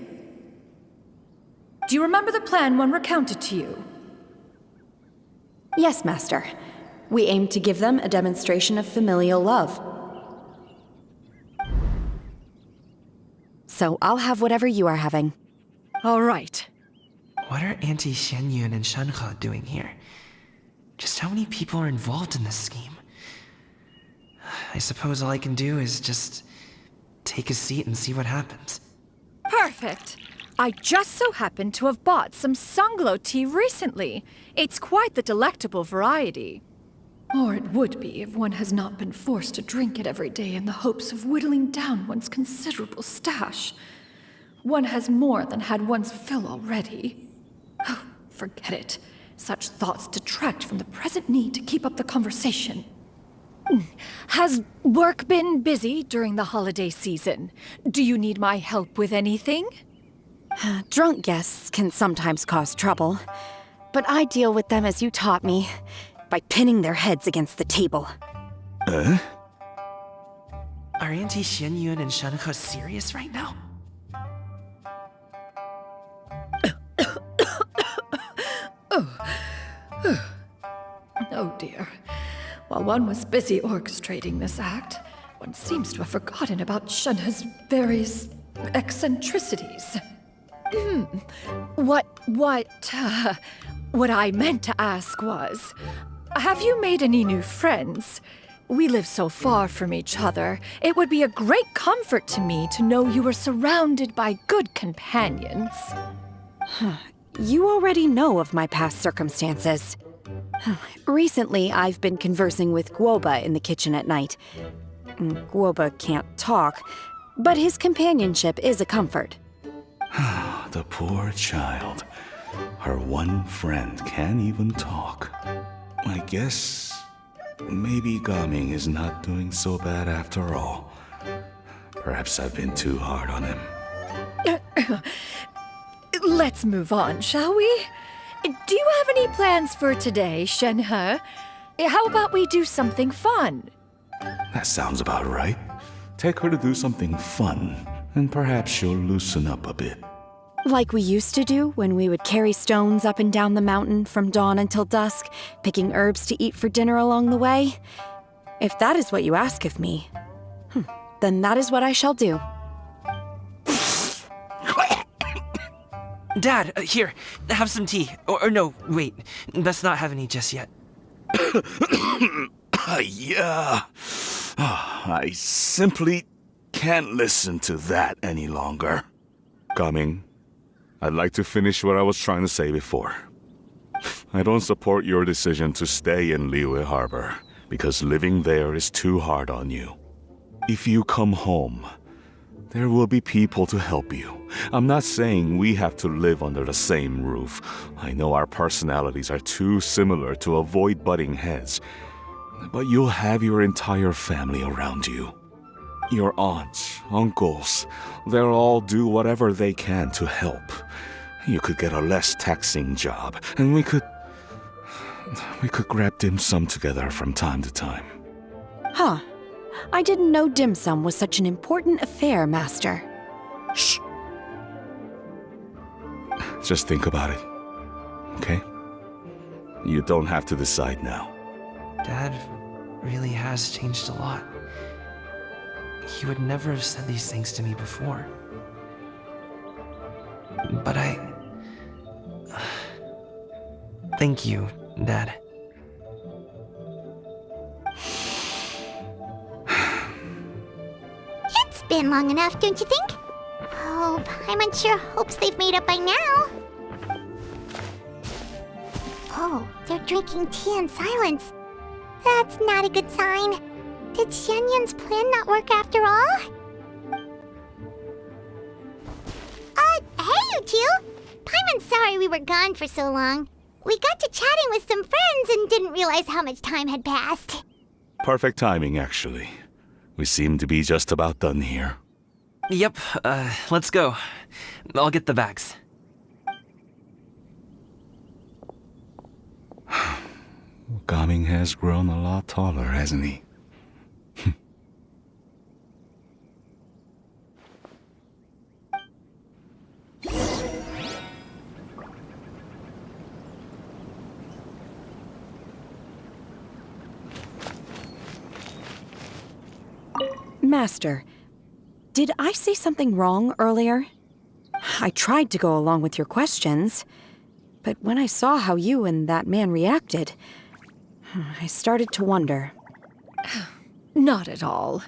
[SPEAKER 16] Do you remember the plan when recounted to you?
[SPEAKER 13] Yes, Master. We aim to give them a demonstration of familial love. So I'll have whatever you are having.
[SPEAKER 16] All right.
[SPEAKER 7] What are Auntie Xianyun and Shenhe doing here? Just how many people are involved in this scheme? I suppose all I can do is just take a seat and see what happens.
[SPEAKER 16] Perfect. I just so happen to have bought some Sunglow tea recently. It's quite the delectable variety. Or it would be if one has not been forced to drink it every day in the hopes of whittling down one's considerable stash. One has more than had one's fill already. Oh, forget it. Such thoughts detract from the present need to keep up the conversation. Has work been busy during the holiday season? Do you need my help with anything?
[SPEAKER 13] Drunk guests can sometimes cause trouble, but I deal with them as you taught me, by pinning their heads against the table.
[SPEAKER 7] Are Auntie Xianyun and Shenhe serious right now?
[SPEAKER 11] Oh dear. While one was busy orchestrating this act, one seems to have forgotten about Shenhe's various eccentricities.
[SPEAKER 16] What I meant to ask was, have you made any new friends? We live so far from each other. It would be a great comfort to me to know you were surrounded by good companions.
[SPEAKER 13] You already know of my past circumstances. Recently, I've been conversing with Guoba in the kitchen at night. Guoba can't talk, but his companionship is a comfort.
[SPEAKER 17] The poor child. Her one friend can't even talk. I guess maybe Gaming is not doing so bad after all. Perhaps I've been too hard on him.
[SPEAKER 16] Let's move on, shall we? Do you have any plans for today, Shenhe? How about we do something fun?
[SPEAKER 17] That sounds about right. Take her to do something fun, and perhaps she'll loosen up a bit.
[SPEAKER 13] Like we used to do when we would carry stones up and down the mountain from dawn until dusk, picking herbs to eat for dinner along the way? If that is what you ask of me, then that is what I shall do.
[SPEAKER 7] Dad, here, have some tea. Or no, wait, let's not have any just yet.
[SPEAKER 17] Yeah. I simply can't listen to that any longer. Coming. I'd like to finish what I was trying to say before. I don't support your decision to stay in Liyue Harbor, because living there is too hard on you. If you come home, there will be people to help you. I'm not saying we have to live under the same roof. I know our personalities are too similar to avoid butting heads. But you'll have your entire family around you. Your aunts, uncles, they'll all do whatever they can to help. You could get a less taxing job, and we could grab dim sum together from time to time.
[SPEAKER 13] Huh. I didn't know dim sum was such an important affair, Master.
[SPEAKER 17] Shh. Just think about it, okay? You don't have to decide now.
[SPEAKER 7] Dad really has changed a lot. He would never have said these things to me before. But thank you, Dad.
[SPEAKER 1] It's been long enough, don't you think? Oh, Paimon sure hopes they've made up by now. Oh, they're drinking tea in silence. That's not a good sign. Did Xianyun's plan not work after all? Hey, you two! Paimon's sorry we were gone for so long. We got to chatting with some friends and didn't realize how much time had passed.
[SPEAKER 17] Perfect timing, actually. We seem to be just about done here.
[SPEAKER 7] Yep, let's go. I'll get the bags.
[SPEAKER 17] Gaming has grown a lot taller, hasn't he?
[SPEAKER 13] Master, did I say something wrong earlier? I tried to go along with your questions, but when I saw how you and that man reacted, I started to wonder.
[SPEAKER 16] Not at all.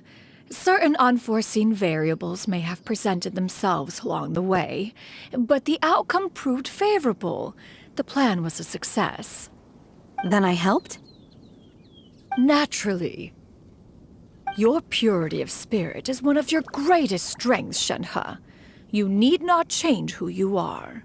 [SPEAKER 16] Certain unforeseen variables may have presented themselves along the way, but the outcome proved favorable. The plan was a success.
[SPEAKER 13] Then I helped?
[SPEAKER 16] Naturally. Your purity of spirit is one of your greatest strengths, Shenhe. You need not change who you are.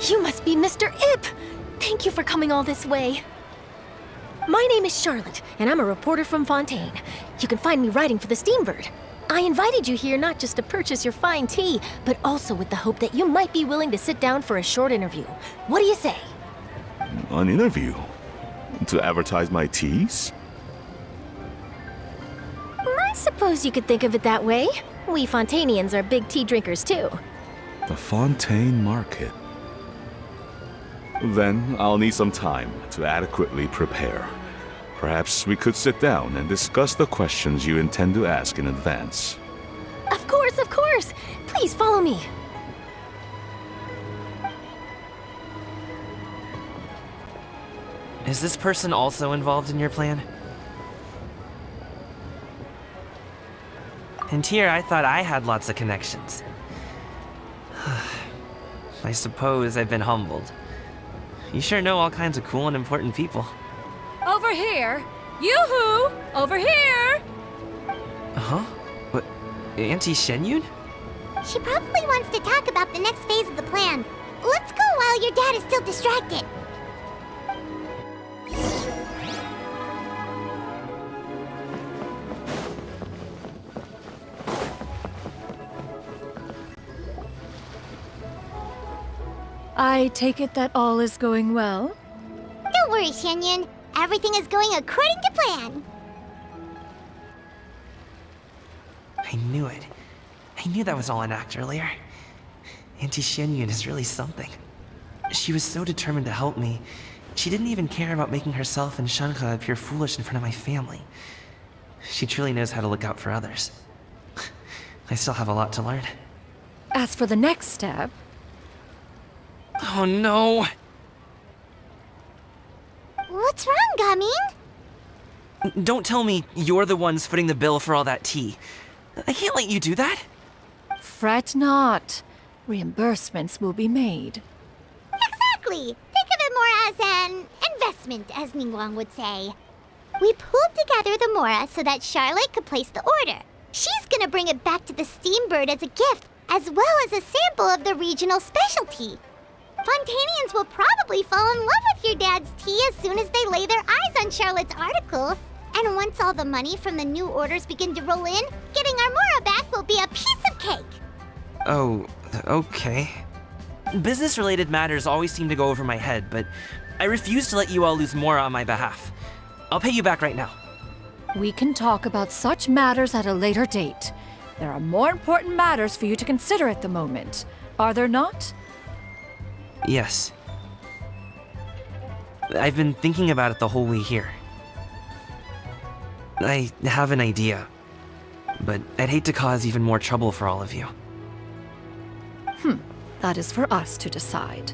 [SPEAKER 3] You must be Mr. Ip! Thank you for coming all this way. My name is Charlotte, and I'm a reporter from Fontaine. You can find me writing for the Steambird. I invited you here not just to purchase your fine tea, but also with the hope that you might be willing to sit down for a short interview. What do you say?
[SPEAKER 17] An interview? To advertise my teas?
[SPEAKER 3] I suppose you could think of it that way. We Fontainians are big tea drinkers too.
[SPEAKER 17] The Fontaine Market. Then I'll need some time to adequately prepare. Perhaps we could sit down and discuss the questions you intend to ask in advance.
[SPEAKER 3] Of course, of course! Please follow me.
[SPEAKER 7] Is this person also involved in your plan? And here I thought I had lots of connections. I suppose I've been humbled. You sure know all kinds of cool and important people.
[SPEAKER 16] Over here! Yoo-hoo! Over here!
[SPEAKER 7] Huh? What? Auntie Shenyun?
[SPEAKER 1] She probably wants to talk about the next phase of the plan. Let's go while your dad is still distracted.
[SPEAKER 16] I take it that all is going well?
[SPEAKER 1] Don't worry, Shenyun. Everything is going according to plan.
[SPEAKER 7] I knew it. I knew that was all an act earlier. Auntie Shenyun is really something. She was so determined to help me. She didn't even care about making herself and Shanka appear foolish in front of my family. She truly knows how to look out for others. I still have a lot to learn.
[SPEAKER 16] As for the next step...
[SPEAKER 7] Oh no!
[SPEAKER 1] What's wrong, Gaming?
[SPEAKER 7] Don't tell me you're the ones footing the bill for all that tea. I can't let you do that.
[SPEAKER 16] Fret not. Reimbursements will be made.
[SPEAKER 1] Exactly! Think of it more as an investment, as Ningguang would say. We pooled together the Mora so that Charlotte could place the order. She's gonna bring it back to the Steambird as a gift, as well as a sample of the regional specialty. Fontainians will probably fall in love with your dad's tea as soon as they lay their eyes on Charlotte's article. And once all the money from the new orders begin to roll in, getting our Mora back will be a piece of cake.
[SPEAKER 7] Oh, okay. Business-related matters always seem to go over my head, but I refuse to let you all lose Mora on my behalf. I'll pay you back right now.
[SPEAKER 16] We can talk about such matters at a later date. There are more important matters for you to consider at the moment, are there not?
[SPEAKER 7] Yes. I've been thinking about it the whole way here. I have an idea, but I'd hate to cause even more trouble for all of you.
[SPEAKER 16] That is for us to decide.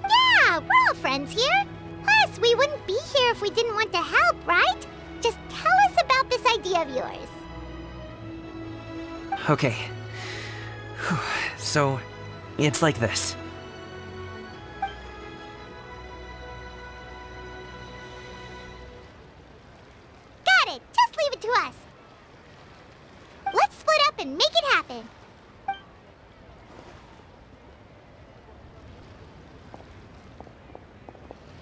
[SPEAKER 1] Yeah, we're all friends here. Plus, we wouldn't be here if we didn't want to help, right? Just tell us about this idea of yours.
[SPEAKER 7] Okay. So, it's like this.
[SPEAKER 1] Got it! Just leave it to us. Let's split up and make it happen.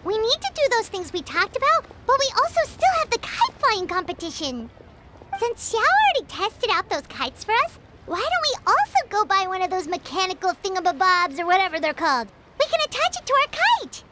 [SPEAKER 1] We need to do those things we talked about, but we also still have the kite flying competition. Since Xiao already tested out those kites for us, why don't we also go buy one of those mechanical thingamabobs or whatever they're called? We can attach it to our kite.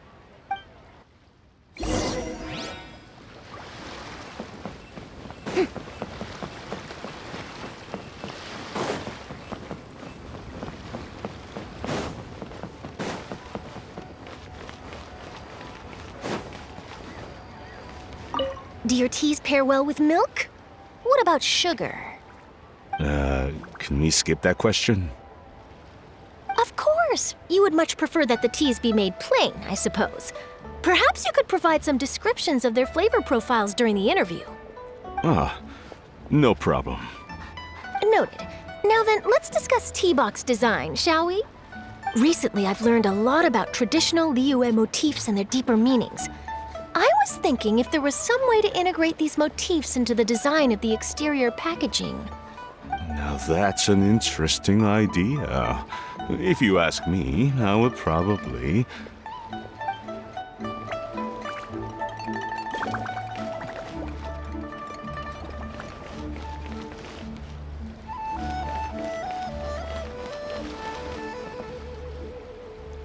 [SPEAKER 3] Do your teas pair well with milk? What about sugar?
[SPEAKER 17] Can we skip that question?
[SPEAKER 3] Of course! You would much prefer that the teas be made plain, I suppose. Perhaps you could provide some descriptions of their flavor profiles during the interview.
[SPEAKER 17] No problem.
[SPEAKER 3] Noted. Now then, let's discuss tea box design, shall we? Recently, I've learned a lot about traditional Liyue motifs and their deeper meanings. I was thinking if there was some way to integrate these motifs into the design of the exterior packaging.
[SPEAKER 17] Now that's an interesting idea. If you ask me, I would probably...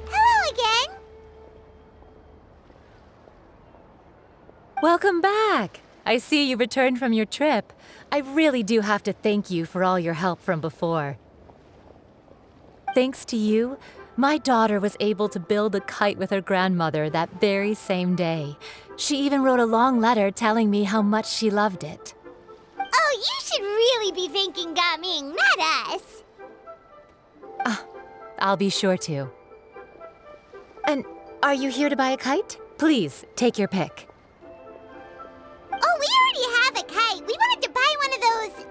[SPEAKER 1] Hello again!
[SPEAKER 19] Welcome back! I see you returned from your trip. I really do have to thank you for all your help from before. Thanks to you, my daughter was able to build a kite with her grandmother that very same day. She even wrote a long letter telling me how much she loved it.
[SPEAKER 1] Oh, you should really be thanking Gaming, not us!
[SPEAKER 19] I'll be sure to. And are you here to buy a kite? Please, take your pick.
[SPEAKER 1] Oh, we already have a kite. We wanted to buy one of those,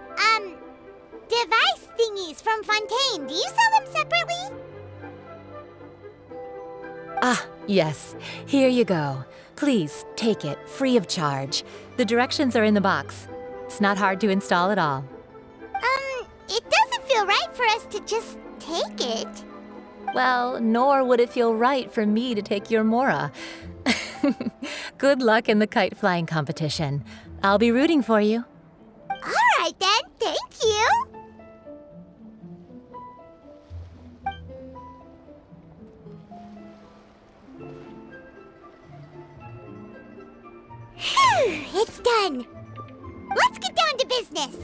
[SPEAKER 1] device thingies from Fontaine. Do you sell them separately?
[SPEAKER 19] Yes. Here you go. Please, take it, free of charge. The directions are in the box. It's not hard to install at all.
[SPEAKER 1] It doesn't feel right for us to just take it.
[SPEAKER 19] Well, nor would it feel right for me to take your Mora. Good luck in the kite flying competition. I'll be rooting for you.
[SPEAKER 1] All right then, thank you. Phew, it's done. Let's get down to business.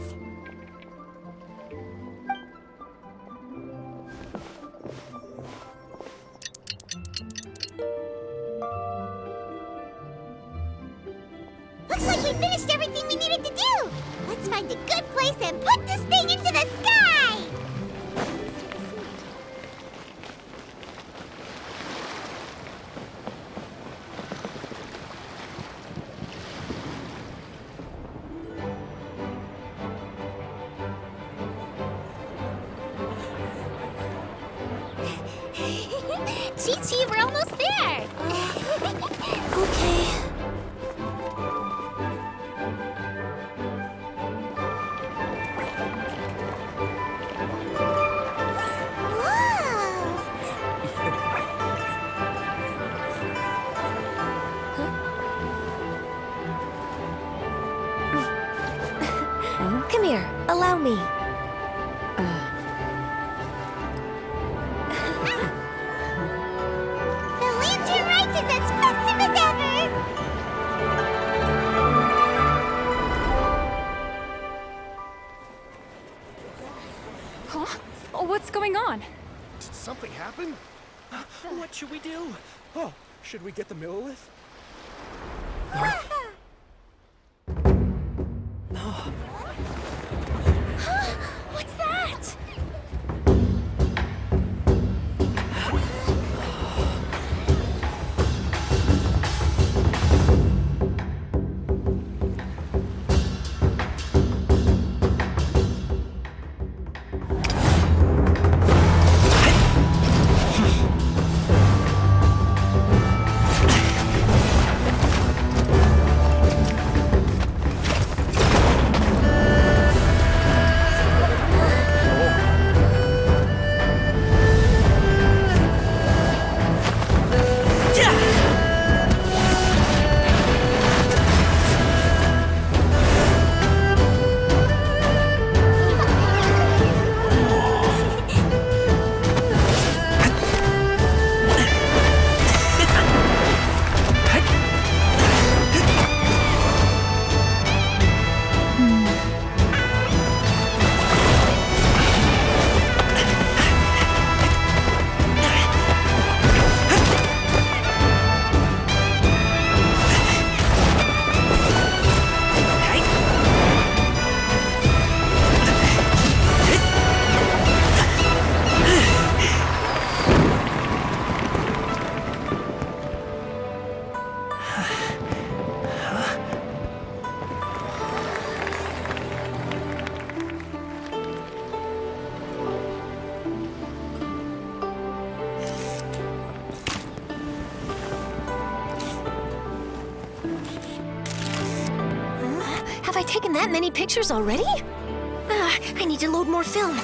[SPEAKER 1] Looks like we finished everything we needed to do. Let's find a good place and put this thing into the sky. Chi-Chi, we're almost there. Okay.
[SPEAKER 15] Come here, allow me.
[SPEAKER 1] The lantern rite is as festive as ever!
[SPEAKER 20] Huh? Oh, what's going on?
[SPEAKER 6] Did something happen? What should we do? Oh, should we get the Millilith?
[SPEAKER 15] What's that? Have I taken that many pictures already? I need to load more film.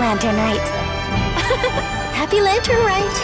[SPEAKER 2] Lantern Rite.
[SPEAKER 3] Happy Lantern Rite!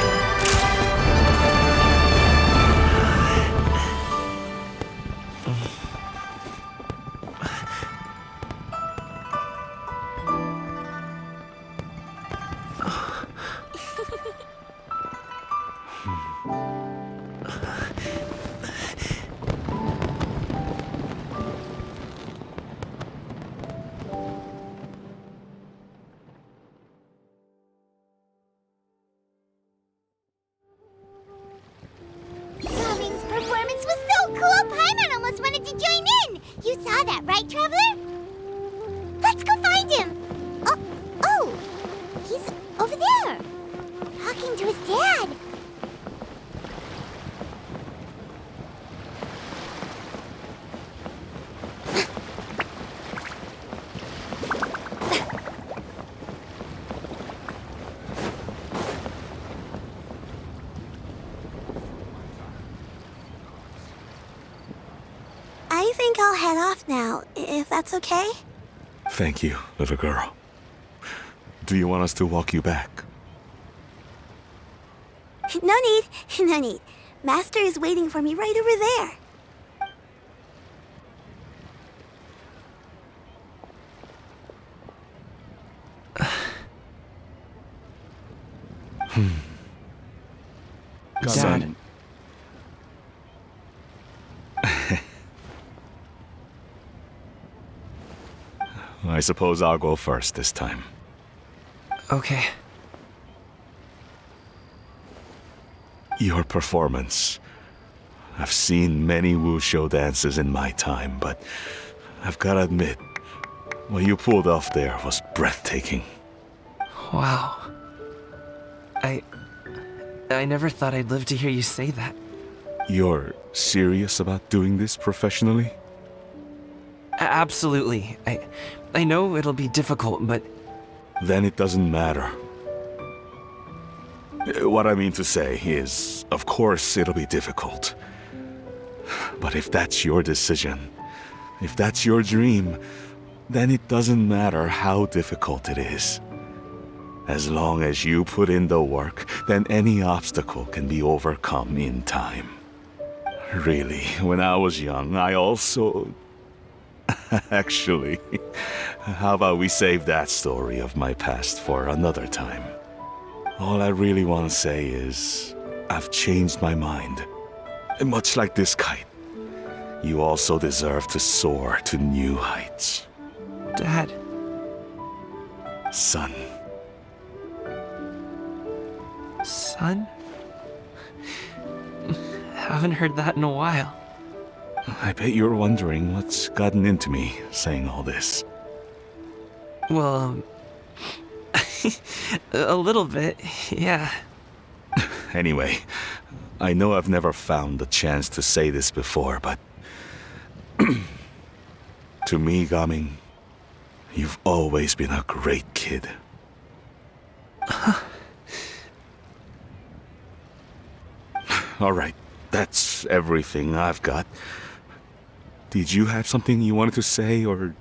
[SPEAKER 1] Gaming's performance was so cool, Paimon almost wanted to join in! You saw that, right, Traveler? Let's go find him! Oh! He's over there! Talking to his dad!
[SPEAKER 14] I think I'll head off now, if that's okay?
[SPEAKER 17] Thank you, little girl. Do you want us to walk you back?
[SPEAKER 14] No need, no need. Master is waiting for me right over there.
[SPEAKER 7] Dad.
[SPEAKER 17] I suppose I'll go first this time.
[SPEAKER 7] Okay.
[SPEAKER 17] Your performance. I've seen many wushou dances in my time, but I've gotta admit, what you pulled off there was breathtaking.
[SPEAKER 7] Wow. I never thought I'd live to hear you say that.
[SPEAKER 17] You're serious about doing this professionally?
[SPEAKER 7] Absolutely. I know it'll be difficult, but...
[SPEAKER 17] Then it doesn't matter. What I mean to say is, of course it'll be difficult. But if that's your decision, if that's your dream, then it doesn't matter how difficult it is. As long as you put in the work, then any obstacle can be overcome in time. Really, when I was young, I also... Actually, how about we save that story of my past for another time? All I really want to say is, I've changed my mind. And much like this kite, you also deserve to soar to new heights.
[SPEAKER 7] Dad.
[SPEAKER 17] Son.
[SPEAKER 7] Son? Haven't heard that in a while.
[SPEAKER 17] I bet you're wondering what's gotten into me saying all this.
[SPEAKER 7] Well, a little bit, yeah.
[SPEAKER 17] Anyway, I know I've never found the chance to say this before, but... to me, Gaming, you've always been a great kid. Alright, that's everything I've got. Did you have something you wanted to say, or...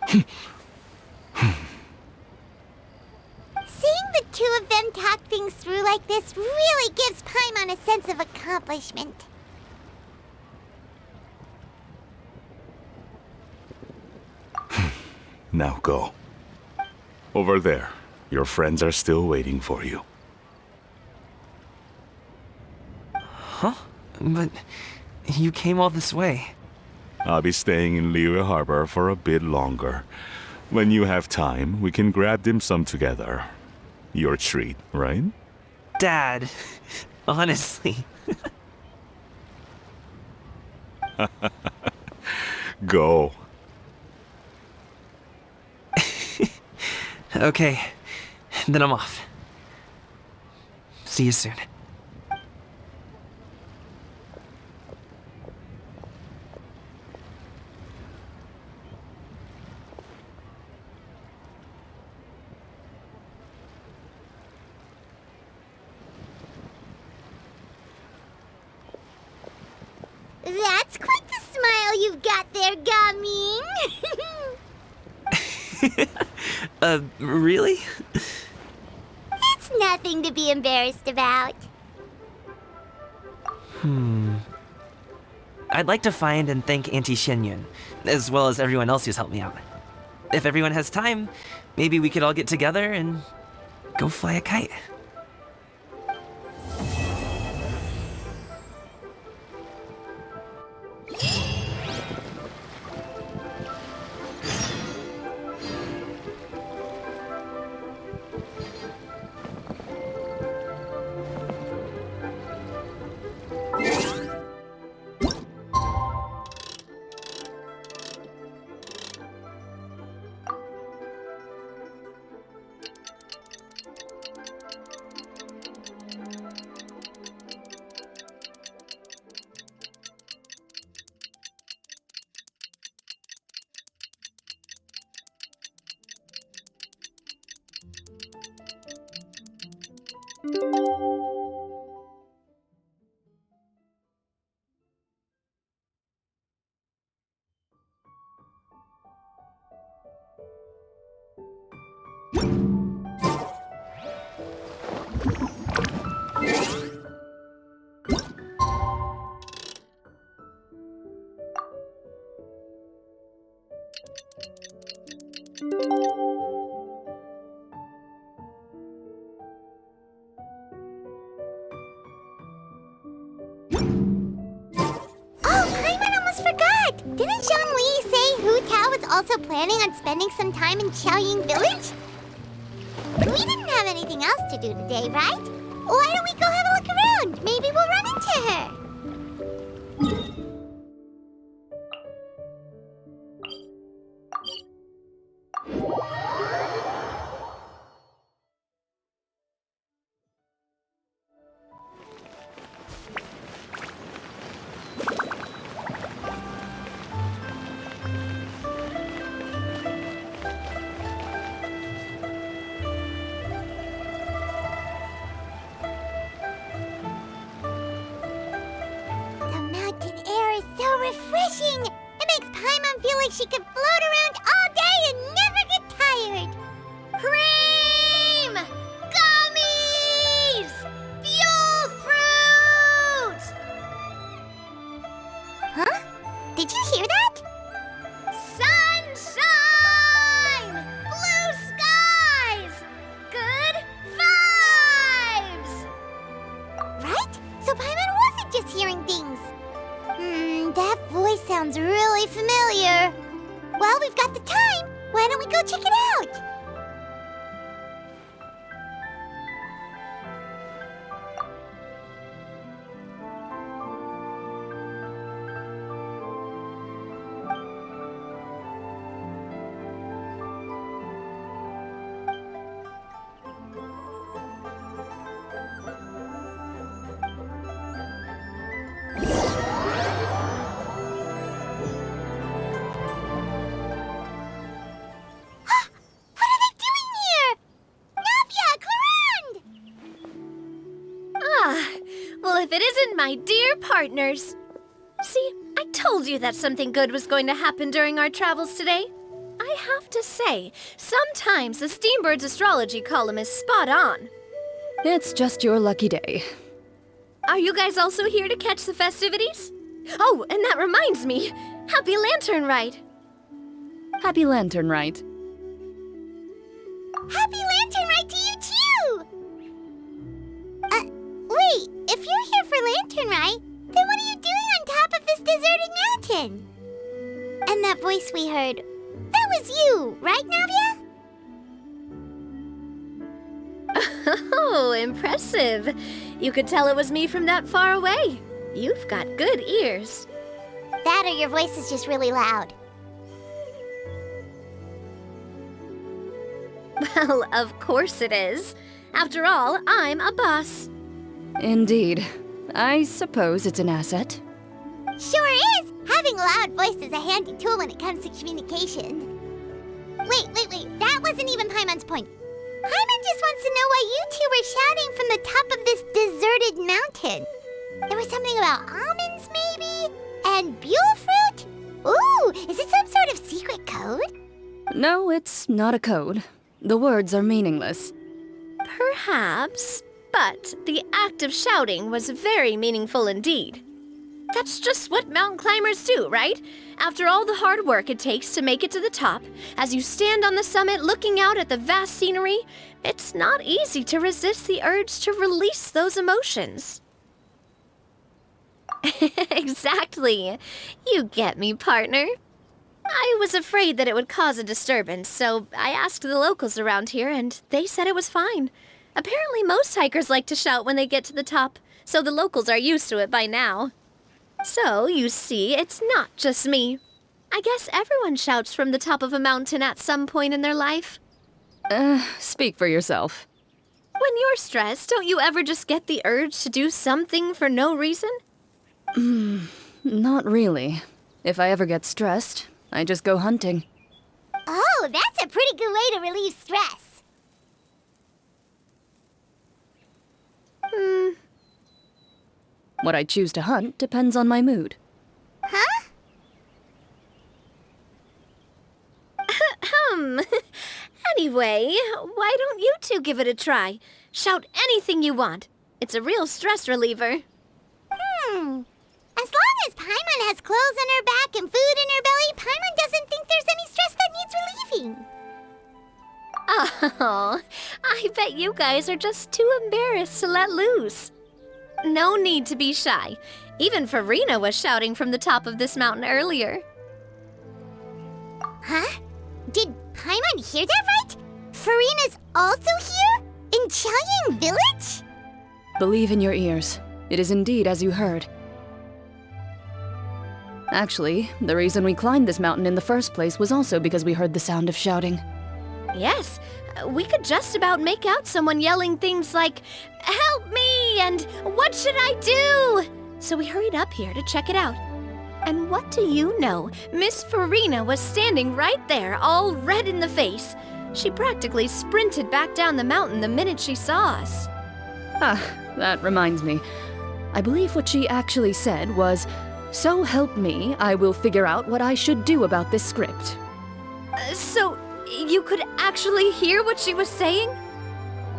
[SPEAKER 1] Seeing the two of them talk things through like this really gives Paimon a sense of accomplishment.
[SPEAKER 17] Now go. Over there. Your friends are still waiting for you.
[SPEAKER 7] Huh? But you came all this way.
[SPEAKER 17] I'll be staying in Liyue Harbor for a bit longer. When you have time, we can grab dim sum together. Your treat, right?
[SPEAKER 7] Dad, honestly.
[SPEAKER 17] Go.
[SPEAKER 7] Okay, then I'm off. See you soon.
[SPEAKER 1] That's quite the smile all you've got there, Gumming.
[SPEAKER 7] Really?
[SPEAKER 1] It's nothing to be embarrassed about.
[SPEAKER 7] I'd like to find and thank Auntie Xianyun, as well as everyone else who's helped me out. If everyone has time, maybe we could all get together and go fly a kite.
[SPEAKER 1] Didn't Zhongli say Hu Tao was also planning on spending some time in Xiaoying Village? We didn't have anything else to do today, right? Why don't we go have a look around? Maybe we'll run into her. Refreshing! It makes Paimon feel like she could float around all day and never get tired. Cream! Gummies! Fuel fruit! Huh? Did you hear that? Sunshine! Blue skies! Good vibes! Right? So Paimon wasn't just hearing things. That voice sounds really familiar. Well, we've got the time. Why don't we go check it out?
[SPEAKER 21] Well, if it isn't my dear partners. See, I told you that something good was going to happen during our travels today. I have to say, sometimes the Steambird's astrology column is spot on.
[SPEAKER 16] It's just your lucky day.
[SPEAKER 21] Are you guys also here to catch the festivities? Oh, and that reminds me. Happy Lantern Rite.
[SPEAKER 16] Happy Lantern Rite.
[SPEAKER 1] Happy Lantern Rite to you too! Wait, if you're here for Lantern Rite, then what are you doing on top of this deserted mountain? And that voice we heard, that was you, right, Navia?
[SPEAKER 21] Oh, impressive. You could tell it was me from that far away. You've got good ears.
[SPEAKER 1] That or your voice is just really loud.
[SPEAKER 21] Well, of course it is. After all, I'm a boss.
[SPEAKER 16] Indeed. I suppose it's an asset.
[SPEAKER 1] Sure is! Having a loud voice is a handy tool when it comes to communication. Wait. That wasn't even Paimon's point. Paimon just wants to know why you two were shouting from the top of this deserted mountain. There was something about almonds, maybe? And buell fruit? a code?
[SPEAKER 13] No, it's not a code. The words are meaningless.
[SPEAKER 21] Perhaps, but the act of shouting was very meaningful indeed. That's just what mountain climbers do, right? After all the hard work it takes to make it to the top, as you stand on the summit looking out at the vast scenery, it's not easy to resist the urge to release those emotions. Exactly. You get me, partner. I was afraid that it would cause a disturbance, so I asked the locals around here, and they said it was fine. Apparently most hikers like to shout when they get to the top, so the locals are used to it by now. So, you see, it's not just me. I guess everyone shouts from the top of a mountain at some point in their life.
[SPEAKER 13] Speak for yourself.
[SPEAKER 21] When you're stressed, don't you ever just get the urge to do something for no reason?
[SPEAKER 13] Not really. If I ever get stressed, I just go hunting.
[SPEAKER 1] Oh, that's a pretty good way to relieve stress.
[SPEAKER 13] What I choose to hunt depends on my mood.
[SPEAKER 1] Huh?
[SPEAKER 21] Anyway, why don't you two give it a try? Shout anything you want. It's a real stress reliever.
[SPEAKER 1] As long as Paimon has clothes on her back and food in her belly, Paimon doesn't think there's any stress that needs relieving.
[SPEAKER 21] Oh, I bet you guys are just too embarrassed to let loose. No need to be shy. Even Farina was shouting from the top of this mountain earlier.
[SPEAKER 1] Huh? Did Paimon hear that right? Farina's also here? In Qiaoying Village?
[SPEAKER 13] Believe in your ears. It is indeed as you heard. Actually, the reason we climbed this mountain in the first place was also because we heard the sound of shouting.
[SPEAKER 21] Yes, we could just about make out someone yelling things like, "Help me!" and "What should I do?" So we hurried up here to check it out. And what do you know? Miss Farina was standing right there, all red in the face. She practically sprinted back down the mountain the minute she saw us.
[SPEAKER 13] Ah, that reminds me. I believe what she actually said was, "So help me, I will figure out what I should do about this script."
[SPEAKER 21] So, you could actually hear what she was saying?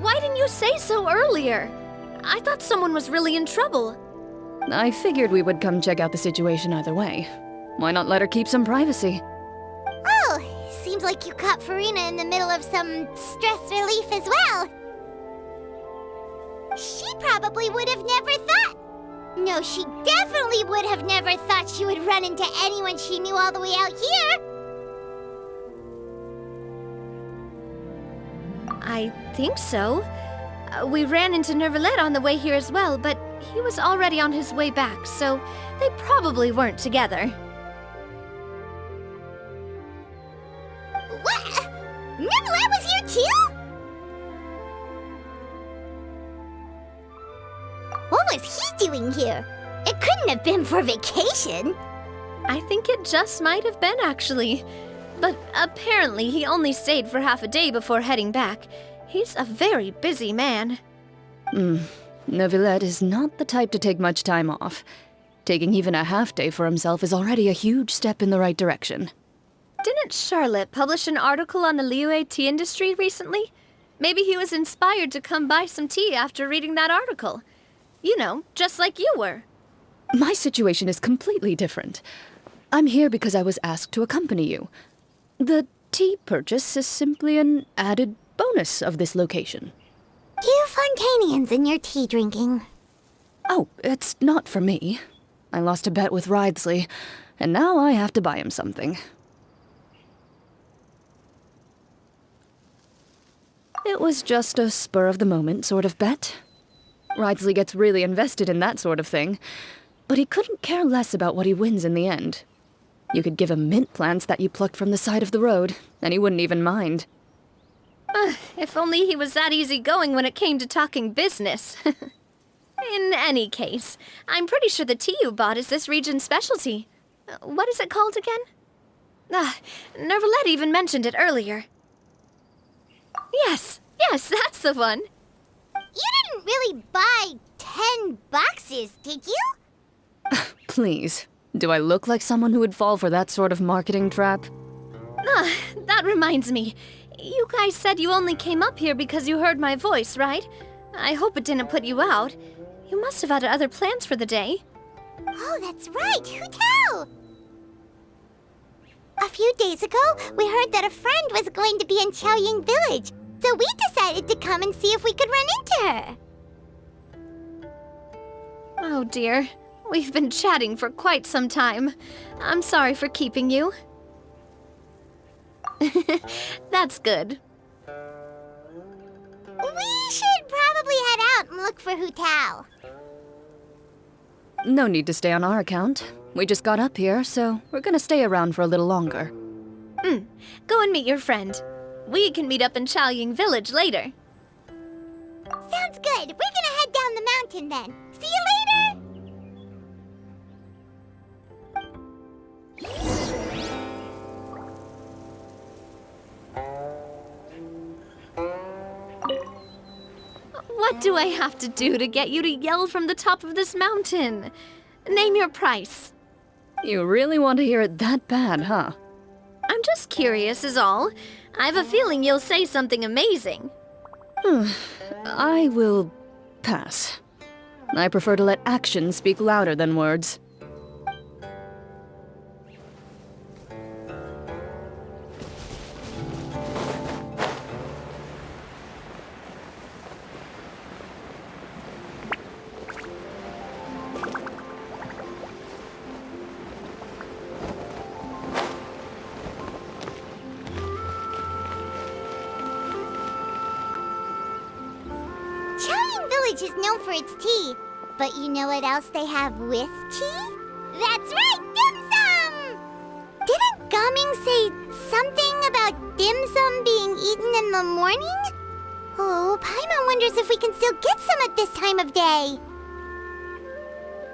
[SPEAKER 21] Why didn't you say so earlier? I thought someone was really in trouble.
[SPEAKER 13] I figured we would come check out the situation either way. Why not let her keep some privacy?
[SPEAKER 1] Oh, seems like you caught Farina in the middle of some stress relief as well. She probably would have never thought. No, she definitely would have never thought she would run into anyone she knew all the way out here.
[SPEAKER 21] I think so. We ran into Nervalet on the way here as well, but he was already on his way back, so they probably weren't together.
[SPEAKER 1] What? Nervalet was here too? What was he doing here? It couldn't have been for vacation.
[SPEAKER 21] I think it just might have been, actually. But apparently he only stayed for half a day before heading back. He's a very busy man.
[SPEAKER 13] Neuvillette is not the type to take much time off. Taking even a half day for himself is already a huge step in the right direction.
[SPEAKER 21] Didn't Charlotte publish an article on the Liyue tea industry recently? Maybe he was inspired to come buy some tea after reading that article. You know, just like you were.
[SPEAKER 13] My situation is completely different. I'm here because I was asked to accompany you. The tea purchase is simply an added bonus of this location.
[SPEAKER 1] You Fontanians and your tea drinking.
[SPEAKER 13] Oh, it's not for me. I lost a bet with Ridesley, and now I have to buy him something. It was just a spur-of-the-moment sort of bet. Ridesley gets really invested in that sort of thing, but he couldn't care less about what he wins in the end. You could give him mint plants that you plucked from the side of the road, and he wouldn't even mind.
[SPEAKER 21] If only he was that easygoing when it came to talking business. In any case, I'm pretty sure the tea you bought is this region's specialty. What is it called again? Nervalet even mentioned it earlier. Yes, that's the one.
[SPEAKER 1] You didn't really buy 10 boxes, did you?
[SPEAKER 13] Please, do I look like someone who would fall for that sort of marketing trap?
[SPEAKER 21] That reminds me. You guys said you only came up here because you heard my voice, right? I hope it didn't put you out. You must have had other plans for the day.
[SPEAKER 1] Oh, that's right! Hu-Tao! A few days ago, we heard that a friend was going to be in Qiaoying Village, so we decided to come and see if we could run into her.
[SPEAKER 21] Oh dear. We've been chatting for quite some time. I'm sorry for keeping you. That's good.
[SPEAKER 1] We should probably head out and look for Hu-Tao.
[SPEAKER 10] No need to stay on our account. We just got up here, so we're gonna stay around for a little longer.
[SPEAKER 21] Go and meet your friend. We can meet up in Qiaoying Village later.
[SPEAKER 1] Sounds good. We're gonna head down the mountain then. See you later!
[SPEAKER 21] What do I have to do to get you to yell from the top of this mountain? Name your price.
[SPEAKER 10] You really want to hear it that bad, huh?
[SPEAKER 21] I'm just curious is all. I have a feeling you'll say something amazing.
[SPEAKER 10] I will pass. I prefer to let actions speak louder than words.
[SPEAKER 1] Qiaoying Village is known for its tea, but you know what else they have with tea? That's right, dim sum! Didn't Gaming say something about dim sum being eaten in the morning? Oh, Paimon wonders if we can still get some at this time of day.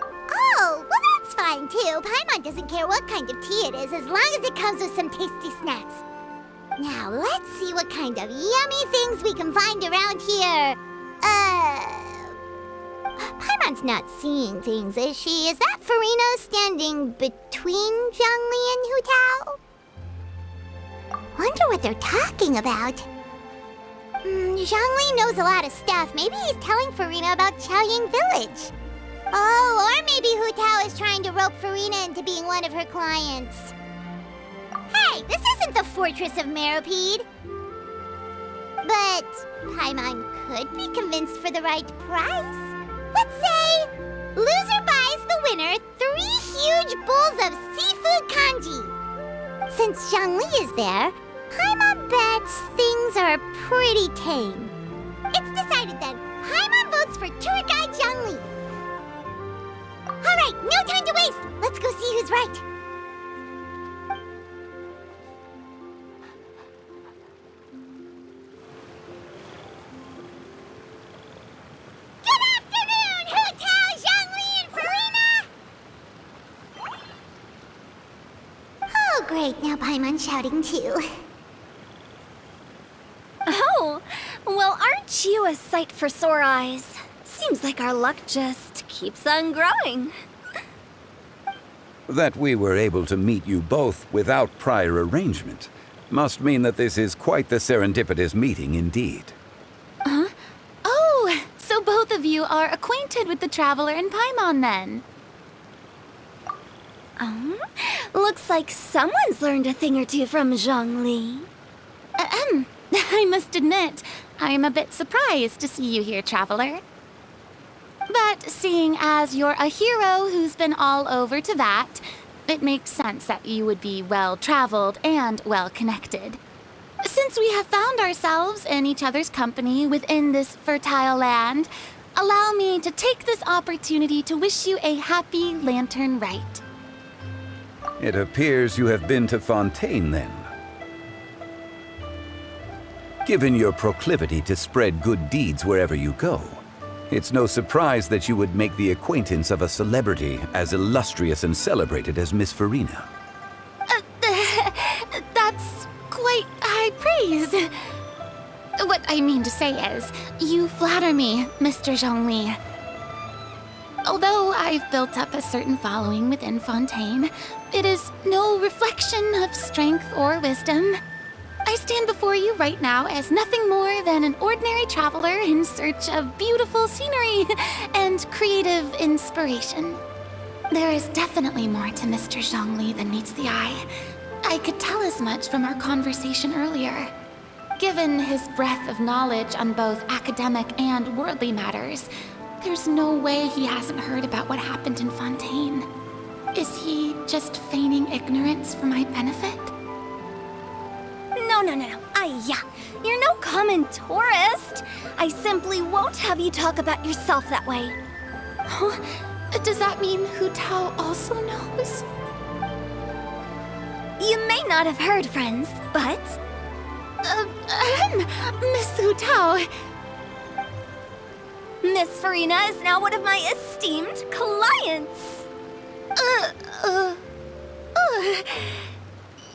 [SPEAKER 1] Oh, well that's fine too. Paimon doesn't care what kind of tea it is as long as it comes with some tasty snacks. Now let's see what kind of yummy things we can find around here. Paimon's not seeing things, is she? Is that Farina standing between Zhongli and Hu-Tao? Wonder what they're talking about. Zhongli knows a lot of stuff. Maybe he's telling Farina about Qiaoying Village. Oh, or maybe Hu-Tao is trying to rope Farina into being one of her clients. Hey, this isn't the Fortress of Meropide. But Paimon could be convinced for the right price. Let's say loser buys the winner 3 huge bowls of seafood kanji. Since Zhongli is there, Paimon bets things are pretty tame. It's decided then. Paimon votes for tour guide Zhongli. All right, no time to waste. Let's go see who's right. Great, now Paimon's shouting too.
[SPEAKER 21] Oh, well, aren't you a sight for sore eyes? Seems like our luck just keeps on growing.
[SPEAKER 18] That we were able to meet you both without prior arrangement must mean that this is quite the serendipitous meeting indeed.
[SPEAKER 2] Huh? Oh, so both of you are acquainted with the Traveler and Paimon then?
[SPEAKER 21] Looks like someone's learned a thing or two from Zhongli.
[SPEAKER 2] I must admit, I am a bit surprised to see you here, Traveler. But seeing as you're a hero who's been all over Teyvat, it makes sense that you would be well-traveled and well-connected. Since we have found ourselves in each other's company within this fertile land, allow me to take this opportunity to wish you a happy Lantern Rite.
[SPEAKER 18] It appears you have been to Fontaine, then. Given your proclivity to spread good deeds wherever you go, it's no surprise that you would make the acquaintance of a celebrity as illustrious and celebrated as Miss Farina.
[SPEAKER 2] That's quite high praise. What I mean to say is, you flatter me, Mr. Zhongli. Although I've built up a certain following within Fontaine, it is no reflection of strength or wisdom. I stand before you right now as nothing more than an ordinary traveler in search of beautiful scenery and creative inspiration. There is definitely more to Mr. Zhongli than meets the eye. I could tell as much from our conversation earlier. Given his breadth of knowledge on both academic and worldly matters, there's no way he hasn't heard about what happened in Fontaine. Is he just feigning ignorance for my benefit?
[SPEAKER 14] No. You're no common tourist. I simply won't have you talk about yourself that way.
[SPEAKER 2] Huh? Does that mean Hu Tao also knows?
[SPEAKER 14] You may not have heard, friends, but...
[SPEAKER 2] Miss Hu Tao...
[SPEAKER 14] Miss Farina is now one of my esteemed clients.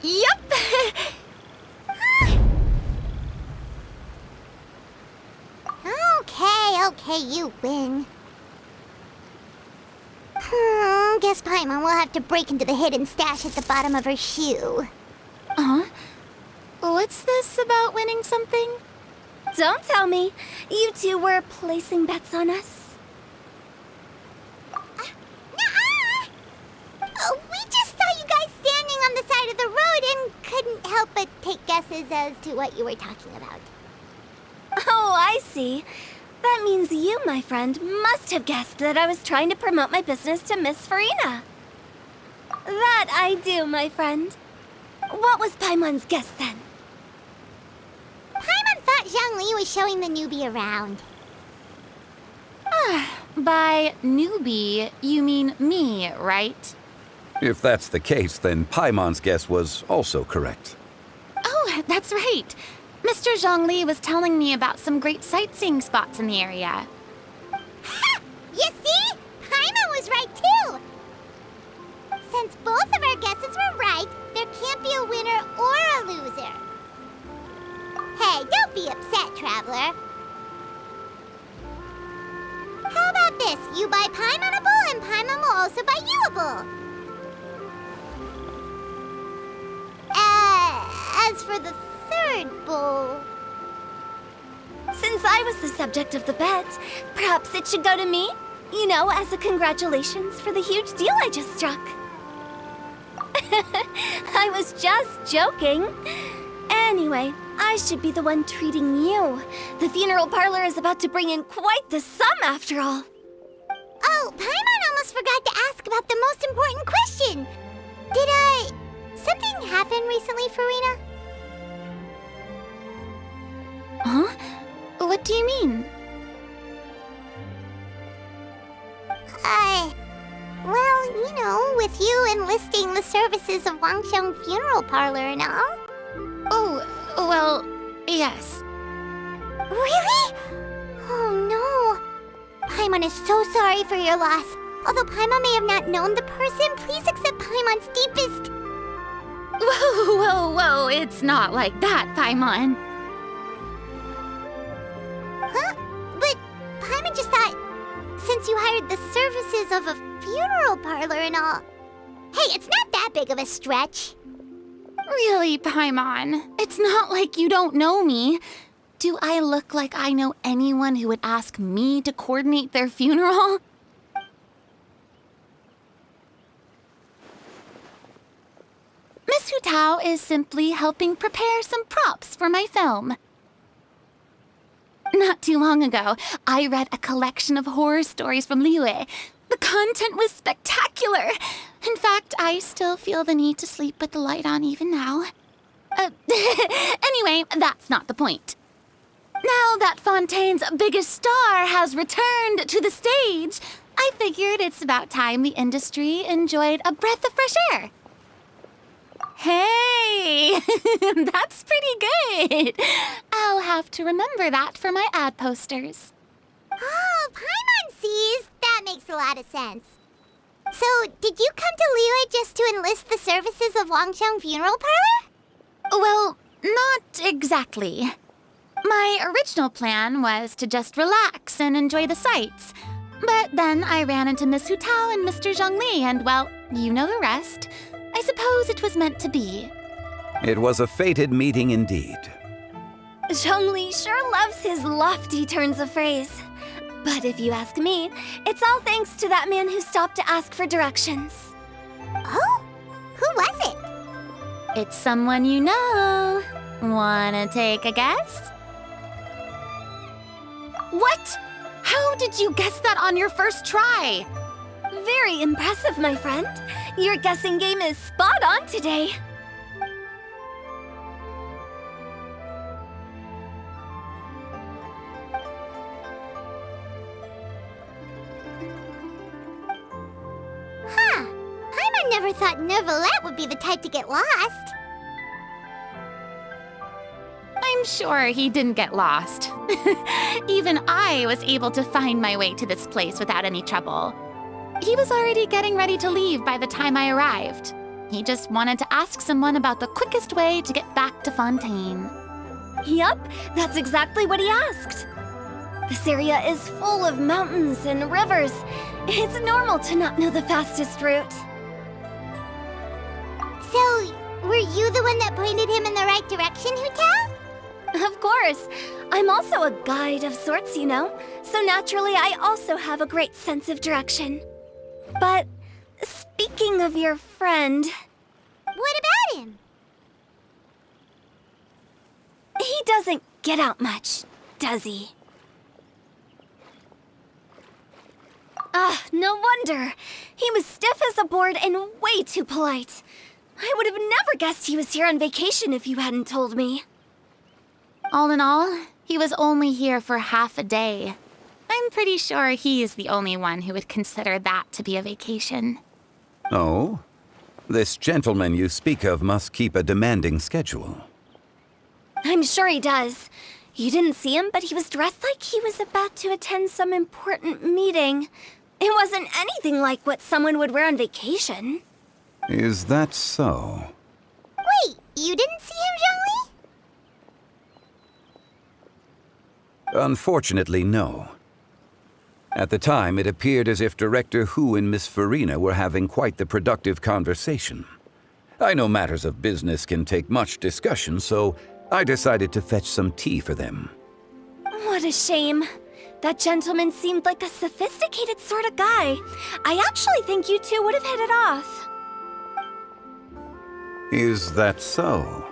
[SPEAKER 2] Yup.
[SPEAKER 1] Okay, you win. Guess Paimon will have to break into the hidden stash at the bottom of her shoe.
[SPEAKER 2] What's this about winning something?
[SPEAKER 14] Don't tell me. You two were placing bets on us.
[SPEAKER 1] We just saw you guys standing on the side of the road and couldn't help but take guesses as to what you were talking about.
[SPEAKER 14] Oh, I see. That means you, my friend, must have guessed that I was trying to promote my business to Miss Farina. That I do, my friend. What was Paimon's guess then?
[SPEAKER 1] Paimon thought Zhongli was showing the newbie around.
[SPEAKER 2] By newbie, you mean me, right?
[SPEAKER 18] If that's the case, then Paimon's guess was also correct.
[SPEAKER 2] Oh, that's right. Mr. Zhongli was telling me about some great sightseeing spots in the area.
[SPEAKER 1] Ha! You see? Paimon was right too! Since both of our guesses were right, there can't be a winner or a loser. Hey, don't be upset, traveler. How about this? You buy Paimon a bowl, and Paimon will also buy you a bowl. As for the third bowl...
[SPEAKER 14] Since I was the subject of the bet, perhaps it should go to me? You know, as a congratulations for the huge deal I just struck. I was just joking. Anyway, I should be the one treating you. The funeral parlor is about to bring in quite the sum after all.
[SPEAKER 1] Oh, Paimon almost forgot to ask about the most important question. Something happen recently, Farina?
[SPEAKER 2] Huh? What do you mean?
[SPEAKER 1] Well, you know, with you enlisting the services of Wangxiang Funeral Parlor and all.
[SPEAKER 2] Oh, well, yes.
[SPEAKER 1] Really? Oh no. Paimon is so sorry for your loss. Although Paimon may have not known the person, please accept Paimon's deepest...
[SPEAKER 2] Whoa, it's not like that, Paimon.
[SPEAKER 1] Huh? But Paimon just thought, since you hired the services of a funeral parlor and all... Hey, it's not that big of a stretch.
[SPEAKER 2] Really, Paimon? It's not like you don't know me. Do I look like I know anyone who would ask me to coordinate their funeral? Miss Hu Tao is simply helping prepare some props for my film. Not too long ago, I read a collection of horror stories from Liyue. The content was spectacular. In fact, I still feel the need to sleep with the light on even now. Anyway, that's not the point. Now that Fontaine's biggest star has returned to the stage, I figured it's about time the industry enjoyed a breath of fresh air. Hey, that's pretty good. I'll have to remember that for my ad posters.
[SPEAKER 1] Oh, Paimon sees. That makes a lot of sense. So, did you come to Liyue just to enlist the services of Wangxiang Funeral Parlor?
[SPEAKER 2] Well, not exactly. My original plan was to just relax and enjoy the sights. But then I ran into Miss Hu Tao and Mr. Zhongli, and well, you know the rest. I suppose it was meant to be.
[SPEAKER 18] It was a fated meeting indeed.
[SPEAKER 14] Zhongli sure loves his lofty turns of phrase. But if you ask me, it's all thanks to that man who stopped to ask for directions.
[SPEAKER 1] Oh? Who was it?
[SPEAKER 2] It's someone you know. Wanna take a guess? What? How did you guess that on your first try?
[SPEAKER 14] Very impressive, my friend. Your guessing game is spot on today.
[SPEAKER 1] Huh. Paimon never thought Neuvillette would be the type to get lost.
[SPEAKER 2] I'm sure he didn't get lost. Even I was able to find my way to this place without any trouble. He was already getting ready to leave by the time I arrived. He just wanted to ask someone about the quickest way to get back to Fontaine.
[SPEAKER 14] Yup, that's exactly what he asked. This area is full of mountains and rivers. It's normal to not know the fastest route.
[SPEAKER 1] So, were you the one that pointed him in the right direction, Hu Tao?
[SPEAKER 14] Of course. I'm also a guide of sorts, you know. So naturally, I also have a great sense of direction. But speaking of your friend...
[SPEAKER 1] What about him?
[SPEAKER 14] He doesn't get out much, does he? No wonder. He was stiff as a board and way too polite. I would have never guessed he was here on vacation if you hadn't told me.
[SPEAKER 2] All in all, he was only here for half a day. I'm pretty sure he is the only one who would consider that to be a vacation.
[SPEAKER 18] Oh? This gentleman you speak of must keep a demanding schedule.
[SPEAKER 14] I'm sure he does. You didn't see him, but he was dressed like he was about to attend some important meeting. It wasn't anything like what someone would wear on vacation.
[SPEAKER 18] Is that so?
[SPEAKER 1] Wait, you didn't see him, Zhongli?
[SPEAKER 18] Unfortunately, no. At the time, it appeared as if Director Hu and Miss Farina were having quite the productive conversation. I know matters of business can take much discussion, so I decided to fetch some tea for them.
[SPEAKER 14] What a shame. That gentleman seemed like a sophisticated sort of guy. I actually think you two would have hit it off.
[SPEAKER 18] Is that so?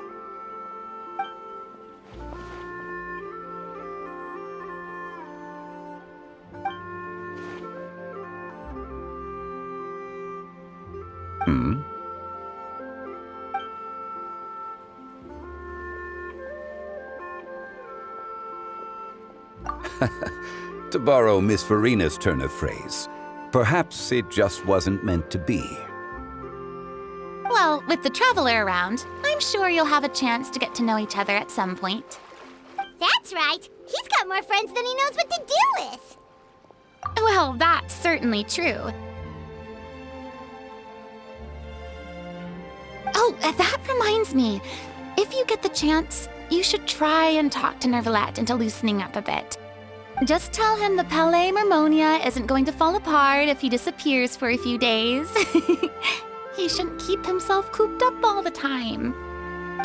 [SPEAKER 18] To borrow Miss Farina's turn of phrase, perhaps it just wasn't meant to be.
[SPEAKER 2] Well, with the traveler around, I'm sure you'll have a chance to get to know each other at some point.
[SPEAKER 1] That's right. He's got more friends than he knows what to do with.
[SPEAKER 2] Well, that's certainly true. Oh, that reminds me. If you get the chance, you should try and talk to Neuvillette into loosening up a bit. Just tell him the Palais Mermonia isn't going to fall apart if he disappears for a few days. He shouldn't keep himself cooped up all the time.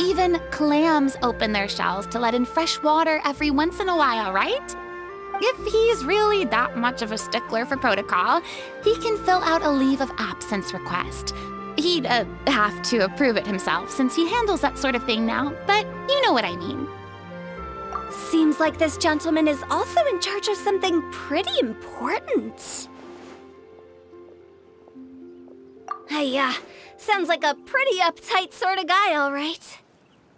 [SPEAKER 2] Even clams open their shells to let in fresh water every once in a while, right? If he's really that much of a stickler for protocol, he can fill out a leave of absence request. He'd have to approve it himself since he handles that sort of thing now, but you know what I mean.
[SPEAKER 14] Seems like this gentleman is also in charge of something pretty important. Sounds like a pretty uptight sort of guy, all right.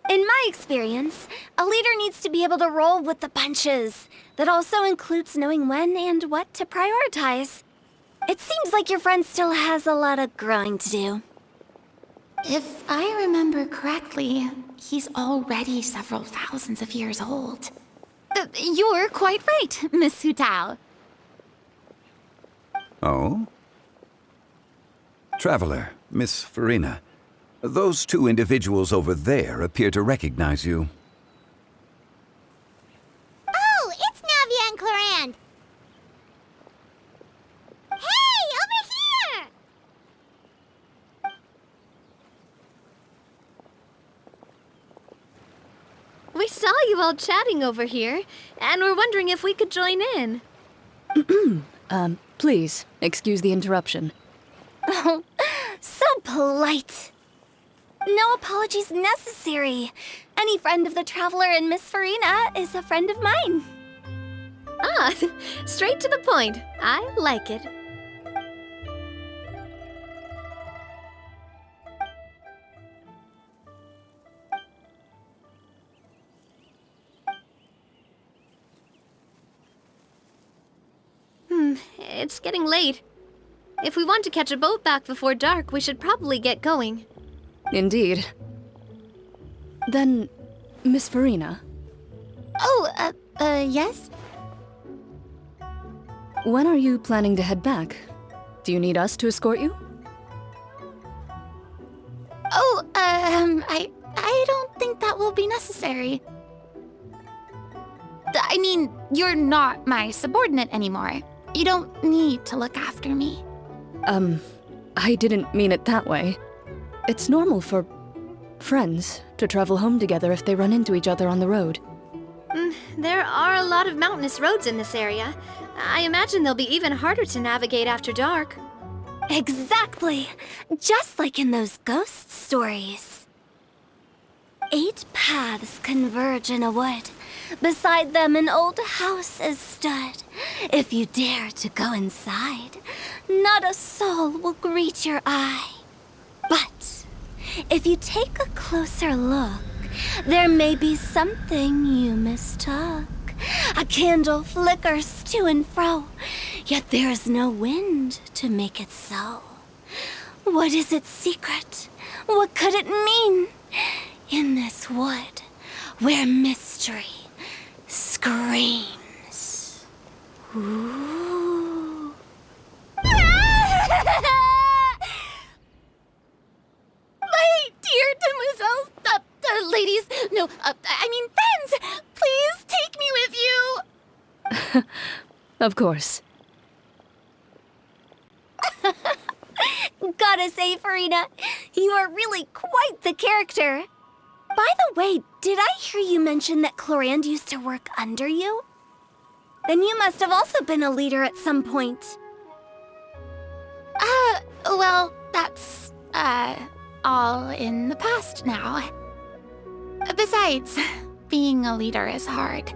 [SPEAKER 14] In my experience, a leader needs to be able to roll with the punches. That also includes knowing when and what to prioritize. It seems like your friend still has a lot of growing to do.
[SPEAKER 2] If I remember correctly, he's already several thousands of years old. You're quite right, Miss Hu Tao.
[SPEAKER 18] Oh? Traveler, Miss Farina, those two individuals over there appear to recognize you.
[SPEAKER 1] Oh, it's Navia and Clarand.
[SPEAKER 21] We saw you all chatting over here, and we're wondering if we could join in.
[SPEAKER 10] Please, excuse the interruption.
[SPEAKER 14] Oh, so polite. No apologies necessary. Any friend of the Traveler and Miss Farina is a friend of mine.
[SPEAKER 21] Ah, straight to the point. I like it. It's getting late. If we want to catch a boat back before dark, we should probably get going.
[SPEAKER 10] Indeed. Then, Miss Farina,
[SPEAKER 2] Oh, yes?
[SPEAKER 10] when are you planning to head back? Do you need us to escort you?
[SPEAKER 2] Oh, I don't think that will be necessary. I mean, you're not my subordinate anymore. You don't need to look after me.
[SPEAKER 10] I didn't mean it that way. It's normal for friends to travel home together if they run into each other on the road.
[SPEAKER 21] There are a lot of mountainous roads in this area. I imagine they'll be even harder to navigate after dark.
[SPEAKER 14] Exactly. Just like in those ghost stories. 8 paths converge in a wood. Beside them an old house is stood. If you dare to go inside, not a soul will greet your eye. But if you take a closer look, there may be something you mistook. A candle flickers to and fro, yet there is no wind to make it so. What is its secret? What could it mean? In this wood, where mystery screams. Ooh.
[SPEAKER 2] My dear demoiselles, ladies, no, I mean friends, please take me with you.
[SPEAKER 10] Of course.
[SPEAKER 14] Gotta say, Farina, you are really quite the character. By the way, did I hear you mention that Clorand used to work under you? Then you must have also been a leader at some point.
[SPEAKER 2] Well, that's, all in the past now. Besides, being a leader is hard.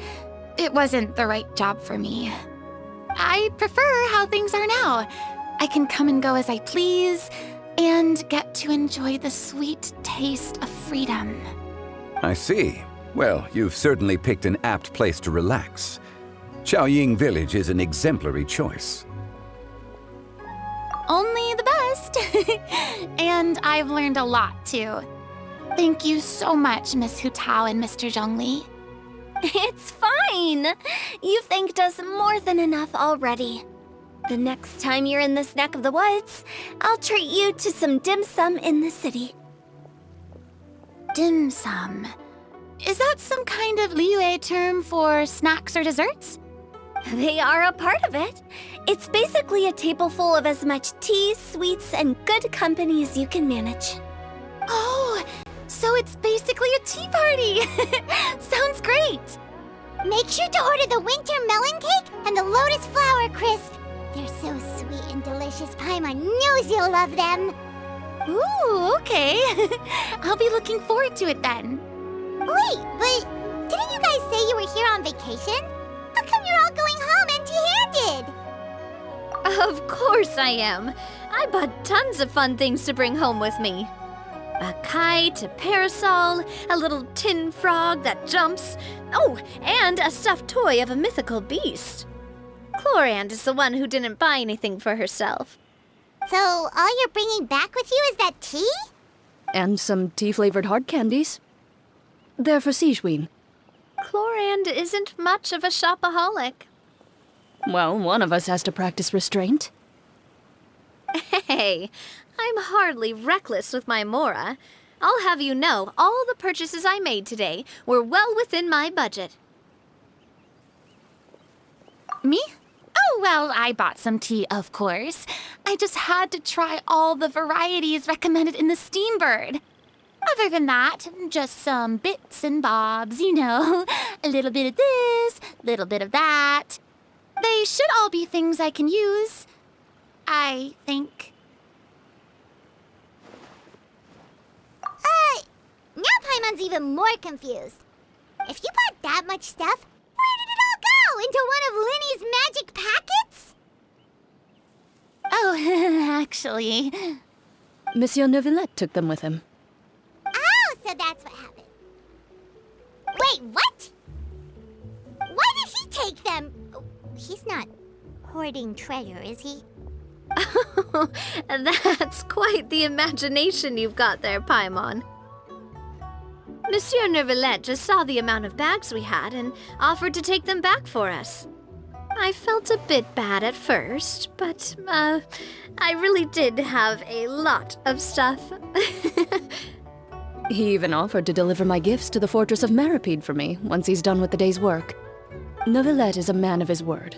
[SPEAKER 2] It wasn't the right job for me. I prefer how things are now. I can come and go as I please, and get to enjoy the sweet taste of freedom.
[SPEAKER 18] I see. Well, you've certainly picked an apt place to relax. Xiaoying Village is an exemplary choice.
[SPEAKER 2] Only the best. And I've learned a lot, too. Thank you so much, Miss Hu Tao and Mr. Zhongli.
[SPEAKER 14] It's fine. You've thanked us more than enough already. The next time you're in this neck of the woods, I'll treat you to some dim sum in the city.
[SPEAKER 2] Dim sum. Is that some kind of Liyue term for snacks or desserts?
[SPEAKER 14] They are a part of it. It's basically a table full of as much tea, sweets, and good company as you can manage.
[SPEAKER 2] Oh, so it's basically a tea party. Sounds great.
[SPEAKER 1] Make sure to order the winter melon cake and the lotus flower crisp. They're so sweet and delicious. Paimon knows you'll love them.
[SPEAKER 2] Ooh, okay. I'll be looking forward to it then.
[SPEAKER 1] Wait, but didn't you guys say you were here on vacation? How come you're all going home empty-handed?
[SPEAKER 21] Of course I am. I bought tons of fun things to bring home with me. A kite, a parasol, a little tin frog that jumps. Oh, and a stuffed toy of a mythical beast. Clorand is the one who didn't buy anything for herself.
[SPEAKER 1] So all you're bringing back with you is that tea?
[SPEAKER 10] And some tea-flavored hard candies. They're for Sijwin.
[SPEAKER 21] Clorand isn't much of a shopaholic.
[SPEAKER 10] Well, one of us has to practice restraint.
[SPEAKER 21] Hey, I'm hardly reckless with my Mora. I'll have you know, all the purchases I made today were well within my budget.
[SPEAKER 2] Me? Oh, well, I bought some tea, of course. I just had to try all the varieties recommended in the Steambird. Other than that, just some bits and bobs, you know. A little bit of this, little bit of that. They should all be things I can use, I think.
[SPEAKER 1] Now Paimon's even more confused. If you bought that much stuff, where did it all go? Into one of Linny's magic packets?
[SPEAKER 2] Oh, actually...
[SPEAKER 10] Monsieur Neuvillette took them with him.
[SPEAKER 1] Oh, so that's what happened. Wait, what? Why did he take them? He's not hoarding treasure, is he?
[SPEAKER 21] That's quite the imagination you've got there, Paimon. Monsieur Neuvillette just saw the amount of bags we had and offered to take them back for us. I felt a bit bad at first, but, I really did have a lot of stuff.
[SPEAKER 10] He even offered to deliver my gifts to the Fortress of Meripede for me once he's done with the day's work. Neuvillette is a man of his word.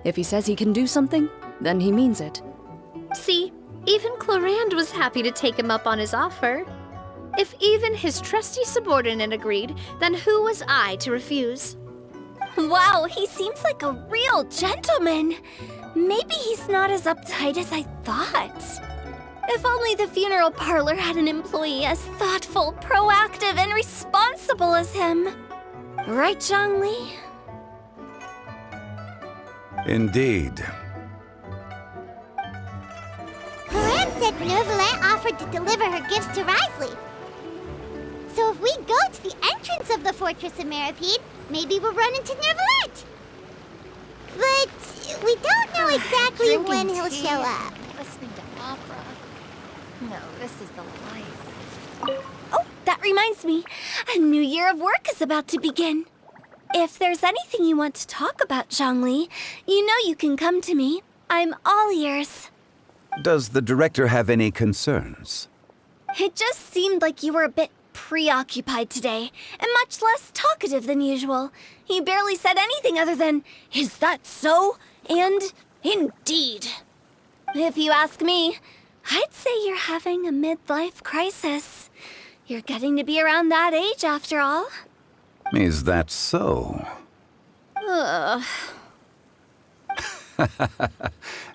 [SPEAKER 10] If he says he can do something, then he means it.
[SPEAKER 21] See, even Clorand was happy to take him up on his offer. If even his trusty subordinate agreed, then who was I to refuse?
[SPEAKER 14] Wow, he seems like a real gentleman. Maybe he's not as uptight as I thought. If only the funeral parlor had an employee as thoughtful, proactive, and responsible as him. Right, Zhongli?
[SPEAKER 18] Indeed.
[SPEAKER 1] Clorand said Neuvillette offered to deliver her gifts to Risley. So if we go to the entrance of the Fortress of Meripede, maybe we'll run into Neuvillette. But we don't know exactly when he'll show up.
[SPEAKER 14] Listening to opera. No, this is the life. Oh, that reminds me. A new year of work is about to begin. If there's anything you want to talk about, Zhongli, you know you can come to me. I'm all ears.
[SPEAKER 18] Does the director have any concerns?
[SPEAKER 14] It just seemed like you were a bit preoccupied today, and much less talkative than usual. You barely said anything other than, "Is that so?" and "Indeed." If you ask me, I'd say you're having a midlife crisis. You're getting to be around that age after all.
[SPEAKER 18] Is that so?
[SPEAKER 14] Ugh.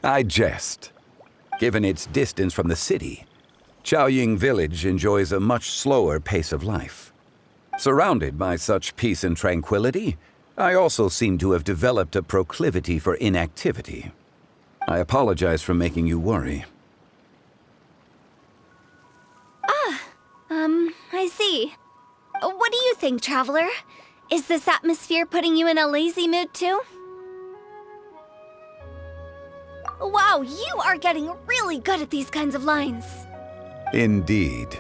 [SPEAKER 18] I jest. Given its distance from the city, Chaoying Village enjoys a much slower pace of life. Surrounded by such peace and tranquility, I also seem to have developed a proclivity for inactivity. I apologize for making you worry.
[SPEAKER 14] I see. What do you think, Traveler? Is this atmosphere putting you in a lazy mood too? Wow, you are getting really good at these kinds of lines.
[SPEAKER 18] Indeed.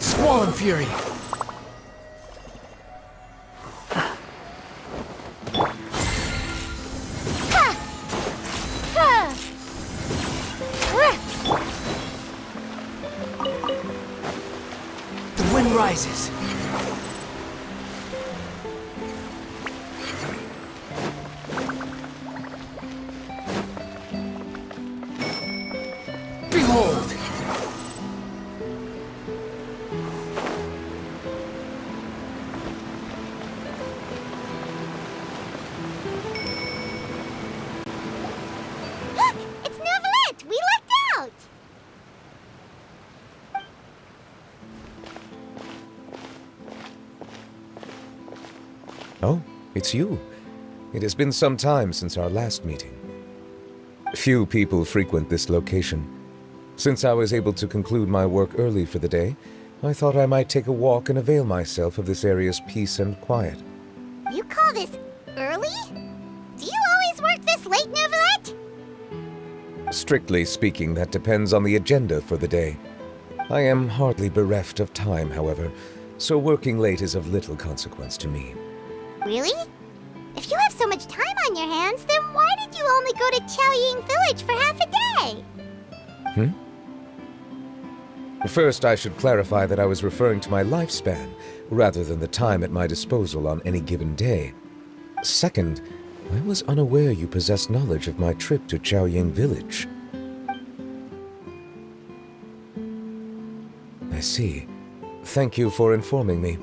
[SPEAKER 8] Squall and Fury! The wind rises. Behold!
[SPEAKER 1] Look! It's Neuvillette! We lucked out!
[SPEAKER 6] Oh, it's you. It has been some time since our last meeting. Few people frequent this location. Since I was able to conclude my work early for the day, I thought I might take a walk and avail myself of this area's peace and quiet.
[SPEAKER 1] You call this early? Do you always work this late, Neuvillette?
[SPEAKER 12] Strictly speaking, that depends on the agenda for the day. I am hardly bereft of time, however, so working late is of little consequence to me.
[SPEAKER 1] Really? If you have so much time on your hands, then why did you only go to Chaoying Village for half a day?
[SPEAKER 12] First, I should clarify that I was referring to my lifespan, rather than the time at my disposal on any given day. Second, I was unaware you possessed knowledge of my trip to Chaoying Village. I see. Thank you for informing me.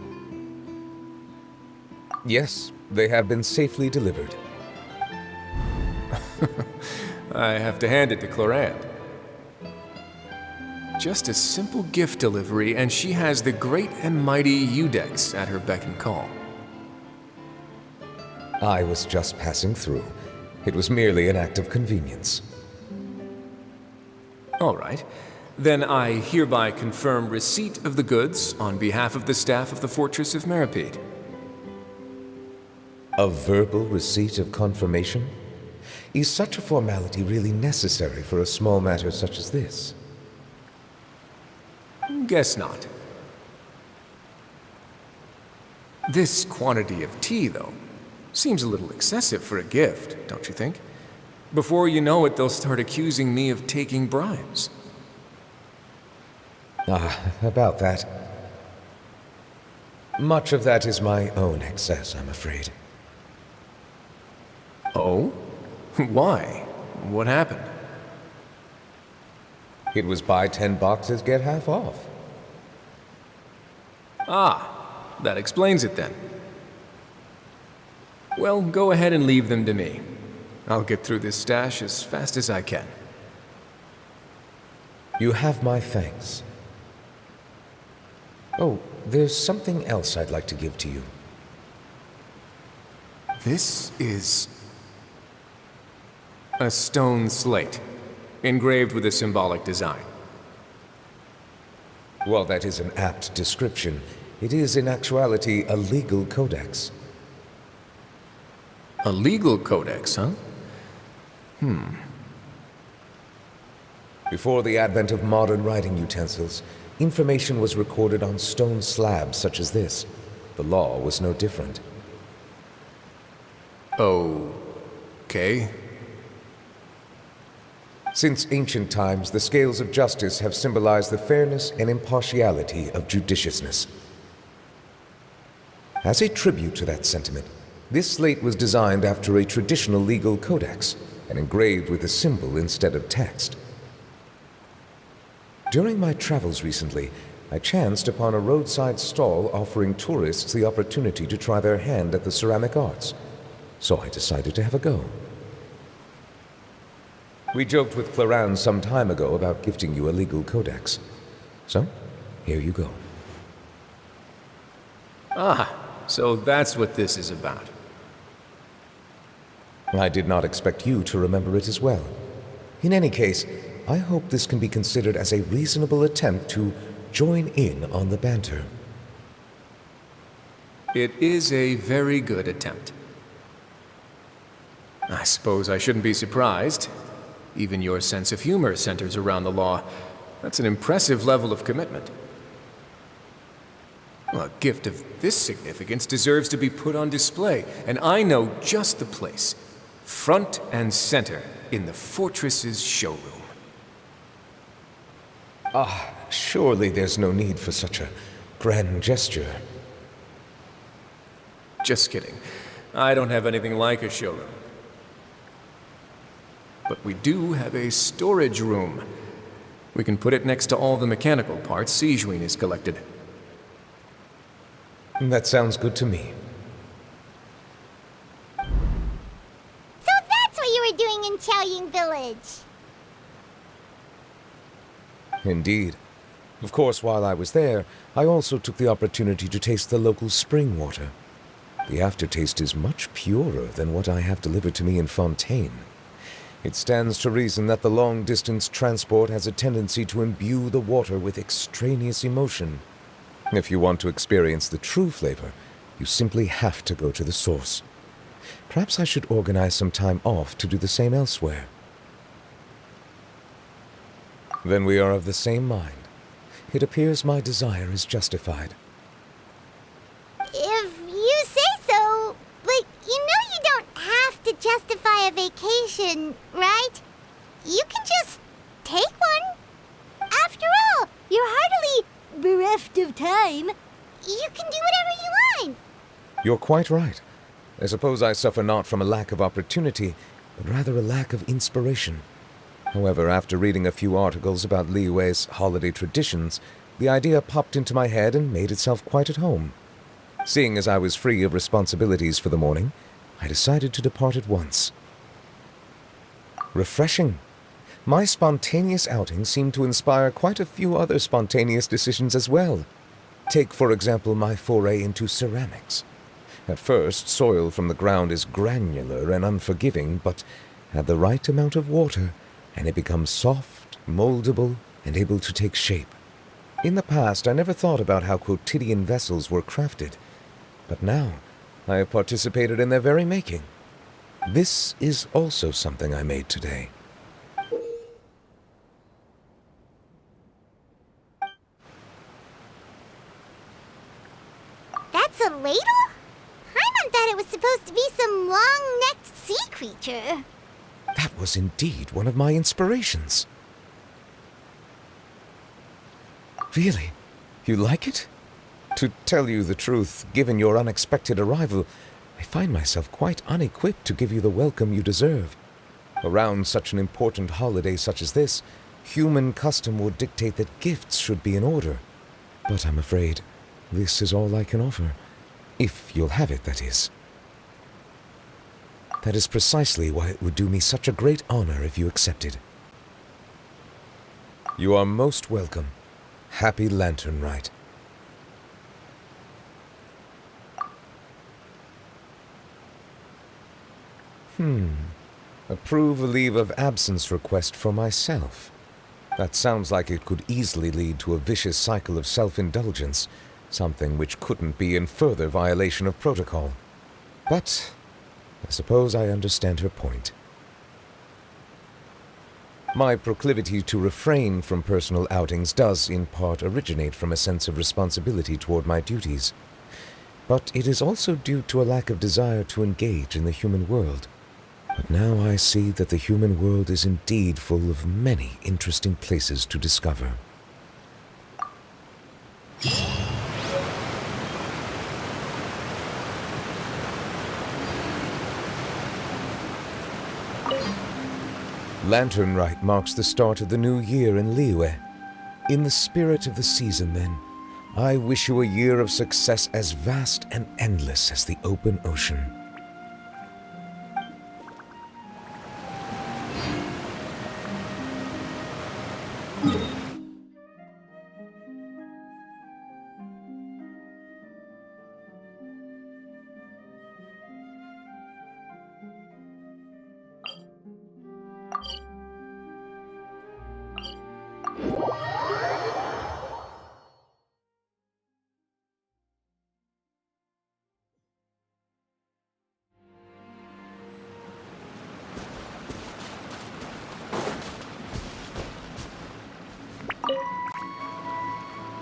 [SPEAKER 12] Yes, they have been safely delivered.
[SPEAKER 22] I have to hand it to Clorant. Just a simple gift delivery, and she has the great and mighty Udex at her beck and call.
[SPEAKER 12] I was just passing through. It was merely an act of convenience.
[SPEAKER 22] All right. Then I hereby confirm receipt of the goods on behalf of the staff of the Fortress of Meripede.
[SPEAKER 12] A verbal receipt of confirmation? Is such a formality really necessary for a small matter such as this?
[SPEAKER 22] Guess not. This quantity of tea, though, seems a little excessive for a gift, don't you think? Before you know it, they'll start accusing me of taking bribes.
[SPEAKER 12] About that. Much of that is my own excess, I'm afraid.
[SPEAKER 22] Oh? Why? What happened?
[SPEAKER 12] It was buy 10 boxes, get half off.
[SPEAKER 22] Ah, that explains it then. Well, go ahead and leave them to me. I'll get through this stash as fast as I can.
[SPEAKER 12] You have my thanks. Oh, there's something else I'd like to give to you.
[SPEAKER 22] This is a stone slate, engraved with a symbolic design.
[SPEAKER 12] While that is an apt description, it is in actuality a legal codex.
[SPEAKER 22] A legal codex, huh?
[SPEAKER 12] Before the advent of modern writing utensils, information was recorded on stone slabs such as this. The law was no different.
[SPEAKER 22] Okay.
[SPEAKER 12] Since ancient times, the scales of justice have symbolized the fairness and impartiality of judiciousness. As a tribute to that sentiment, this slate was designed after a traditional legal codex and engraved with a symbol instead of text. During my travels recently, I chanced upon a roadside stall offering tourists the opportunity to try their hand at the ceramic arts, so I decided to have a go. We joked with Clorant some time ago about gifting you a legal codex. So, here you go.
[SPEAKER 22] Ah, so that's what this is about.
[SPEAKER 12] I did not expect you to remember it as well. In any case, I hope this can be considered as a reasonable attempt to join in on the banter.
[SPEAKER 22] It is a very good attempt. I suppose I shouldn't be surprised. Even your sense of humor centers around the law. That's an impressive level of commitment. Well, a gift of this significance deserves to be put on display, and I know just the place. Front and center in the Fortress's showroom.
[SPEAKER 12] Surely there's no need for such a grand gesture.
[SPEAKER 22] Just kidding. I don't have anything like a showroom. But we do have a storage room. We can put it next to all the mechanical parts Sijwin has collected.
[SPEAKER 12] That sounds good to me.
[SPEAKER 1] So that's what you were doing in Chaoying Village.
[SPEAKER 12] Indeed. Of course, while I was there, I also took the opportunity to taste the local spring water. The aftertaste is much purer than what I have delivered to me in Fontaine. It stands to reason that the long-distance transport has a tendency to imbue the water with extraneous emotion. If you want to experience the true flavor, you simply have to go to the source. Perhaps I should organize some time off to do the same elsewhere. Then we are of the same mind. It appears my desire is justified.
[SPEAKER 1] If you say so, but you don't have to justify a vacation, right? You can just take one. After all, you're hardly bereft of time. You can do whatever you want.
[SPEAKER 12] You're quite right. I suppose I suffer not from a lack of opportunity, but rather a lack of inspiration. However, after reading a few articles about Liyue's holiday traditions, the idea popped into my head and made itself quite at home. Seeing as I was free of responsibilities for the morning, I decided to depart at once. Refreshing. My spontaneous outing seemed to inspire quite a few other spontaneous decisions as well. Take, for example, my foray into ceramics. At first, soil from the ground is granular and unforgiving, but add the right amount of water, and it becomes soft, moldable, and able to take shape. In the past, I never thought about how quotidian vessels were crafted, but now I have participated in their very making. This is also something I made today.
[SPEAKER 1] That's a ladle? Paimon thought it was supposed to be some long-necked sea creature.
[SPEAKER 12] That was indeed one of my inspirations. Really? You like it? To tell you the truth, given your unexpected arrival, I find myself quite unequipped to give you the welcome you deserve. Around such an important holiday such as this, human custom would dictate that gifts should be in order. But I'm afraid this is all I can offer. If you'll have it, that is. That is precisely why it would do me such a great honor if you accepted. You are most welcome. Happy Lantern Rite. Approve a leave of absence request for myself. That sounds like it could easily lead to a vicious cycle of self-indulgence, something which couldn't be in further violation of protocol. But I suppose I understand her point. My proclivity to refrain from personal outings does, in part, originate from a sense of responsibility toward my duties. But it is also due to a lack of desire to engage in the human world. But now I see that the human world is indeed full of many interesting places to discover. Lantern Rite marks the start of the new year in Liyue. In the spirit of the season, then, I wish you a year of success as vast and endless as the open ocean.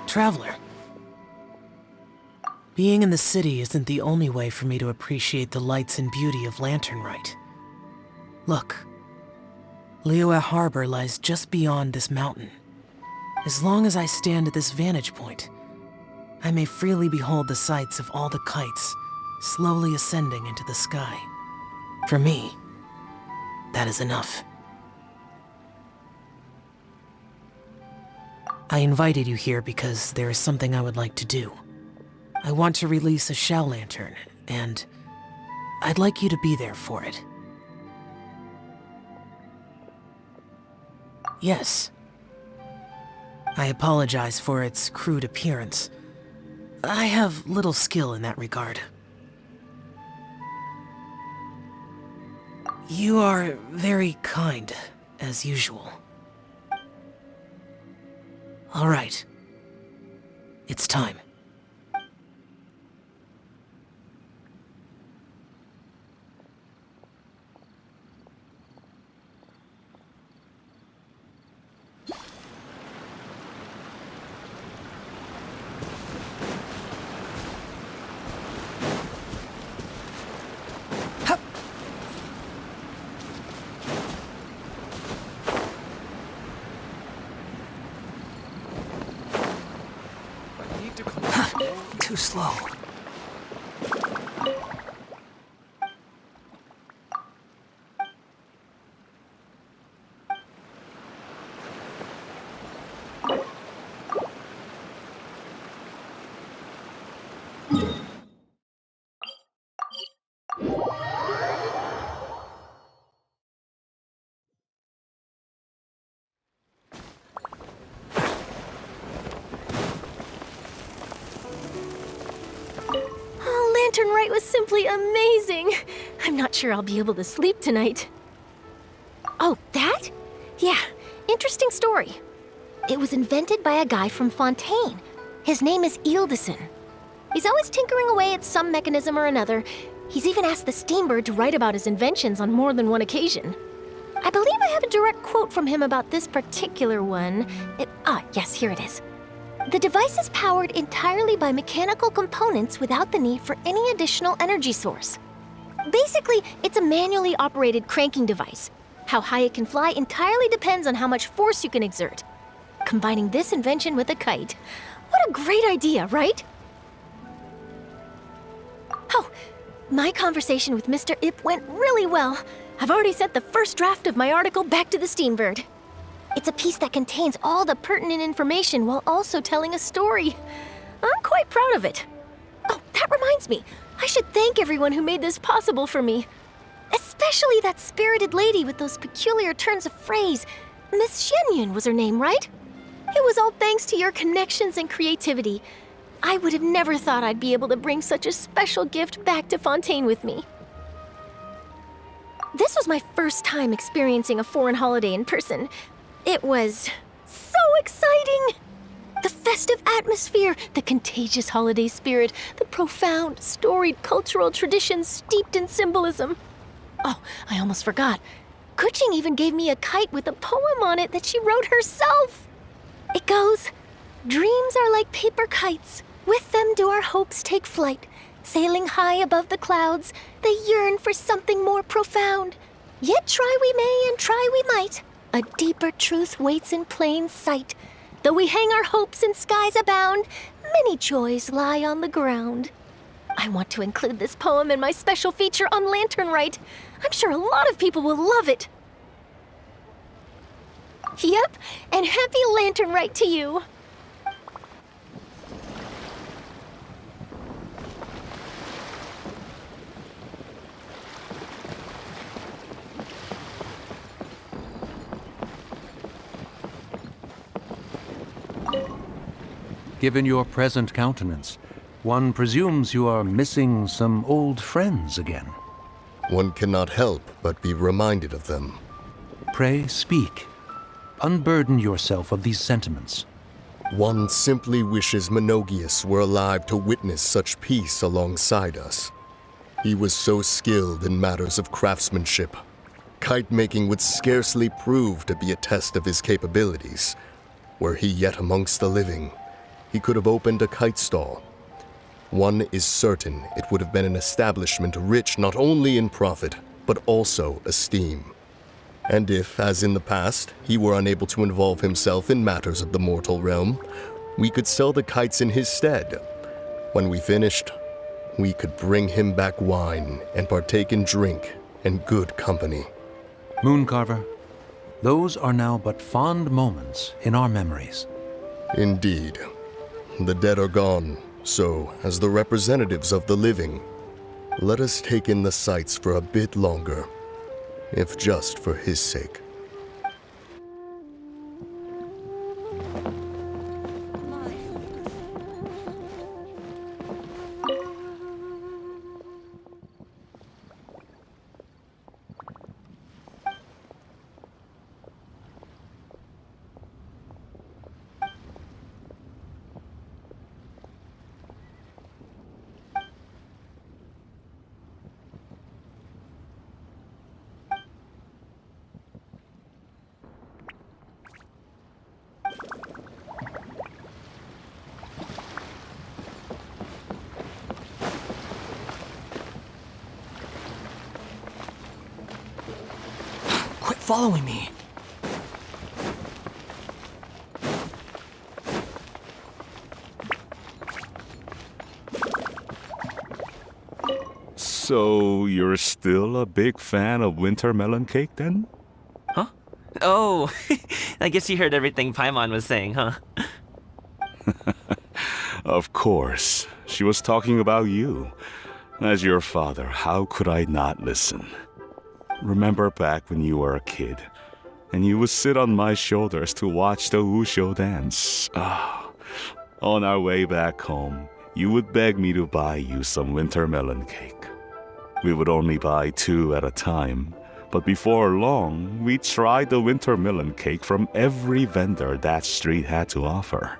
[SPEAKER 8] Traveler. Being in the city isn't the only way for me to appreciate the lights and beauty of Lantern Rite. Look. Liyue Harbor lies just beyond this mountain. As long as I stand at this vantage point, I may freely behold the sights of all the kites slowly ascending into the sky. For me, that is enough. I invited you here because there is something I would like to do. I want to release a shell lantern, and I'd like you to be there for it. Yes. I apologize for its crude appearance. I have little skill in that regard. You are very kind, as usual. All right. It's time. Too slow.
[SPEAKER 3] Lantern Rite was simply amazing. I'm not sure I'll be able to sleep tonight. Oh, that? Yeah, interesting story. It was invented by a guy from Fontaine. His name is Ildison. He's always tinkering away at some mechanism or another. He's even asked the Steambird to write about his inventions on more than one occasion. I believe I have a direct quote from him about this particular one. Yes, here it is. The device is powered entirely by mechanical components without the need for any additional energy source. Basically, it's a manually operated cranking device. How high it can fly entirely depends on how much force you can exert. Combining this invention with a kite. What a great idea, right? Oh, my conversation with Mr. Ip went really well. I've already sent the first draft of my article back to the Steambird. It's a piece that contains all the pertinent information while also telling a story. I'm quite proud of it. Oh, that reminds me. I should thank everyone who made this possible for me. Especially that spirited lady with those peculiar turns of phrase. Miss Shenyun was her name, right? It was all thanks to your connections and creativity. I would have never thought I'd be able to bring such a special gift back to Fontaine with me. This was my first time experiencing a foreign holiday in person. It was so exciting! The festive atmosphere, the contagious holiday spirit, the profound, storied cultural traditions steeped in symbolism. Oh, I almost forgot. Kuching even gave me a kite with a poem on it that she wrote herself. It goes, "Dreams are like paper kites. With them do our hopes take flight. Sailing high above the clouds, they yearn for something more profound. Yet try we may and try we might. A deeper truth waits in plain sight. Though we hang our hopes in skies abound, many joys lie on the ground." I want to include this poem in my special feature on Lantern Rite. I'm sure a lot of people will love it. Yep, and happy Lantern Rite to you.
[SPEAKER 5] Given your present countenance, one presumes you are missing some old friends again.
[SPEAKER 4] One cannot help but be reminded of them.
[SPEAKER 5] Pray speak. Unburden yourself of these sentiments.
[SPEAKER 4] One simply wishes Menogius were alive to witness such peace alongside us. He was so skilled in matters of craftsmanship. Kite-making would scarcely prove to be a test of his capabilities. Were he yet amongst the living, he could have opened a kite stall. One is certain it would have been an establishment rich not only in profit, but also esteem. And if, as in the past, he were unable to involve himself in matters of the mortal realm, we could sell the kites in his stead. When we finished, we could bring him back wine and partake in drink and good company.
[SPEAKER 5] Mooncarver, those are now but fond moments in our memories.
[SPEAKER 4] Indeed. The dead are gone, so, as the representatives of the living, let us take in the sights for a bit longer, if just for his sake.
[SPEAKER 8] Quit following me.
[SPEAKER 17] So, you're still a big fan of winter melon cake then?
[SPEAKER 7] Huh? Oh, I guess you heard everything Paimon was saying, huh?
[SPEAKER 17] Of course. She was talking about you. As your father, how could I not listen? Remember back when you were a kid, and you would sit on my shoulders to watch the Wushu dance. On our way back home, you would beg me to buy you some winter melon cake. We would only buy 2 at a time, but before long, we tried the winter melon cake from every vendor that street had to offer.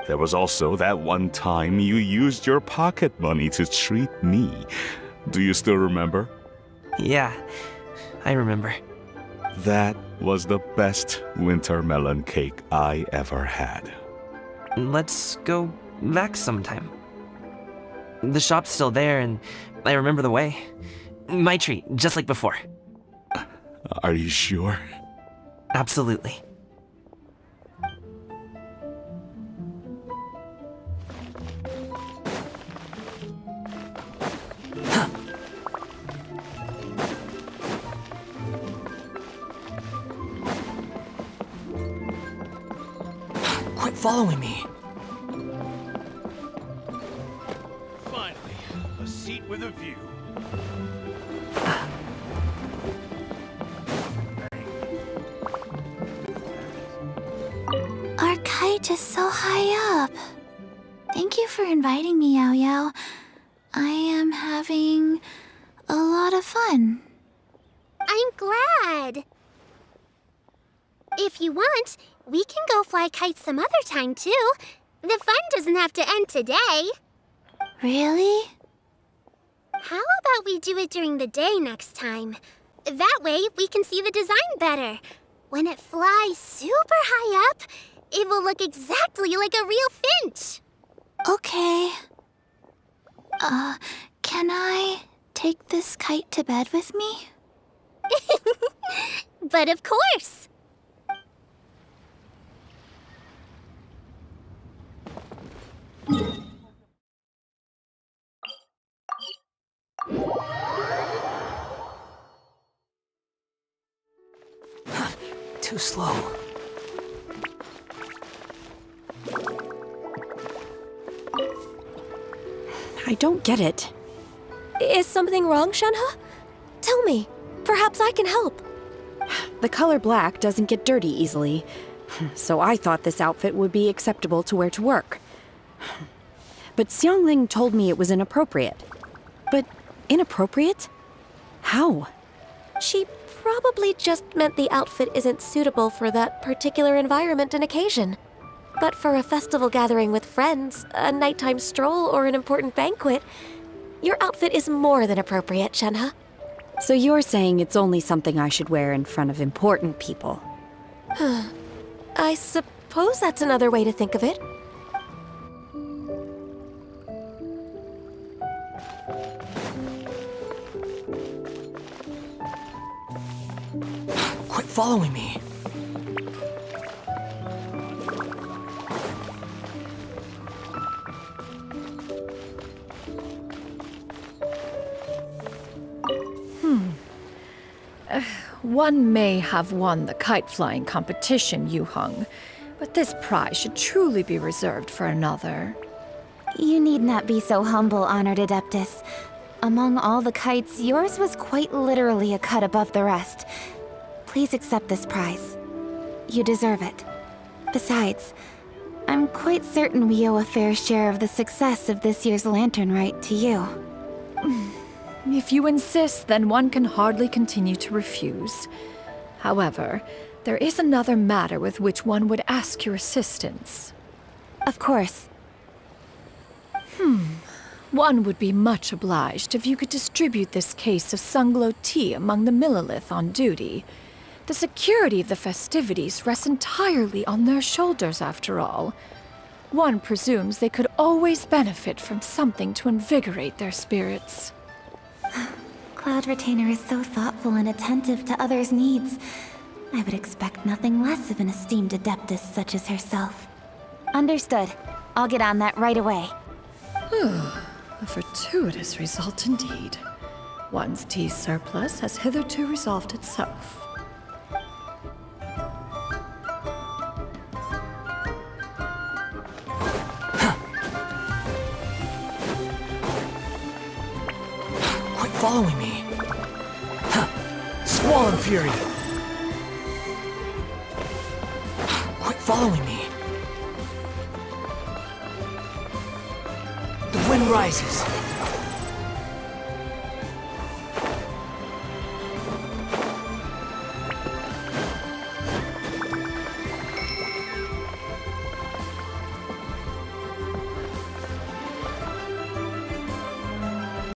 [SPEAKER 17] There was also that one time you used your pocket money to treat me. Do you still remember?
[SPEAKER 7] Yeah, I remember.
[SPEAKER 17] That was the best winter melon cake I ever had.
[SPEAKER 7] Let's go back sometime. The shop's still there, and I remember the way. My treat, just like before.
[SPEAKER 17] Are you sure?
[SPEAKER 7] Absolutely.
[SPEAKER 6] Quit following me.
[SPEAKER 9] Finally, a seat with a view.
[SPEAKER 2] Our kite is so high up. Thank you for inviting me, Yao Yao. I am having a lot of fun.
[SPEAKER 1] I'm glad. If you want, we can go fly kites some other time, too. The fun doesn't have to end today.
[SPEAKER 2] Really?
[SPEAKER 1] How about we do it during the day next time? That way, we can see the design better. When it flies super high up, it will look exactly like a real finch.
[SPEAKER 2] Okay. Can I take this kite to bed with me?
[SPEAKER 1] But of course.
[SPEAKER 6] Too slow.
[SPEAKER 13] I don't get it.
[SPEAKER 15] Is something wrong, Shenhe? Tell me. Perhaps I can help.
[SPEAKER 13] The color black doesn't get dirty easily, so I thought this outfit would be acceptable to wear to work. But Xiangling told me it was inappropriate. But inappropriate? How?
[SPEAKER 15] She probably just meant the outfit isn't suitable for that particular environment and occasion. But for a festival gathering with friends, a nighttime stroll, or an important banquet, your outfit is more than appropriate, Shenhe.
[SPEAKER 13] So you're saying it's only something I should wear in front of important people?
[SPEAKER 15] I suppose that's another way to think of it.
[SPEAKER 6] Quit following me.
[SPEAKER 16] One may have won the kite flying competition, Yu Heng, but this prize should truly be reserved for another.
[SPEAKER 2] You need not be so humble, honored Adeptus. Among all the kites, yours was quite literally a cut above the rest. Please accept this prize. You deserve it. Besides, I'm quite certain we owe a fair share of the success of this year's lantern rite to you.
[SPEAKER 16] If you insist, then one can hardly continue to refuse. However, there is another matter with which one would ask your assistance.
[SPEAKER 2] Of course.
[SPEAKER 16] One would be much obliged if you could distribute this case of Sunglow tea among the Millilith on duty. The security of the festivities rests entirely on their shoulders, after all. One presumes they could always benefit from something to invigorate their spirits.
[SPEAKER 2] Cloud Retainer is so thoughtful and attentive to others' needs. I would expect nothing less of an esteemed Adeptus such as herself. Understood. I'll get on that right away.
[SPEAKER 16] A fortuitous result indeed. One's tea surplus has hitherto resolved itself.
[SPEAKER 9] Quit following me. Squall and Fury. Quit following me. The wind rises.